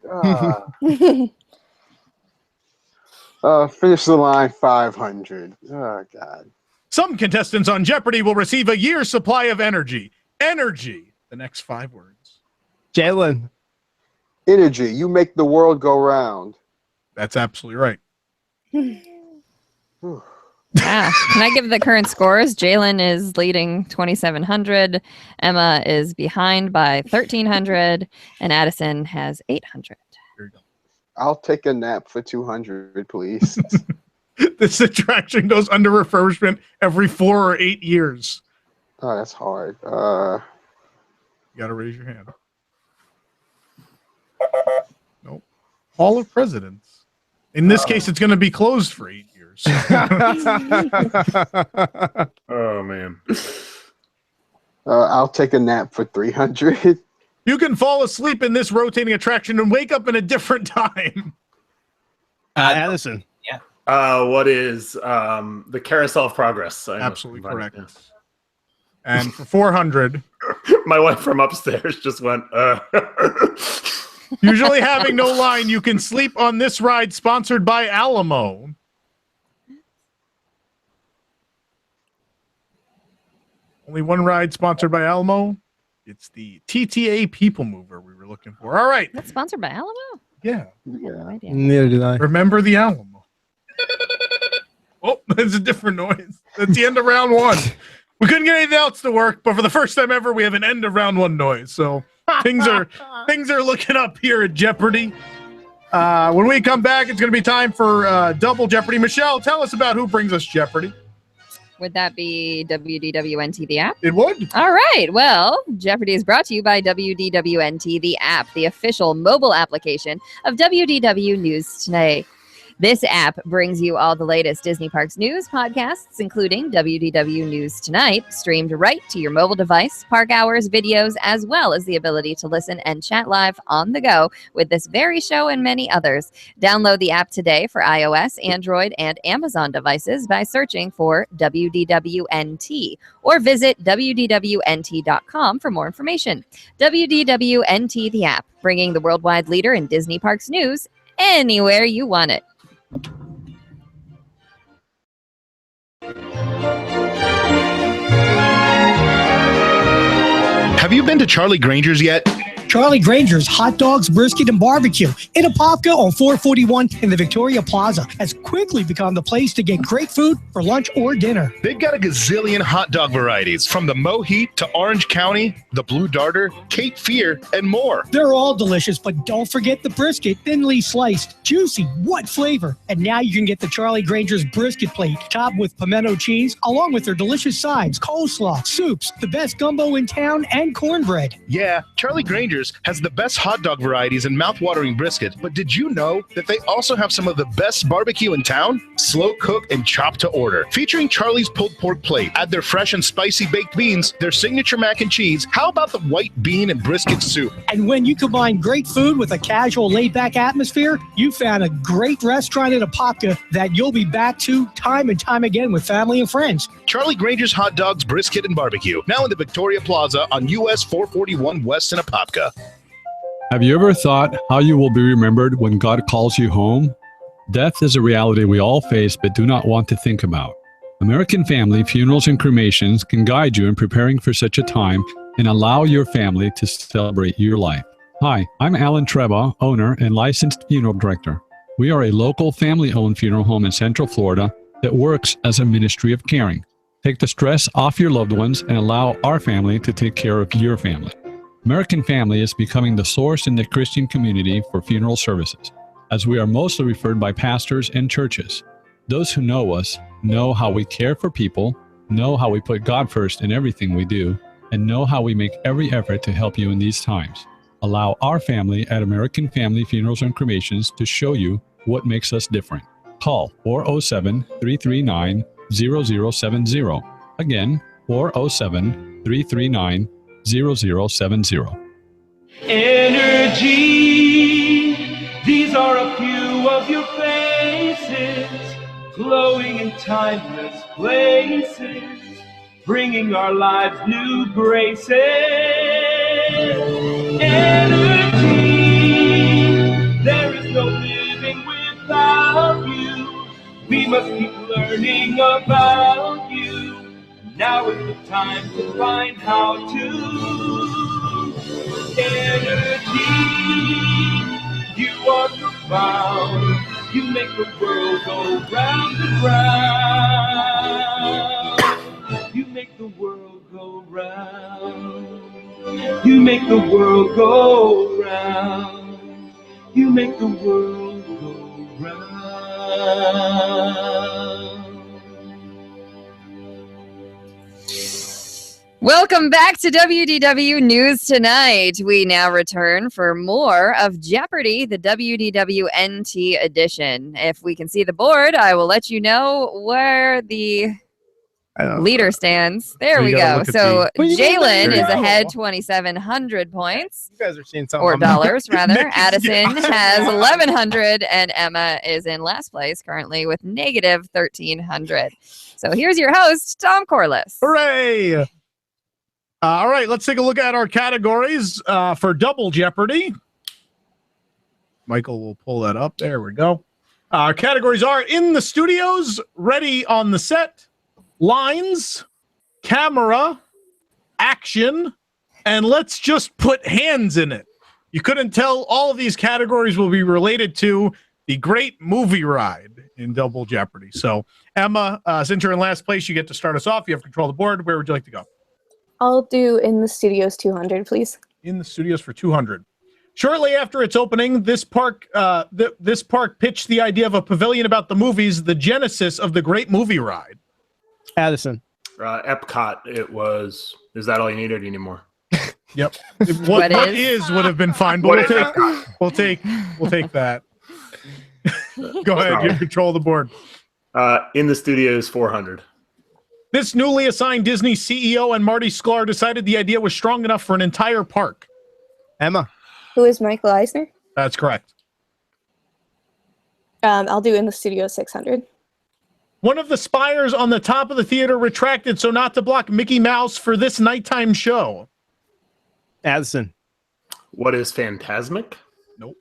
Speaker 14: Finish the line 500. Oh, God.
Speaker 6: Some contestants on Jeopardy will receive a year's supply of energy. Energy. The next five words.
Speaker 7: Jalen.
Speaker 14: Energy. You make the world go round.
Speaker 6: That's absolutely right.
Speaker 10: Yeah. Can I give the current scores? Jalen is leading 2,700. Emma is behind by 1,300. And Addison has 800.
Speaker 14: I'll take a nap for 200, please.
Speaker 6: This attraction goes under refurbishment every 4 or 8 years.
Speaker 14: Oh, that's hard.
Speaker 6: You got to raise your hand. Nope. Hall of Presidents. In this case, it's going to be closed for 8 years.
Speaker 16: Oh, man.
Speaker 14: I'll take a nap for 300.
Speaker 6: You can fall asleep in this rotating attraction and wake up in a different time.
Speaker 7: Addison.
Speaker 8: Yeah.
Speaker 16: What is the Carousel of Progress?
Speaker 6: Absolutely correct. Yes. And for 400.
Speaker 16: My wife from upstairs just went,
Speaker 6: Usually having no line, you can sleep on this ride sponsored by Alamo. Only one ride sponsored by Alamo. It's the TTA People Mover we were looking for. All right.
Speaker 10: That's sponsored by Alamo?
Speaker 6: Yeah.
Speaker 7: Neither did I.
Speaker 6: Remember the Alamo. Oh, that's a different noise. That's the end of round one. We couldn't get anything else to work, but for the first time ever, we have an end of round one noise. So things are looking up here at Jeopardy. When we come back, it's going to be time for Double Jeopardy. Michelle, tell us about who brings us Jeopardy.
Speaker 10: Would that be WDWNT, the app?
Speaker 6: It would.
Speaker 10: All right. Well, Jeopardy is brought to you by WDWNT, the app, the official mobile application of WDW News Tonight. This app brings you all the latest Disney Parks news podcasts, including WDW News Tonight, streamed right to your mobile device, park hours, videos, as well as the ability to listen and chat live on the go with this very show and many others. Download the app today for iOS, Android, and Amazon devices by searching for WDWNT or visit WDWNT.com for more information. WDWNT, the app, bringing the worldwide leader in Disney Parks news anywhere you want it.
Speaker 17: Have you been to Charlie Granger's yet?
Speaker 18: Charlie Granger's Hot Dogs, Brisket, and Barbecue in Apopka on 441 in the Victoria Plaza has quickly become the place to get great food for lunch or dinner.
Speaker 17: They've got a gazillion hot dog varieties, from the Moheat to Orange County, the Blue Darter, Cape Fear, and more.
Speaker 18: They're all delicious, but don't forget the brisket, thinly sliced, juicy, what flavor. And now you can get the Charlie Granger's brisket plate, topped with pimento cheese, along with their delicious sides, coleslaw, soups, the best gumbo in town, and cornbread.
Speaker 17: Yeah, Charlie Granger's has the best hot dog varieties and mouth-watering brisket, but did you know that they also have some of the best barbecue in town? Slow cooked and chopped to order. Featuring Charlie's pulled pork plate. Add their fresh and spicy baked beans, their signature mac and cheese. How about the white bean and brisket soup?
Speaker 18: And when you combine great food with a casual, laid-back atmosphere, you found a great restaurant in Apopka that you'll be back to time and time again with family and friends.
Speaker 17: Charlie Granger's Hot Dogs, Brisket, and Barbecue. Now in the Victoria Plaza on US 441 West in Apopka.
Speaker 19: Have you ever thought how you will be remembered when God calls you home? Death is a reality we all face but do not want to think about. American Family Funerals and Cremations can guide you in preparing for such a time and allow your family to celebrate your life. Hi, I'm Alan Treba, owner and licensed funeral director. We are a local family-owned funeral home in Central Florida that works as a ministry of caring. Take the stress off your loved ones and allow our family to take care of your family. American Family is becoming the source in the Christian community for funeral services, as we are mostly referred by pastors and churches. Those who know us know how we care for people, know how we put God first in everything we do, and know how we make every effort to help you in these times. Allow our family at American Family Funerals and Cremations to show you what makes us different. Call 407-339-0070. Again, 407-339-0070.
Speaker 23: Energy, these are a few of your faces, glowing in timeless places, bringing our lives new graces. Energy, there is no living without you. We must keep learning about you. Now is the time to find how to. Energy, you are profound. You make the world go round and round. You make the world go round. You make the world go round. You make the world go round.
Speaker 10: Welcome back to WDW News Tonight. We now return for more of Jeopardy, the WDW NT edition. If we can see the board, I will let you know where the leader stands. There we go. So Jalen is ahead 2,700 points.
Speaker 7: You guys are seeing something.
Speaker 10: Or dollars, rather. Addison has 1,100, and Emma is in last place currently with negative 1,300. So here's your host, Tom Corliss.
Speaker 6: Hooray! All right, let's take a look at our categories for Double Jeopardy. Michael will pull that up. There we go. Our categories are in the studios, ready on the set, lines, camera, action, and let's just put hands in it. You couldn't tell all of these categories will be related to the great movie ride in Double Jeopardy. So, Emma, since you're in last place, you get to start us off. You have control of the board. Where would you like to go?
Speaker 15: I'll do In the Studios 200, please.
Speaker 6: In the Studios for 200. Shortly after its opening, this park pitched the idea of a pavilion about the movies, the genesis of the great movie ride.
Speaker 7: Addison.
Speaker 16: Epcot. It was. Is that all you need, or do you need more?
Speaker 6: Yep. What is would have been fine, but we'll take that. Go ahead. You control the board.
Speaker 16: In the Studios 400.
Speaker 6: This newly assigned Disney CEO and Marty Sklar decided the idea was strong enough for an entire park.
Speaker 7: Emma.
Speaker 15: Who is Michael Eisner?
Speaker 6: That's correct.
Speaker 15: I'll do In the Studio 600.
Speaker 6: One of the spires on the top of the theater retracted so not to block Mickey Mouse for this nighttime show.
Speaker 7: Addison.
Speaker 16: What is Phantasmic?
Speaker 6: Nope.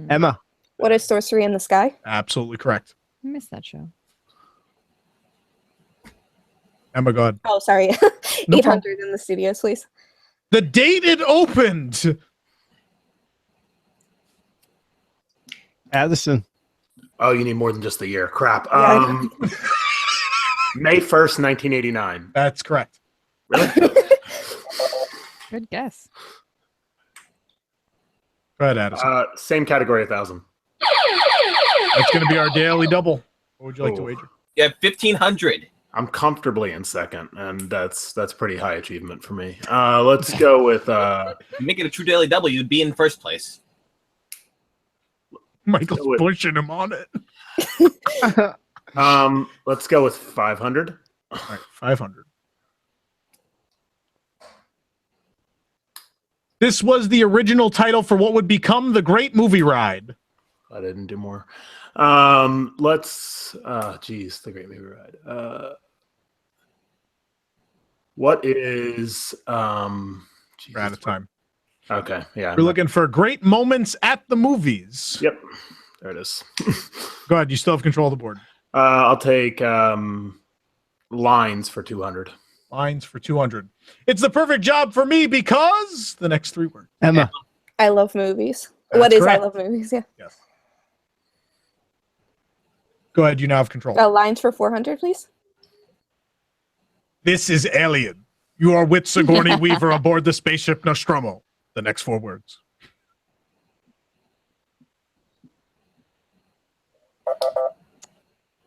Speaker 7: Emma.
Speaker 15: What is Sorcery in the Sky?
Speaker 6: Absolutely correct.
Speaker 10: I missed that show.
Speaker 6: Emma, go ahead.
Speaker 15: Oh, sorry.
Speaker 6: No
Speaker 15: 800 In the Studios, please.
Speaker 6: The date it opened.
Speaker 7: Addison.
Speaker 16: Oh, you need more than just the year. Crap.
Speaker 15: Yeah,
Speaker 16: May 1st, 1989.
Speaker 6: That's correct.
Speaker 16: Really?
Speaker 10: Good guess.
Speaker 6: Go ahead, Addison.
Speaker 16: Same category, 1,000.
Speaker 6: That's going to be our daily double. What would you like to wager?
Speaker 8: Yeah, 1,500.
Speaker 16: I'm comfortably in second, and that's pretty high achievement for me. Let's go with
Speaker 8: Make it a true daily double, you'd be in first place.
Speaker 6: Michael's pushing him on it.
Speaker 16: Let's go with 500.
Speaker 6: All right, 500. This was the original title for what would become the Great Movie Ride.
Speaker 16: I didn't do more. The Great Movie Ride. What is
Speaker 6: We're out of time.
Speaker 16: Okay, yeah.
Speaker 6: We're looking for great moments at the movies.
Speaker 16: Yep, there it is.
Speaker 6: Go ahead. You still have control of the board.
Speaker 16: I'll take lines for 200.
Speaker 6: Lines for 200. It's the perfect job for me because the next three words.
Speaker 7: Emma.
Speaker 15: I love movies.
Speaker 6: That's
Speaker 15: What is
Speaker 6: correct.
Speaker 15: I love movies? Yeah.
Speaker 6: Yes. Go ahead. You now have control.
Speaker 15: Lines for 400, please.
Speaker 6: This is Alien. You are with Sigourney Weaver aboard the spaceship Nostromo. The next four words.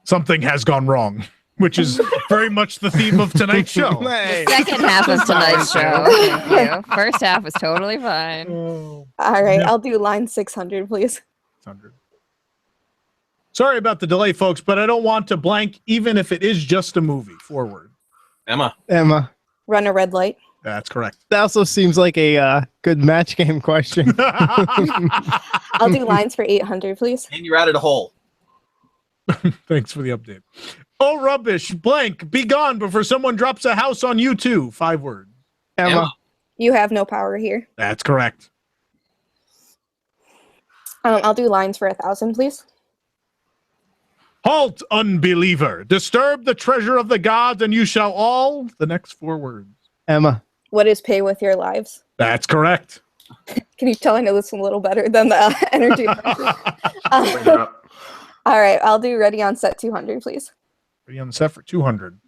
Speaker 6: Something has gone wrong, which is very much the theme of tonight's show.
Speaker 10: The second half of tonight's show. Thank you. First half was totally fine.
Speaker 15: All right, I'll do line 600, please.
Speaker 6: 600. Sorry about the delay, folks, but I don't want to blank, even if it is just a movie. Forward.
Speaker 8: Emma.
Speaker 15: Run a red light.
Speaker 6: That's correct.
Speaker 7: That also seems like a good match game question.
Speaker 15: I'll do lines for 800, please.
Speaker 8: And you're out of the hole.
Speaker 6: Thanks for the update. Oh, rubbish. Blank. Be gone before someone drops a house on you, too. 5 words.
Speaker 7: Emma.
Speaker 15: You have no power here.
Speaker 6: That's correct.
Speaker 15: I'll do lines for 1,000, please.
Speaker 6: Halt, unbeliever. Disturb the treasure of the gods, and you shall all. The next 4 words.
Speaker 7: Emma.
Speaker 15: What is pay with your lives?
Speaker 6: That's correct.
Speaker 15: Can you tell I know this one a little better than the energy? All right, I'll do ready on set 200, please.
Speaker 6: Ready on the set for 200.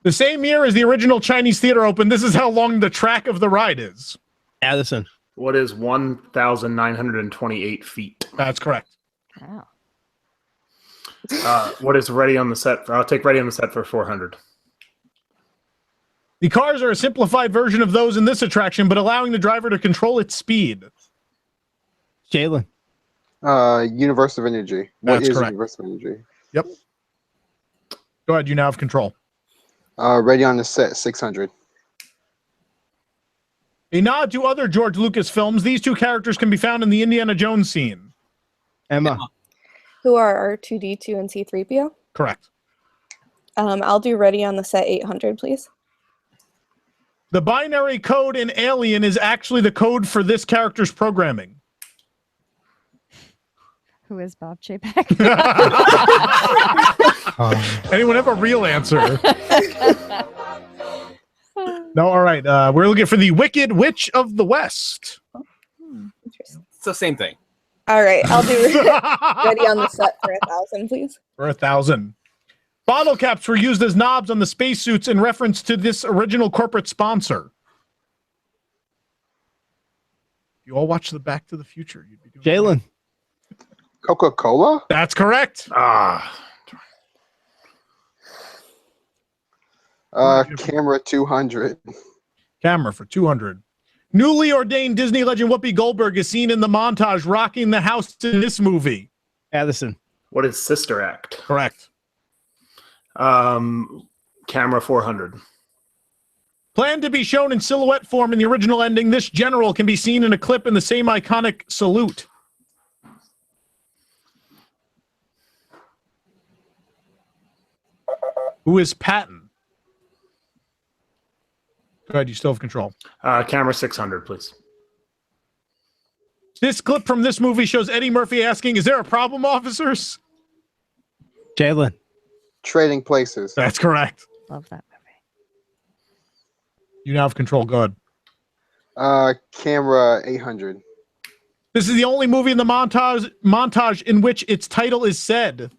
Speaker 6: The same year as the original Chinese theater opened, this is how long the track of the ride is.
Speaker 7: Addison.
Speaker 16: What is 1,928 feet?
Speaker 6: That's correct.
Speaker 10: Wow.
Speaker 16: What is ready on the set? I'll take ready on the set for 400.
Speaker 6: The cars are a simplified version of those in this attraction, but allowing the driver to control its speed.
Speaker 7: Jalen.
Speaker 14: Universe of Energy. What
Speaker 6: That's
Speaker 14: is
Speaker 6: correct.
Speaker 14: Universe of Energy?
Speaker 6: Yep. Go ahead. You now have control.
Speaker 14: Ready on the set, 600.
Speaker 6: A nod to other George Lucas films, these two characters can be found in the Indiana Jones scene.
Speaker 7: Emma.
Speaker 15: Who are R2D2 and C3PO?
Speaker 6: Correct.
Speaker 15: I'll do ready on the set 800, please.
Speaker 6: The binary code in Alien is actually the code for this character's programming.
Speaker 10: Who is Bob Chapek?
Speaker 6: Anyone have a real answer? No, all right. We're looking for the Wicked Witch of the West.
Speaker 8: It's the same thing.
Speaker 15: All right, I'll do Ready on the Set for 1,000, please.
Speaker 6: For 1,000. Bottle caps were used as knobs on the spacesuits in reference to this original corporate sponsor. You all watch the Back to the Future. You'd be doing
Speaker 7: Jalen.
Speaker 14: Coca-Cola?
Speaker 6: That's correct.
Speaker 14: Camera 200.
Speaker 6: Camera for 200. Newly ordained Disney legend Whoopi Goldberg is seen in the montage rocking the house in this movie.
Speaker 7: Addison.
Speaker 16: What is Sister Act?
Speaker 6: Correct.
Speaker 16: Camera 400.
Speaker 6: Planned to be shown in silhouette form in the original ending, this general can be seen in a clip in the same iconic salute. Who is Patton? Go ahead, you still have control.
Speaker 16: Camera 600, please.
Speaker 6: This clip from this movie shows Eddie Murphy asking, "Is there a problem, officers?"
Speaker 7: Jalen.
Speaker 14: Trading Places.
Speaker 6: That's correct.
Speaker 10: Love that movie.
Speaker 6: You now have control. Go ahead.
Speaker 14: Camera 800.
Speaker 6: This is the only movie in the montage in which its title is said.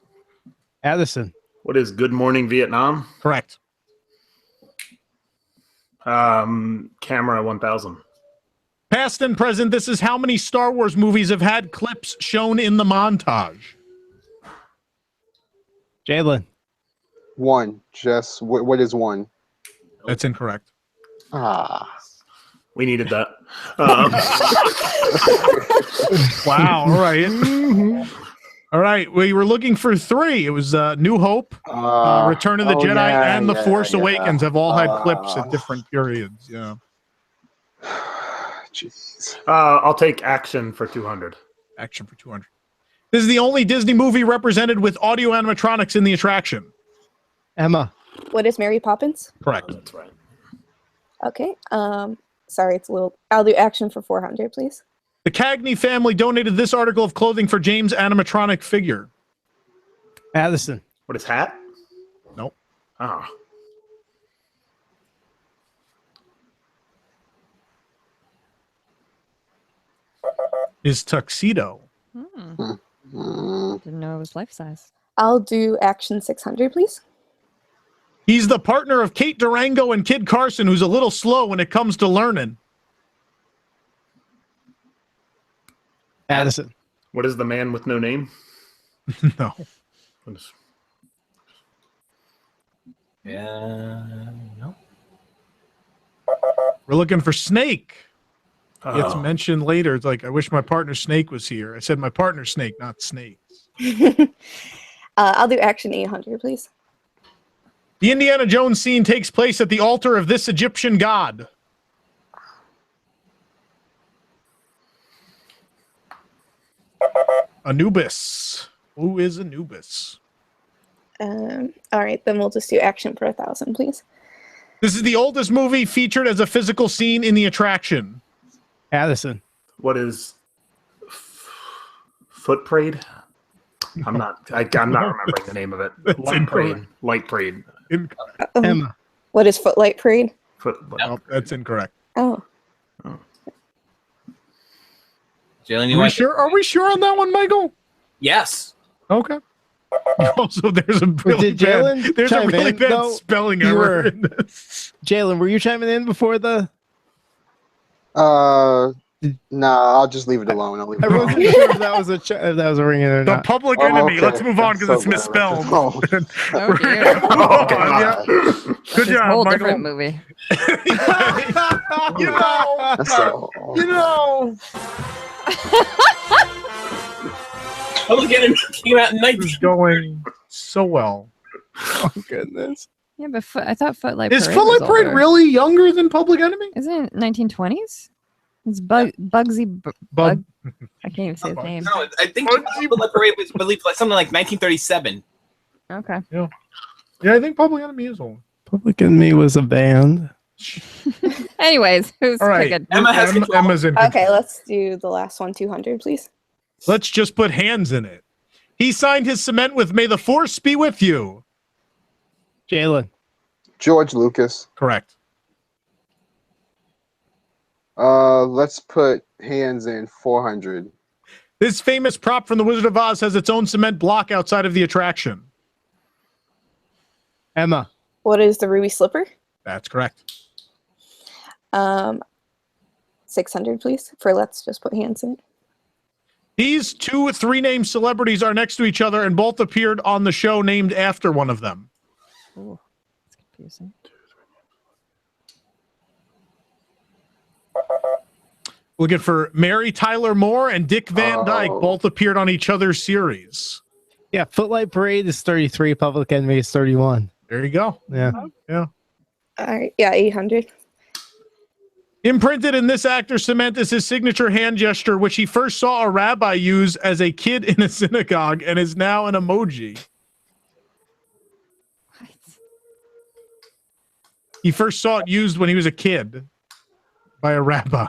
Speaker 7: Addison.
Speaker 16: What is Good Morning Vietnam?
Speaker 6: Correct.
Speaker 16: Camera 1000.
Speaker 6: Past and present, this is how many Star Wars movies have had clips shown in the montage.
Speaker 7: Jalen.
Speaker 14: 1. Just what is 1?
Speaker 6: That's incorrect.
Speaker 16: We needed that.
Speaker 6: Wow. All right. All right. We were looking for 3. It was New Hope, Return of the Jedi, and The Force Awakens have all had clips at different periods. Yeah.
Speaker 14: Jeez.
Speaker 16: I'll take Action for 200.
Speaker 6: Action for 200. This is the only Disney movie represented with audio animatronics in the attraction.
Speaker 7: Emma.
Speaker 15: What is Mary Poppins?
Speaker 6: Correct.
Speaker 16: That's right.
Speaker 15: Okay. Sorry, it's a little. I'll do Action for 400, please.
Speaker 6: The Cagney family donated this article of clothing for James' animatronic figure.
Speaker 7: Addison.
Speaker 16: What is Hat?
Speaker 6: Nope.
Speaker 16: Oh.
Speaker 6: Is Tuxedo.
Speaker 10: Didn't know it was life size.
Speaker 15: I'll do Action 600, please.
Speaker 6: He's the partner of Kate Durango and Kid Carson, who's a little slow when it comes to learning.
Speaker 7: Addison.
Speaker 16: What is The Man with No Name?
Speaker 6: No.
Speaker 8: Yeah. No.
Speaker 6: We're looking for Snake. It's
Speaker 16: Oh.
Speaker 6: mentioned later. It's like, I wish my partner Snake was here. I said my partner Snake, not snakes.
Speaker 15: I'll do Action 800, please.
Speaker 6: The Indiana Jones scene takes place at the altar of this Egyptian god. Anubis. Who is Anubis?
Speaker 15: All right, then we'll just do Action for 1,000, please.
Speaker 6: This is the oldest movie featured as a physical scene in the attraction.
Speaker 7: Addison.
Speaker 16: What is Foot Parade? I'm not remembering the name of it. Light Parade. Light Parade.
Speaker 7: Emma.
Speaker 15: What is Footlight Parade?
Speaker 6: Nope, that's incorrect.
Speaker 15: Oh.
Speaker 8: Jalen,
Speaker 6: Are we sure on that one, Michael?
Speaker 8: Yes.
Speaker 6: Okay. Also, there's a really bad spelling error in this.
Speaker 7: Jalen, were you chiming in before the?
Speaker 14: Nah, I'll just leave it alone.
Speaker 7: I wasn't sure if that was a ring in or
Speaker 6: The
Speaker 7: not.
Speaker 6: Public Enemy.
Speaker 14: okay.
Speaker 6: Let's move on because it's misspelled.
Speaker 8: Oh,
Speaker 6: Good
Speaker 10: It's a
Speaker 6: job,
Speaker 10: whole
Speaker 6: Michael.
Speaker 10: different movie.
Speaker 6: You know.
Speaker 8: Public Enemy came out in
Speaker 6: This is going so well.
Speaker 7: Oh goodness.
Speaker 10: Yeah, but I thought Footlight
Speaker 6: Is
Speaker 10: Parade
Speaker 6: Footlight
Speaker 10: was
Speaker 6: Parade
Speaker 10: older.
Speaker 6: really younger than Public Enemy?
Speaker 10: Isn't it 1920s? It's Bugsy Bug. I can't even say his name.
Speaker 8: No, I think Public Parade was believed like something like 1937.
Speaker 10: Okay.
Speaker 6: Yeah, I think Public Enemy is old.
Speaker 7: Public Enemy was a band.
Speaker 10: Anyways, who's
Speaker 6: All right.
Speaker 10: picking?
Speaker 6: Emma's in.
Speaker 15: Okay, let's do the last one, 200, please.
Speaker 6: Let's just put hands in it. He signed his cement with "May the Force be with you."
Speaker 7: Jalen.
Speaker 14: George Lucas.
Speaker 6: Correct.
Speaker 14: Let's put hands in 400.
Speaker 6: This famous prop from The Wizard of Oz has its own cement block outside of the attraction.
Speaker 7: Emma.
Speaker 15: What is the ruby slipper?
Speaker 6: That's correct.
Speaker 15: 600, please. For let's just put hands in.
Speaker 6: These two three-name celebrities are next to each other and both appeared on the show named after one of them.
Speaker 10: Ooh, that's confusing.
Speaker 6: Looking for Mary Tyler Moore and Dick Van Dyke. Both appeared on each other's series.
Speaker 7: Yeah, Footlight Parade is 33. Public Enemy is 31.
Speaker 6: There you go.
Speaker 7: Yeah.
Speaker 6: Yeah.
Speaker 15: All right. Yeah, 800.
Speaker 6: Imprinted in this actor's cement is his signature hand gesture, which he first saw a rabbi use as a kid in a synagogue and is now an emoji.
Speaker 10: What?
Speaker 6: He first saw it used when he was a kid by a rabbi.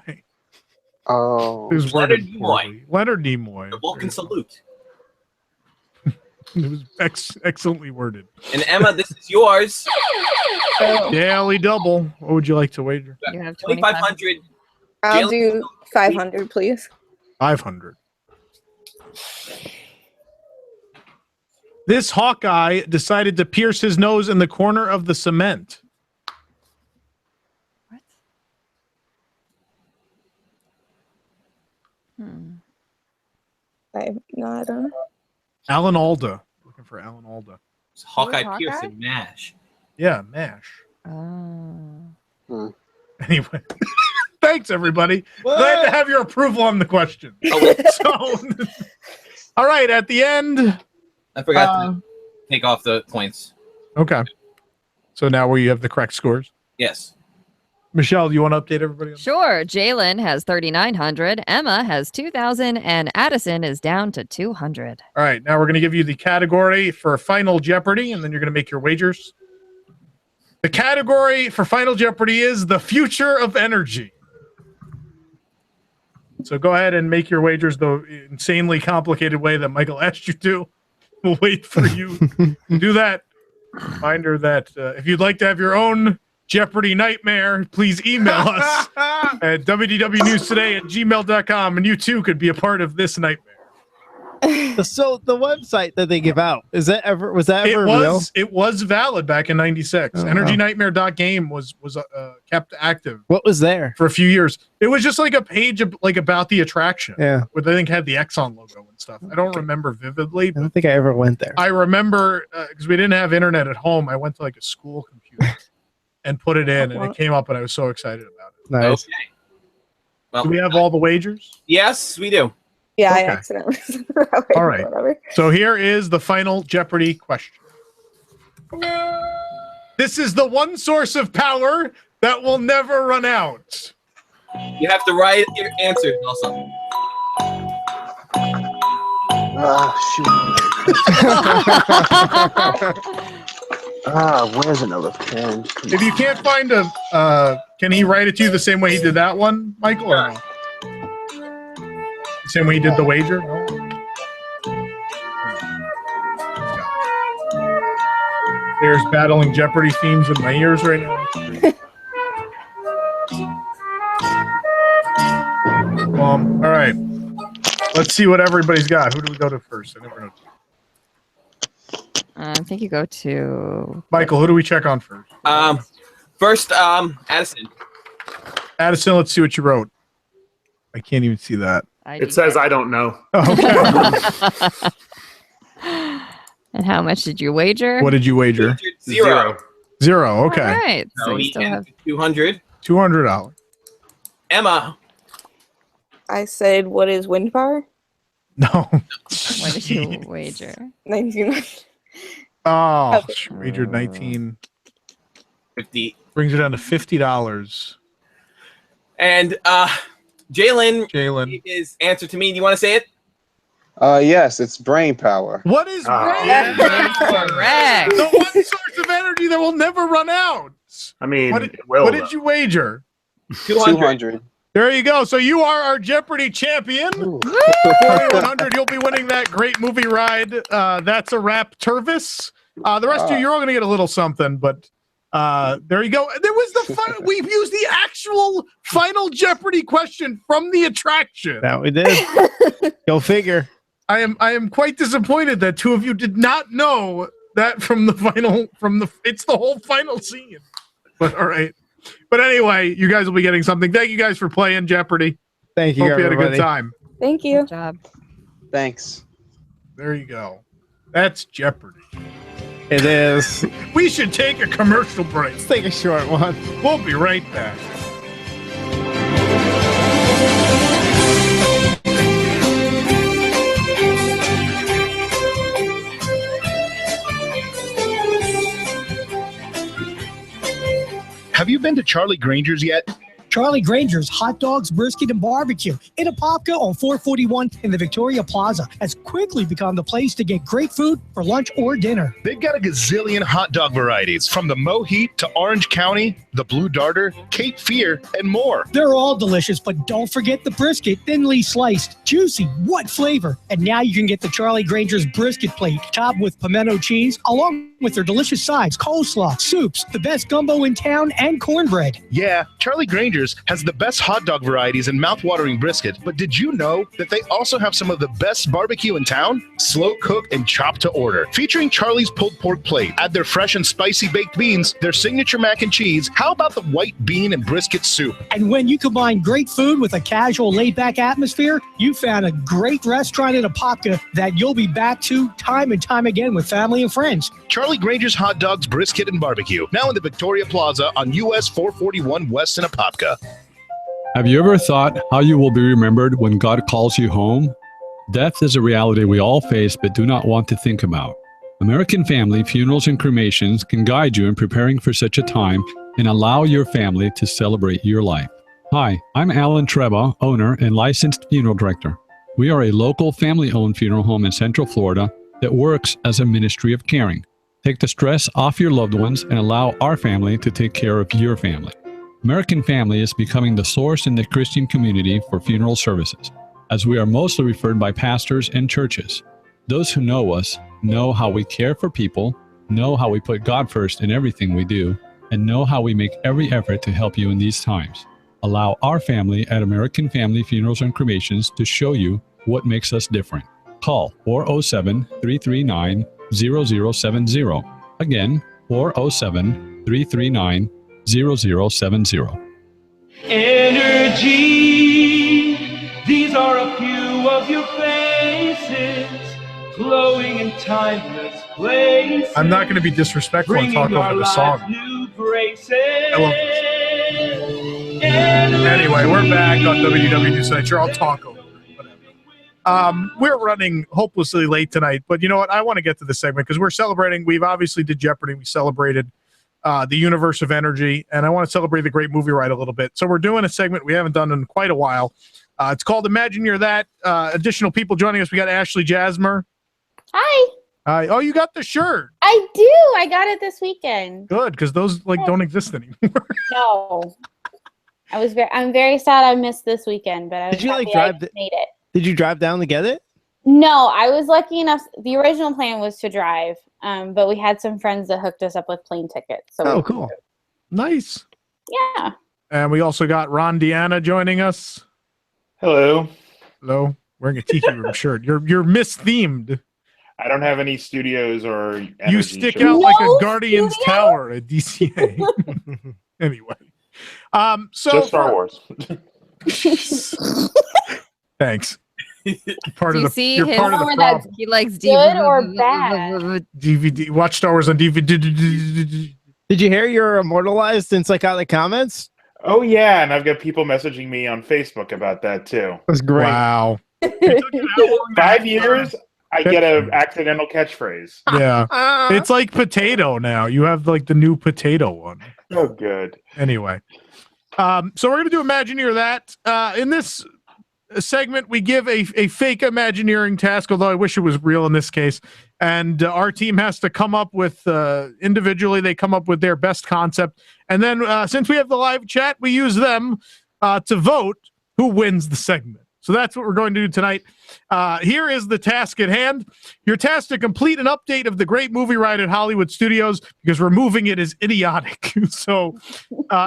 Speaker 14: Oh.
Speaker 6: It was
Speaker 8: Leonard
Speaker 6: worded poorly. Leonard Nimoy.
Speaker 8: The Vulcan salute.
Speaker 6: It was excellently worded.
Speaker 8: And Emma, this is yours.
Speaker 6: Daily double. What would you like to wager?
Speaker 10: You have
Speaker 8: 2,500.
Speaker 15: I'll do 500, please.
Speaker 6: 500. This Hawkeye decided to pierce his nose in the corner of the cement.
Speaker 15: I don't know.
Speaker 6: Alan Alda. Looking for Alan Alda.
Speaker 8: It's Hawkeye
Speaker 10: Hawkeye?
Speaker 8: Pierce and MASH.
Speaker 6: Yeah, MASH.
Speaker 10: Oh.
Speaker 6: Anyway. Thanks, everybody. Glad to have your approval on the question. So, all right, at the end.
Speaker 8: I forgot to take off the points.
Speaker 6: Okay. So now where you have the correct scores.
Speaker 8: Yes.
Speaker 6: Michelle, do you want to update everybody?
Speaker 10: Sure. Jalen has 3,900. Emma has 2,000. And Addison is down to 200.
Speaker 6: All right, now we're going to give you the category for Final Jeopardy, and then you're going to make your wagers. The category for Final Jeopardy is the future of energy. So go ahead and make your wagers the insanely complicated way that Michael asked you to. We'll wait for you to do that. Reminder that if you'd like to have your own Jeopardy nightmare, please email us at wdwnewstoday@gmail.com, and you too could be a part of this nightmare.
Speaker 7: So the website that they give out, was that ever real?
Speaker 6: It was valid back in '96.
Speaker 7: Oh,
Speaker 6: EnergyNightmare.game was kept active.
Speaker 7: What was there
Speaker 6: for a few years? It was just like a page of, like about the attraction.
Speaker 7: Yeah,
Speaker 6: where I think had the Exxon logo and stuff. I don't remember vividly.
Speaker 7: I don't think I ever went there.
Speaker 6: I remember because we didn't have internet at home. I went to like a school computer and put it in, and it came up, and I was so excited about it.
Speaker 7: Nice.
Speaker 8: Okay. Well,
Speaker 6: do we have all the wagers?
Speaker 8: Yes, we do.
Speaker 15: Yeah,
Speaker 6: Okay.
Speaker 15: I accidentally.
Speaker 6: All right.
Speaker 15: Whatever.
Speaker 6: So here is the final Jeopardy question. This is the one source of power that will never run out.
Speaker 8: You have to write your answers also.
Speaker 14: Where's another pen?
Speaker 6: If you can't find a, can he write it to you the same way he did that one, Michael? Or no? The same way he did the wager? No? There's battling Jeopardy themes in my ears right now. All right. Let's see what everybody's got. Who do we go to first? I never know.
Speaker 10: I think you go to
Speaker 6: Michael, who do we check on first?
Speaker 8: First, Addison.
Speaker 6: Addison, let's see what you wrote. I can't even see that.
Speaker 16: It says I don't know.
Speaker 6: Oh, okay.
Speaker 10: And how much did you wager?
Speaker 6: What did you wager?
Speaker 8: Zero.
Speaker 6: Zero. Okay.
Speaker 10: All right. So
Speaker 8: So
Speaker 10: you
Speaker 8: he
Speaker 10: still
Speaker 8: has
Speaker 10: have
Speaker 8: 200.
Speaker 6: $200.
Speaker 8: Emma.
Speaker 15: I said, what is wind power?
Speaker 6: No.
Speaker 10: what did you wager?
Speaker 15: 19.
Speaker 6: Oh,
Speaker 15: Okay.
Speaker 6: she wagered 19.
Speaker 8: 50.
Speaker 6: Brings it down to $50.
Speaker 8: And Jalen. His answer to me. Do you want to say it?
Speaker 14: Yes, it's brain power.
Speaker 6: What is brain power?
Speaker 10: Correct.
Speaker 6: The one source of energy that will never run out.
Speaker 16: I mean,
Speaker 6: what did you wager?
Speaker 14: 200.
Speaker 6: There you go. So you are our Jeopardy champion. 4,100. You'll be winning that great movie ride. That's a wrap, Tervis. The rest of you're all going to get a little something, but There you go. There was we've used the actual Final Jeopardy question from the attraction.
Speaker 7: That we did. Go figure.
Speaker 6: I am quite disappointed that two of you did not know that from the final. It's the whole final scene. But all right. But anyway, you guys will be getting something. Thank you guys for playing Jeopardy.
Speaker 7: Thank you.
Speaker 6: Hope you had a good time.
Speaker 15: Thank you.
Speaker 10: Good job.
Speaker 2: Thanks.
Speaker 6: There you go. That's Jeopardy.
Speaker 7: It is.
Speaker 6: We should take a commercial break.
Speaker 7: Let's take a short one.
Speaker 6: We'll be right back.
Speaker 17: Have you been to Charlie Granger's yet?
Speaker 18: Charlie Granger's Hot Dogs, Brisket, and Barbecue in Apopka on 441 in the Victoria Plaza has quickly become the place to get great food for lunch or dinner.
Speaker 17: They've got a gazillion hot dog varieties, from the Moheat to Orange County, the Blue Darter, Cape Fear, and more.
Speaker 18: They're all delicious, but don't forget the brisket, thinly sliced, juicy, what flavor? And now you can get the Charlie Granger's brisket plate, topped with pimento cheese, along with their delicious sides, coleslaw, soups, the best gumbo in town, and cornbread.
Speaker 17: Yeah, Charlie Granger's has the best hot dog varieties and mouth-watering brisket, but did you know that they also have some of the best barbecue in town? Slow cooked and chopped to order. Featuring Charlie's pulled pork plate. Add their fresh and spicy baked beans, their signature mac and cheese. How about the white bean and brisket soup?
Speaker 18: And when you combine great food with a casual, laid-back atmosphere, you found a great restaurant in Apopka that you'll be back to time and time again with family and friends.
Speaker 17: Charlie Granger's Hot Dogs, Brisket, and Barbecue. Now in the Victoria Plaza on US 441 West in Apopka.
Speaker 19: Have you ever thought how you will be remembered when God calls you home? Death is a reality we all face but do not want to think about. American Family Funerals and Cremations can guide you in preparing for such a time and allow your family to celebrate your life. Hi, I'm Alan Treba, owner and licensed funeral director. We are a local family-owned funeral home in Central Florida that works as a ministry of caring. Take the stress off your loved ones and allow our family to take care of your family. American Family is becoming the source in the Christian community for funeral services, as we are mostly referred by pastors and churches. Those who know us know how we care for people, know how we put God first in everything we do, and know how we make every effort to help you in these times. Allow our family at American Family Funerals and Cremations to show you what makes us different. Call 407-339-0070. Again, 407-339-0070.
Speaker 23: Energy, these are a few of your faces, glowing in timeless places.
Speaker 6: I'm not going to be disrespectful and talk over the song. I love this. Anyway, we're back on WDW News Tonight. Sure, I'll talk over it. Whatever. We're running hopelessly late tonight, but you know what? I want to get to this segment because we're celebrating. We've obviously did Jeopardy. We celebrated the universe of energy, and I want to celebrate the great movie ride a little bit. So we're doing a segment we haven't done in quite a while. It's called Imagine You're That. Additional people joining us. We got Ashley Jasmer.
Speaker 20: Hi.
Speaker 6: Hi. Oh, you got the shirt.
Speaker 20: I do. I got it this weekend.
Speaker 6: Good, because those don't exist anymore.
Speaker 20: No. I'm very sad I missed this weekend, but I was
Speaker 7: Did you
Speaker 20: happy
Speaker 7: drive?
Speaker 20: I made it.
Speaker 7: Did you drive down to get it?
Speaker 20: No, I was lucky enough. The original plan was to drive, but we had some friends that hooked us up with plane tickets. So
Speaker 6: cool. Nice.
Speaker 20: Yeah.
Speaker 6: And we also got Ron Deanna joining us.
Speaker 21: Hello.
Speaker 6: Hello. Wearing a Tiki Room shirt. You're mis-themed.
Speaker 21: I don't have any studios or energy
Speaker 6: You stick
Speaker 21: shirts.
Speaker 6: out like a Guardian's Tower at DCA. Anyway. So
Speaker 21: Just Star Wars.
Speaker 6: Thanks.
Speaker 10: Do you see
Speaker 6: you're
Speaker 10: his,
Speaker 6: part of the problem.
Speaker 10: he likes
Speaker 20: Good
Speaker 10: DVD.
Speaker 20: or bad?
Speaker 6: DVD. Watch Star Wars on DVD.
Speaker 7: Did you hear you're immortalized in psychotic comments?
Speaker 21: Oh yeah, and I've got people messaging me on Facebook about that too.
Speaker 7: That's great.
Speaker 6: Wow.
Speaker 21: 5 years, I get an accidental catchphrase.
Speaker 6: Yeah. It's like potato now. You have like the new potato one.
Speaker 21: Oh, good.
Speaker 6: Anyway. So we're going to do Imagine You're That. In this segment, we give a fake Imagineering task, although I wish it was real in this case. And our team has to come up with, individually, they come up with their best concept. And then since we have the live chat, we use them to vote who wins the segment. So that's what we're going to do tonight. Here is the task at hand. Your task to complete an update of the Great Movie Ride at Hollywood Studios, because removing it is idiotic. So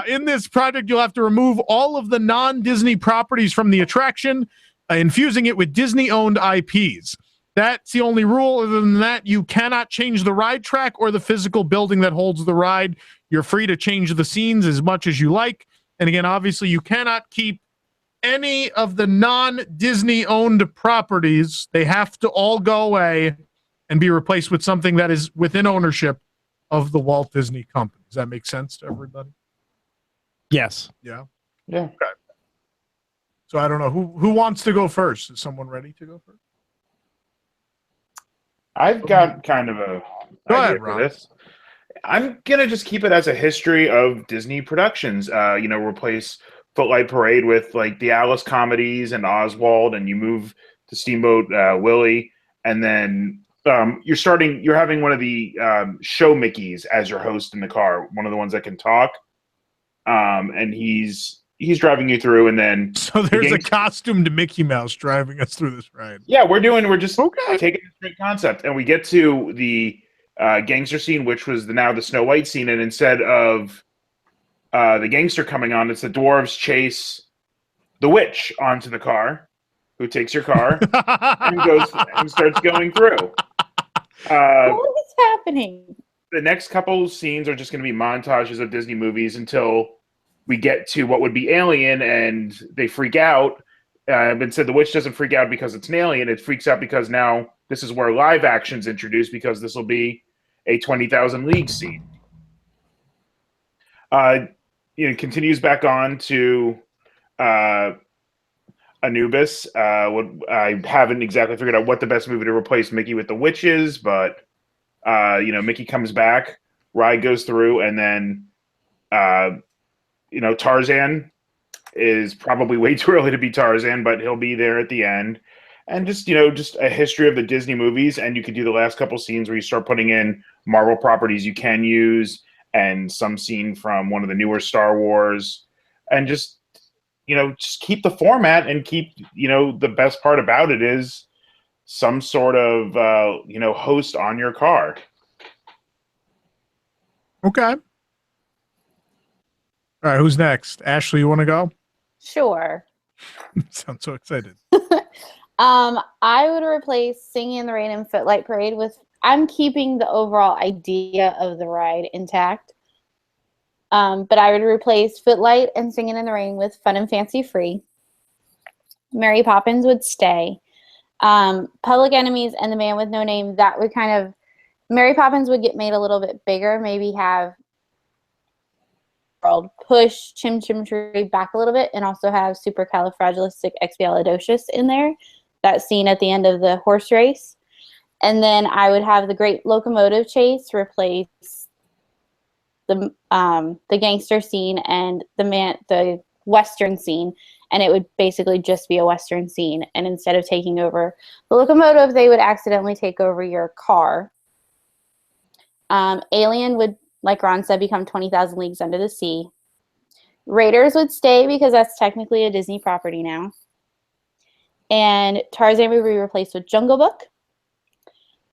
Speaker 6: in this project, you'll have to remove all of the non-Disney properties from the attraction, infusing it with Disney-owned IPs. That's the only rule. Other than that, you cannot change the ride track or the physical building that holds the ride. You're free to change the scenes as much as you like. And again, obviously, you cannot keep any of the non-Disney owned properties. They have to all go away and be replaced with something that is within ownership of the Walt Disney Company. Does that make sense to everybody?
Speaker 7: Yes.
Speaker 6: Yeah.
Speaker 21: Yeah.
Speaker 6: Okay. So I don't know who wants to go first. Is someone ready to go first?
Speaker 21: I've got kind of a idea for this. I'm gonna just keep it as a history of Disney productions. Replace Footlight Parade with like the Alice comedies and Oswald, and you move to Steamboat Willie, and then you're having one of the show Mickeys as your host in the car, one of the ones that can talk, and he's driving you through, and then
Speaker 6: so there's a costumed Mickey Mouse driving us through this ride.
Speaker 21: Yeah, we're just taking a straight concept, and we get to the gangster scene, which was now the Snow White scene, and instead of the gangster coming on, it's the dwarves chase the witch onto the car, who takes your car and goes and starts going through.
Speaker 20: What is happening?
Speaker 21: The next couple scenes are just going to be montages of Disney movies until we get to what would be Alien, and they freak out. But said the witch doesn't freak out because it's an alien. It freaks out because now this is where live action's introduced, because this will be a 20,000 Leagues scene. Continues back on to Anubis. I haven't exactly figured out what the best movie to replace Mickey with the witch is, but Mickey comes back, ride goes through, and then Tarzan is probably way too early to be Tarzan, but he'll be there at the end. And just a history of the Disney movies, and you could do the last couple scenes where you start putting in Marvel properties you can use, and some scene from one of the newer Star Wars, and just keep the format, and keep, the best part about it is some sort of, host on your car.
Speaker 6: Okay. All right, who's next? Ashley, you want to go?
Speaker 20: Sure.
Speaker 6: Sounds so excited.
Speaker 20: I would replace Singing in the Rain and Footlight Parade with, I'm keeping the overall idea of the ride intact. But I would replace Footlight and Singing in the Rain with Fun and Fancy Free. Mary Poppins would stay. Public Enemies and The Man with No Name, that would kind of, Mary Poppins would get made a little bit bigger, maybe have push Chim Chim Tree back a little bit, and also have Supercalifragilisticexpialidocious in there, that scene at the end of the horse race. And then I would have the Great Locomotive Chase replace the gangster scene and the Western scene, and it would basically just be a Western scene. And instead of taking over the locomotive, they would accidentally take over your car. Alien would, like Ron said, become 20,000 Leagues Under the Sea. Raiders would stay because that's technically a Disney property now. And Tarzan would be replaced with Jungle Book.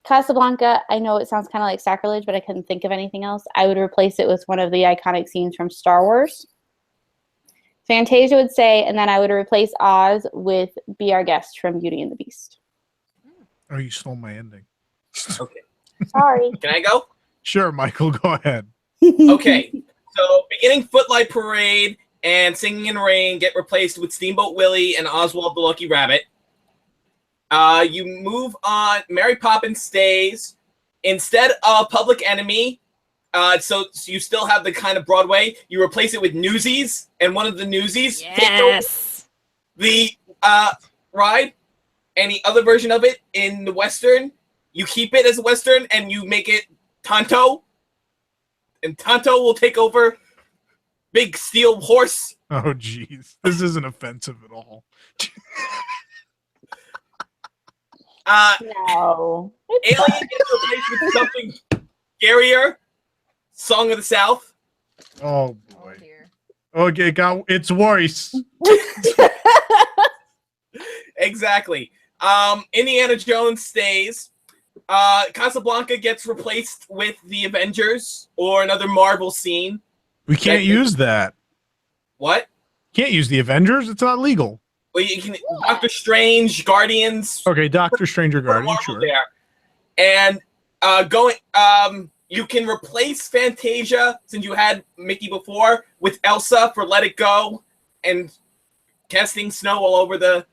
Speaker 20: Casablanca, I know it sounds kind of like sacrilege, but I couldn't think of anything else. I would replace it with one of the iconic scenes from Star Wars. Fantasia would stay, and then I would replace Oz with Be Our Guest from Beauty and the Beast.
Speaker 6: Oh, you stole my ending.
Speaker 8: Okay.
Speaker 20: Sorry.
Speaker 8: Can I go?
Speaker 6: Sure, Michael, go ahead.
Speaker 8: Okay. So beginning Footlight Parade and Singing in the Rain get replaced with Steamboat Willie and Oswald the Lucky Rabbit. You move on. Mary Poppins stays. Instead of Public Enemy, so you still have the kind of Broadway, you replace it with Newsies, and one of the Newsies takes the ride, and the other version of it in the Western, you keep it as a Western, and you make it Tonto, and Tonto will take over Big Steel Horse.
Speaker 6: Oh, jeez. This isn't offensive at all.
Speaker 20: No.
Speaker 8: Alien gets replaced with something scarier. Song of the South.
Speaker 6: Oh, boy. Okay, it's worse.
Speaker 8: Exactly. Indiana Jones stays. Casablanca gets replaced with the Avengers or another Marvel scene.
Speaker 6: We can't use that.
Speaker 8: What?
Speaker 6: Can't use the Avengers. It's not legal.
Speaker 8: Well, you can Doctor Strange, Guardians.
Speaker 6: Okay, Doctor Strange or Guardian, sure.
Speaker 8: There. And you can replace Fantasia, since you had Mickey before, with Elsa for Let It Go and casting snow all over the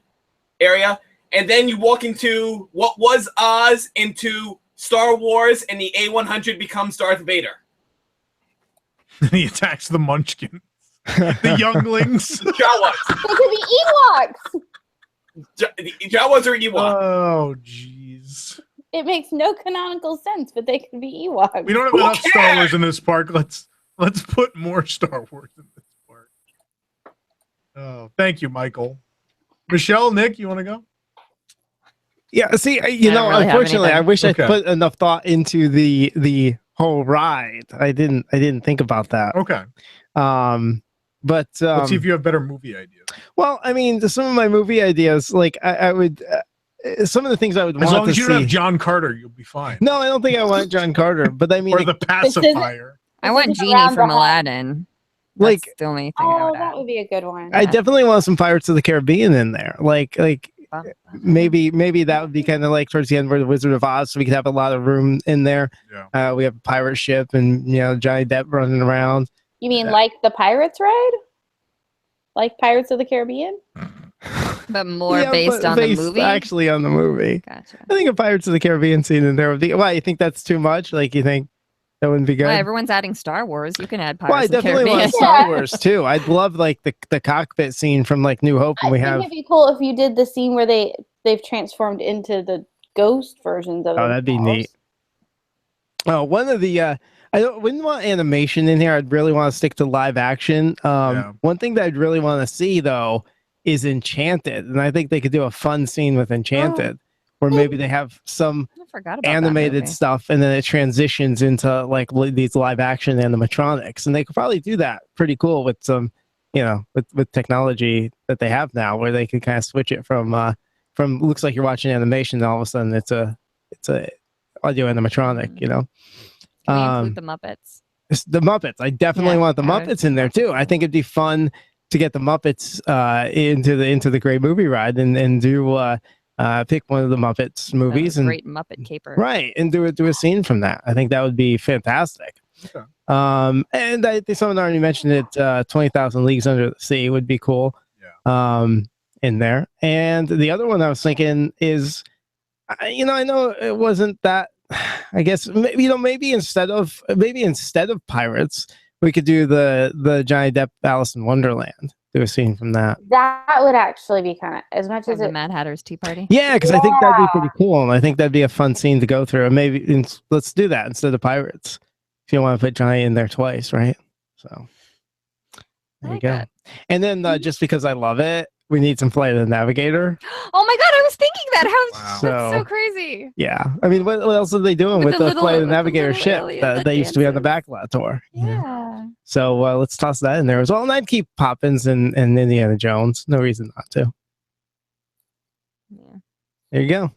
Speaker 8: area. And then you walk into what was Oz into Star Wars, and the A-100 becomes Darth Vader.
Speaker 6: He attacks the Munchkins. The younglings.
Speaker 8: Jawas.
Speaker 20: They could be Ewoks.
Speaker 8: The Jawas are Ewok.
Speaker 6: Oh, jeez.
Speaker 20: It makes no canonical sense, but they could be Ewoks.
Speaker 6: We don't have enough Star Wars in this park. Let's put more Star Wars in this park. Oh, thank you, Michael. Michelle, Nick, you want to go?
Speaker 7: Yeah, see, unfortunately, I wish I put enough thought into the whole ride. I didn't think about that.
Speaker 6: Okay.
Speaker 7: But
Speaker 6: let's see if you have better movie ideas.
Speaker 7: Well, I mean, some of my movie ideas, like I would, some of the things I would want to see.
Speaker 6: As long as you don't have John Carter, you'll be fine.
Speaker 7: No, I don't think I want John Carter, but I mean,
Speaker 6: or the pacifier.
Speaker 10: I want Genie from Aladdin.
Speaker 7: Like
Speaker 10: the only thing I would add.
Speaker 20: That would be a good one.
Speaker 7: I definitely want some Pirates of the Caribbean in there. Like maybe that would be kind of like towards the end where the Wizard of Oz, so we could have a lot of room in there. Yeah. We have a pirate ship and Johnny Depp running around.
Speaker 20: You mean like the Pirates ride? Like Pirates of the Caribbean?
Speaker 10: But more based on the movie?
Speaker 7: Actually on the movie.
Speaker 10: Gotcha.
Speaker 7: I think a Pirates of the Caribbean scene in there would be... Why, you think that's too much? Like, you think that wouldn't be good?
Speaker 10: Well, everyone's adding Star Wars. You can add Pirates
Speaker 7: Well, I
Speaker 10: of the
Speaker 7: definitely
Speaker 10: Caribbean.
Speaker 7: want Star Wars, too. I'd love, like, the cockpit scene from, like, New Hope. And
Speaker 20: I think it'd be cool if you did the scene where they've transformed into the ghost versions of them.
Speaker 7: Oh, that'd be neat. Oh, one of the... I wouldn't want animation in here. I'd really want to stick to live action. One thing that I'd really want to see, though, is Enchanted. And I think they could do a fun scene with Enchanted where maybe they have some animated stuff and then it transitions into like these live action animatronics. And they could probably do that pretty cool with some, with technology that they have now where they can kind of switch it from looks like you're watching animation and all of a sudden it's a audio animatronic,
Speaker 10: Can we include the Muppets?
Speaker 7: The Muppets. I definitely want the Muppets in there too. I think it'd be fun to get the Muppets into the Great Movie Ride and do pick one of the Muppets movies and
Speaker 10: great Muppet caper.
Speaker 7: Right, and do a scene from that. I think that would be fantastic.
Speaker 6: Okay.
Speaker 7: And I think someone already mentioned it. 20,000 Leagues Under the Sea would be cool. Yeah. In there, and the other one I was thinking is, I know it wasn't that. I guess maybe instead of Pirates, we could do the Johnny Depp Alice in Wonderland. Do a scene from that.
Speaker 20: That would actually be kind of as much as
Speaker 10: the Mad Hatter's Tea Party.
Speaker 7: Yeah, because I think that'd be pretty cool, and I think that'd be a fun scene to go through. And maybe let's do that instead of Pirates. If you want to put Johnny in there twice, right? So there you go. And then just because I love it, we need some Flight of the Navigator.
Speaker 10: Oh my god, I was thinking that. That's
Speaker 7: So-
Speaker 10: so crazy.
Speaker 7: Yeah, I mean, what else are they doing with the Flight of the Navigator ship
Speaker 10: alien
Speaker 7: that
Speaker 10: that
Speaker 7: used to be on the Backlot tour?
Speaker 10: Yeah.
Speaker 7: So let's toss that in there as well. And I'd keep Poppins and Indiana Jones. No reason not to.
Speaker 10: Yeah.
Speaker 7: There you go.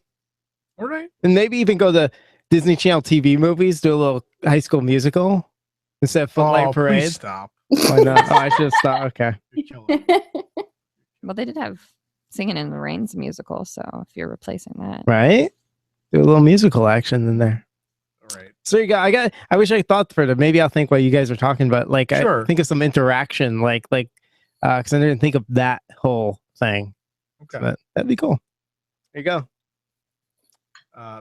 Speaker 6: All right.
Speaker 7: And maybe even go to Disney Channel TV movies, do a little High School Musical instead of Footlight Parade.
Speaker 6: Please stop.
Speaker 7: Why not? Oh, I should stop. Okay.
Speaker 10: Well, they did have Singing in the Rain's musical, so if you're replacing that.
Speaker 7: Right? Do a little musical action in there.
Speaker 6: All right.
Speaker 7: So you got. I wish I thought for it. Maybe I'll think what you guys are talking about. Like,
Speaker 6: Sure.
Speaker 7: I think of some interaction, because I didn't think of that whole thing.
Speaker 6: Okay.
Speaker 7: But that'd be cool. There you go.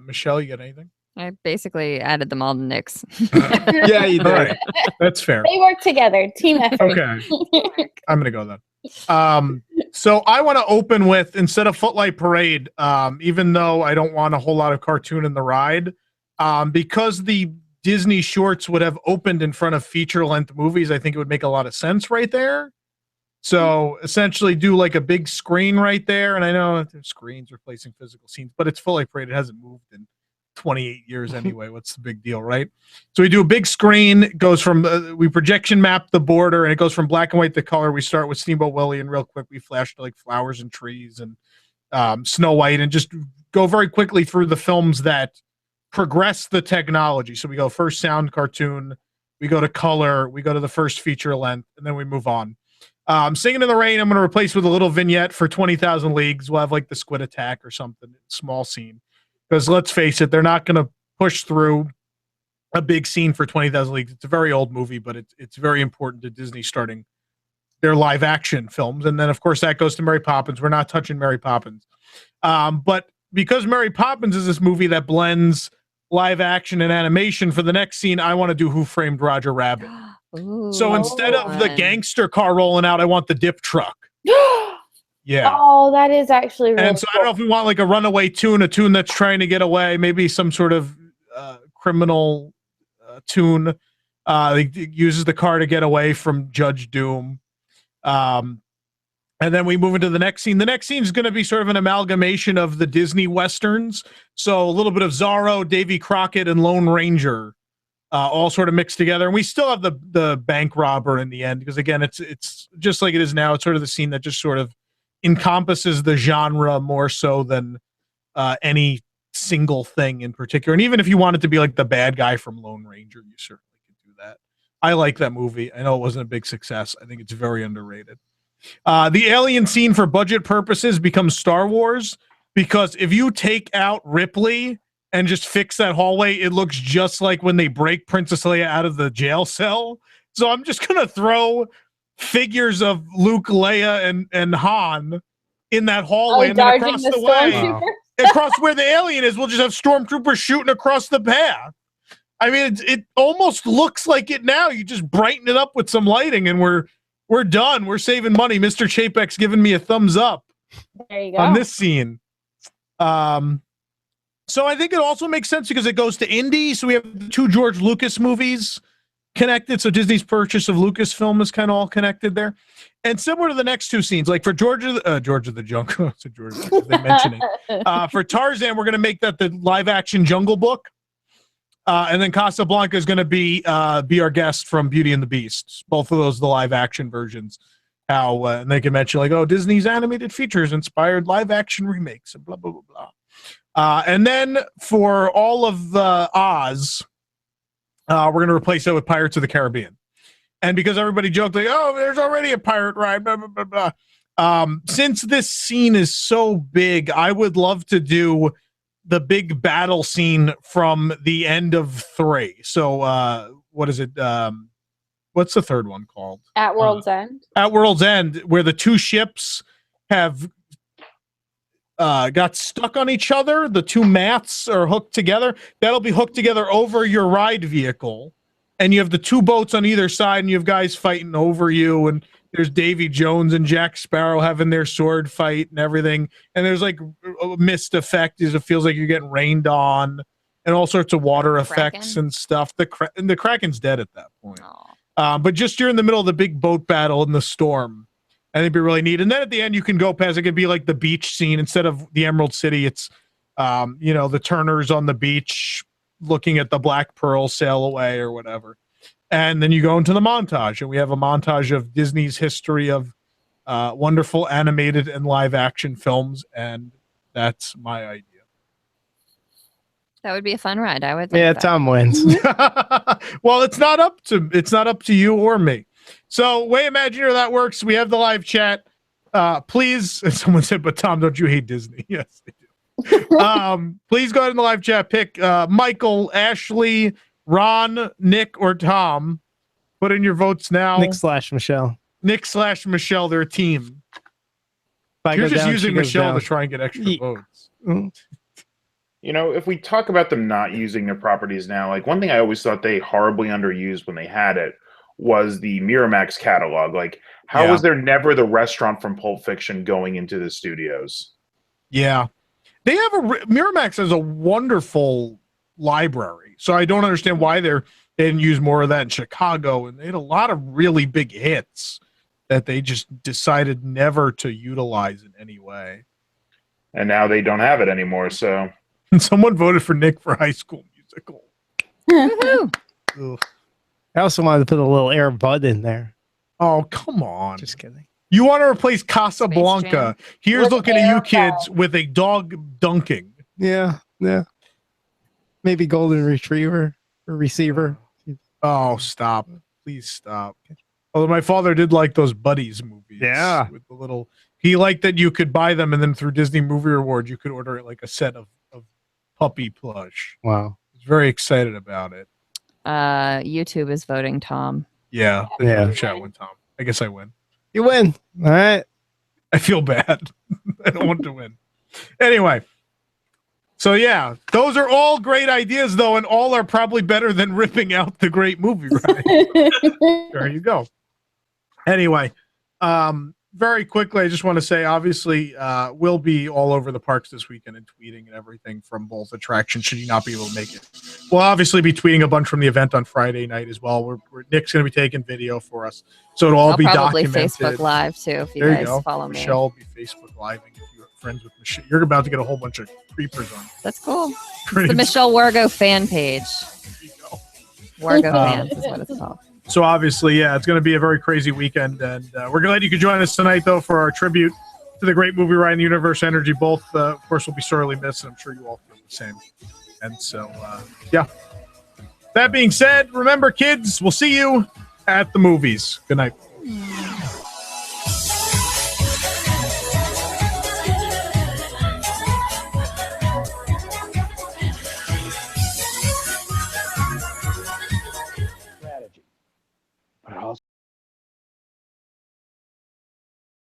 Speaker 6: Michelle, you got anything?
Speaker 10: I basically added them all to Nick's.
Speaker 7: Yeah, you did.
Speaker 6: All right. That's fair.
Speaker 20: They work together. Team effort.
Speaker 6: Okay. I'm gonna go then. So I want to open with, instead of Footlight Parade, even though I don't want a whole lot of cartoon in the ride, because the Disney shorts would have opened in front of feature-length movies, I think it would make a lot of sense right there. So essentially do like a big screen right there. And I know there's screens replacing physical scenes, but it's Footlight Parade. It hasn't moved in 28 years anyway. What's the big deal, right? So we do a big screen. It goes from we projection map the border, and it goes from black and white to color. We start with Steamboat Willie, and real quick we flash to like flowers and trees and Snow White, and just go very quickly through the films that progress the technology. So we go first sound cartoon, we go to color, we go to the first feature length, and then we move on. Singing in the Rain, I'm going to replace with a little vignette for 20,000 Leagues. We'll have like the squid attack or something, small scene. Because let's face it, they're not going to push through a big scene for 20,000 Leagues. It's a very old movie, but it's very important to Disney starting their live action films. And then, of course, that goes to Mary Poppins. We're not touching Mary Poppins. But because Mary Poppins is this movie that blends live action and animation, for the next scene, I want to do Who Framed Roger Rabbit.
Speaker 10: Ooh,
Speaker 6: So instead of the gangster car rolling out, I want the dip truck. Yeah.
Speaker 20: Oh, that is actually really
Speaker 6: And so I don't know if we want like a runaway tune, a tune that's trying to get away, maybe some sort of criminal tune. He uses the car to get away from Judge Doom. And then we move into the next scene. The next scene is going to be sort of an amalgamation of the Disney Westerns. So a little bit of Zorro, Davy Crockett, and Lone Ranger all sort of mixed together. And we still have the bank robber in the end, because again, it's just like it is now. It's sort of the scene that just sort of encompasses the genre more so than any single thing in particular. And even if you wanted to be like the bad guy from Lone Ranger, you certainly could do that. I like that movie. I know it wasn't a big success. I think it's very underrated. The alien scene for budget purposes becomes Star Wars, because if you take out Ripley and just fix that hallway, it looks just like when they break Princess Leia out of the jail cell. So I'm just going to throw figures of Luke, Leia, and Han in that hallway, and then across the way, across where the alien is, we'll just have stormtroopers shooting across the path. I mean, it almost looks like it now. You just brighten it up with some lighting, and we're done. We're saving money. Mr. Chapek's giving me a thumbs up
Speaker 20: there you go.
Speaker 6: on this scene. So I think it also makes sense because it goes to Indy. So we have the two George Lucas movies connected. So Disney's purchase of Lucasfilm is kind of all connected there. And similar to the next two scenes, like for George of the Jungle, so George, they mention it. For Tarzan, we're going to make that the live action Jungle Book. And then Casablanca is going to be our guest from Beauty and the Beast. Both of those, the live action versions. How and they can mention like, oh, Disney's animated features inspired live action remakes and blah blah blah blah. And then for all of Oz, we're going to replace it with Pirates of the Caribbean. And because everybody joked like, oh, there's already a pirate ride, blah blah blah blah. Since this scene is so big, I would love to do the big battle scene from the end of 3. So what is it? What's the third one called?
Speaker 20: At World's End.
Speaker 6: At World's End, where the two ships have got stuck on each other. The two masts are hooked together. That'll be hooked together over your ride vehicle. And you have the two boats on either side, and you have guys fighting over you. And there's Davy Jones and Jack Sparrow having their sword fight and everything. And there's like a mist effect as it feels like you're getting rained on, and all sorts of water effects and stuff. The Kraken's dead at that point. But just you're in the middle of the big boat battle in the storm. I think it'd be really neat. And then at the end, you can go past. It could be like the beach scene instead of the Emerald City. It's, the Turners on the beach looking at the Black Pearl sail away or whatever. And then you go into the montage, and we have a montage of Disney's history of wonderful animated and live action films. And that's my idea.
Speaker 10: That would be a fun ride. I would. Like
Speaker 7: Yeah,
Speaker 10: that.
Speaker 7: Tom wins.
Speaker 6: Well, it's not up to you or me. So way Imagineer that works. We have the live chat. Please, someone said, but Tom, don't you hate Disney? Yes, I do. Please go ahead in the live chat. Pick Michael, Ashley, Ron, Nick, or Tom. Put in your votes now.
Speaker 7: Nick/Michelle.
Speaker 6: Nick/Michelle, they're a team. You're just using Michelle to try and get extra votes.
Speaker 21: You know, if we talk about them not using their properties now, like one thing I always thought they horribly underused when they had it was the Miramax catalog. Like, how was there never the restaurant from Pulp Fiction going into the studios?
Speaker 6: Yeah. They have Miramax has a wonderful library. So I don't understand why they didn't use more of that in Chicago. And they had a lot of really big hits that they just decided never to utilize in any way.
Speaker 21: And now they don't have it anymore, so...
Speaker 6: And someone voted for Nick for High School Musical.
Speaker 7: I also wanted to put a little Air Bud in there.
Speaker 6: Oh, come on.
Speaker 7: Just kidding.
Speaker 6: You want to replace Casablanca.
Speaker 10: Jam.
Speaker 6: Here's
Speaker 15: With
Speaker 6: looking at you
Speaker 15: Air
Speaker 6: kids with a dog dunking.
Speaker 7: Yeah. Maybe golden retriever or receiver.
Speaker 6: Oh, stop. Please stop. Although my father did like those Buddies movies.
Speaker 7: Yeah.
Speaker 6: With the little, he liked that you could buy them and then through Disney Movie Rewards, you could order it like a set of puppy plush.
Speaker 7: Wow.
Speaker 6: I was very excited about it.
Speaker 10: YouTube is voting Tom.
Speaker 6: Yeah.
Speaker 7: Yeah.
Speaker 6: Chat win, Tom. I guess I win.
Speaker 7: You win. All right.
Speaker 6: I feel bad. I don't want to win. Anyway. So yeah, those are all great ideas though, and all are probably better than ripping out the great movie ride. There you go. Anyway, very quickly, I just want to say, obviously, we'll be all over the parks this weekend and tweeting and everything from both attractions should you not be able to make it. We'll obviously be tweeting a bunch from the event on Friday night as well. Nick's going to be taking video for us, so it'll all be
Speaker 10: probably
Speaker 6: documented.
Speaker 10: Facebook Live too if you
Speaker 6: There
Speaker 10: guys
Speaker 6: you go.
Speaker 10: follow me.
Speaker 6: Michelle will be Facebook Living if you're friends with Michelle. You're about to get a whole bunch of creepers on.
Speaker 10: That's cool.
Speaker 6: Pretty
Speaker 10: It's the Michelle Wargo fan page. Wargo fans is what it's called.
Speaker 6: So obviously, yeah, it's going to be a very crazy weekend, and we're glad you could join us tonight, though, for our tribute to the great movie ride and Universe Energy. Both, of course, will be sorely missed, and I'm sure you all feel the same. And so, yeah. That being said, remember, kids, we'll see you at the movies. Good night.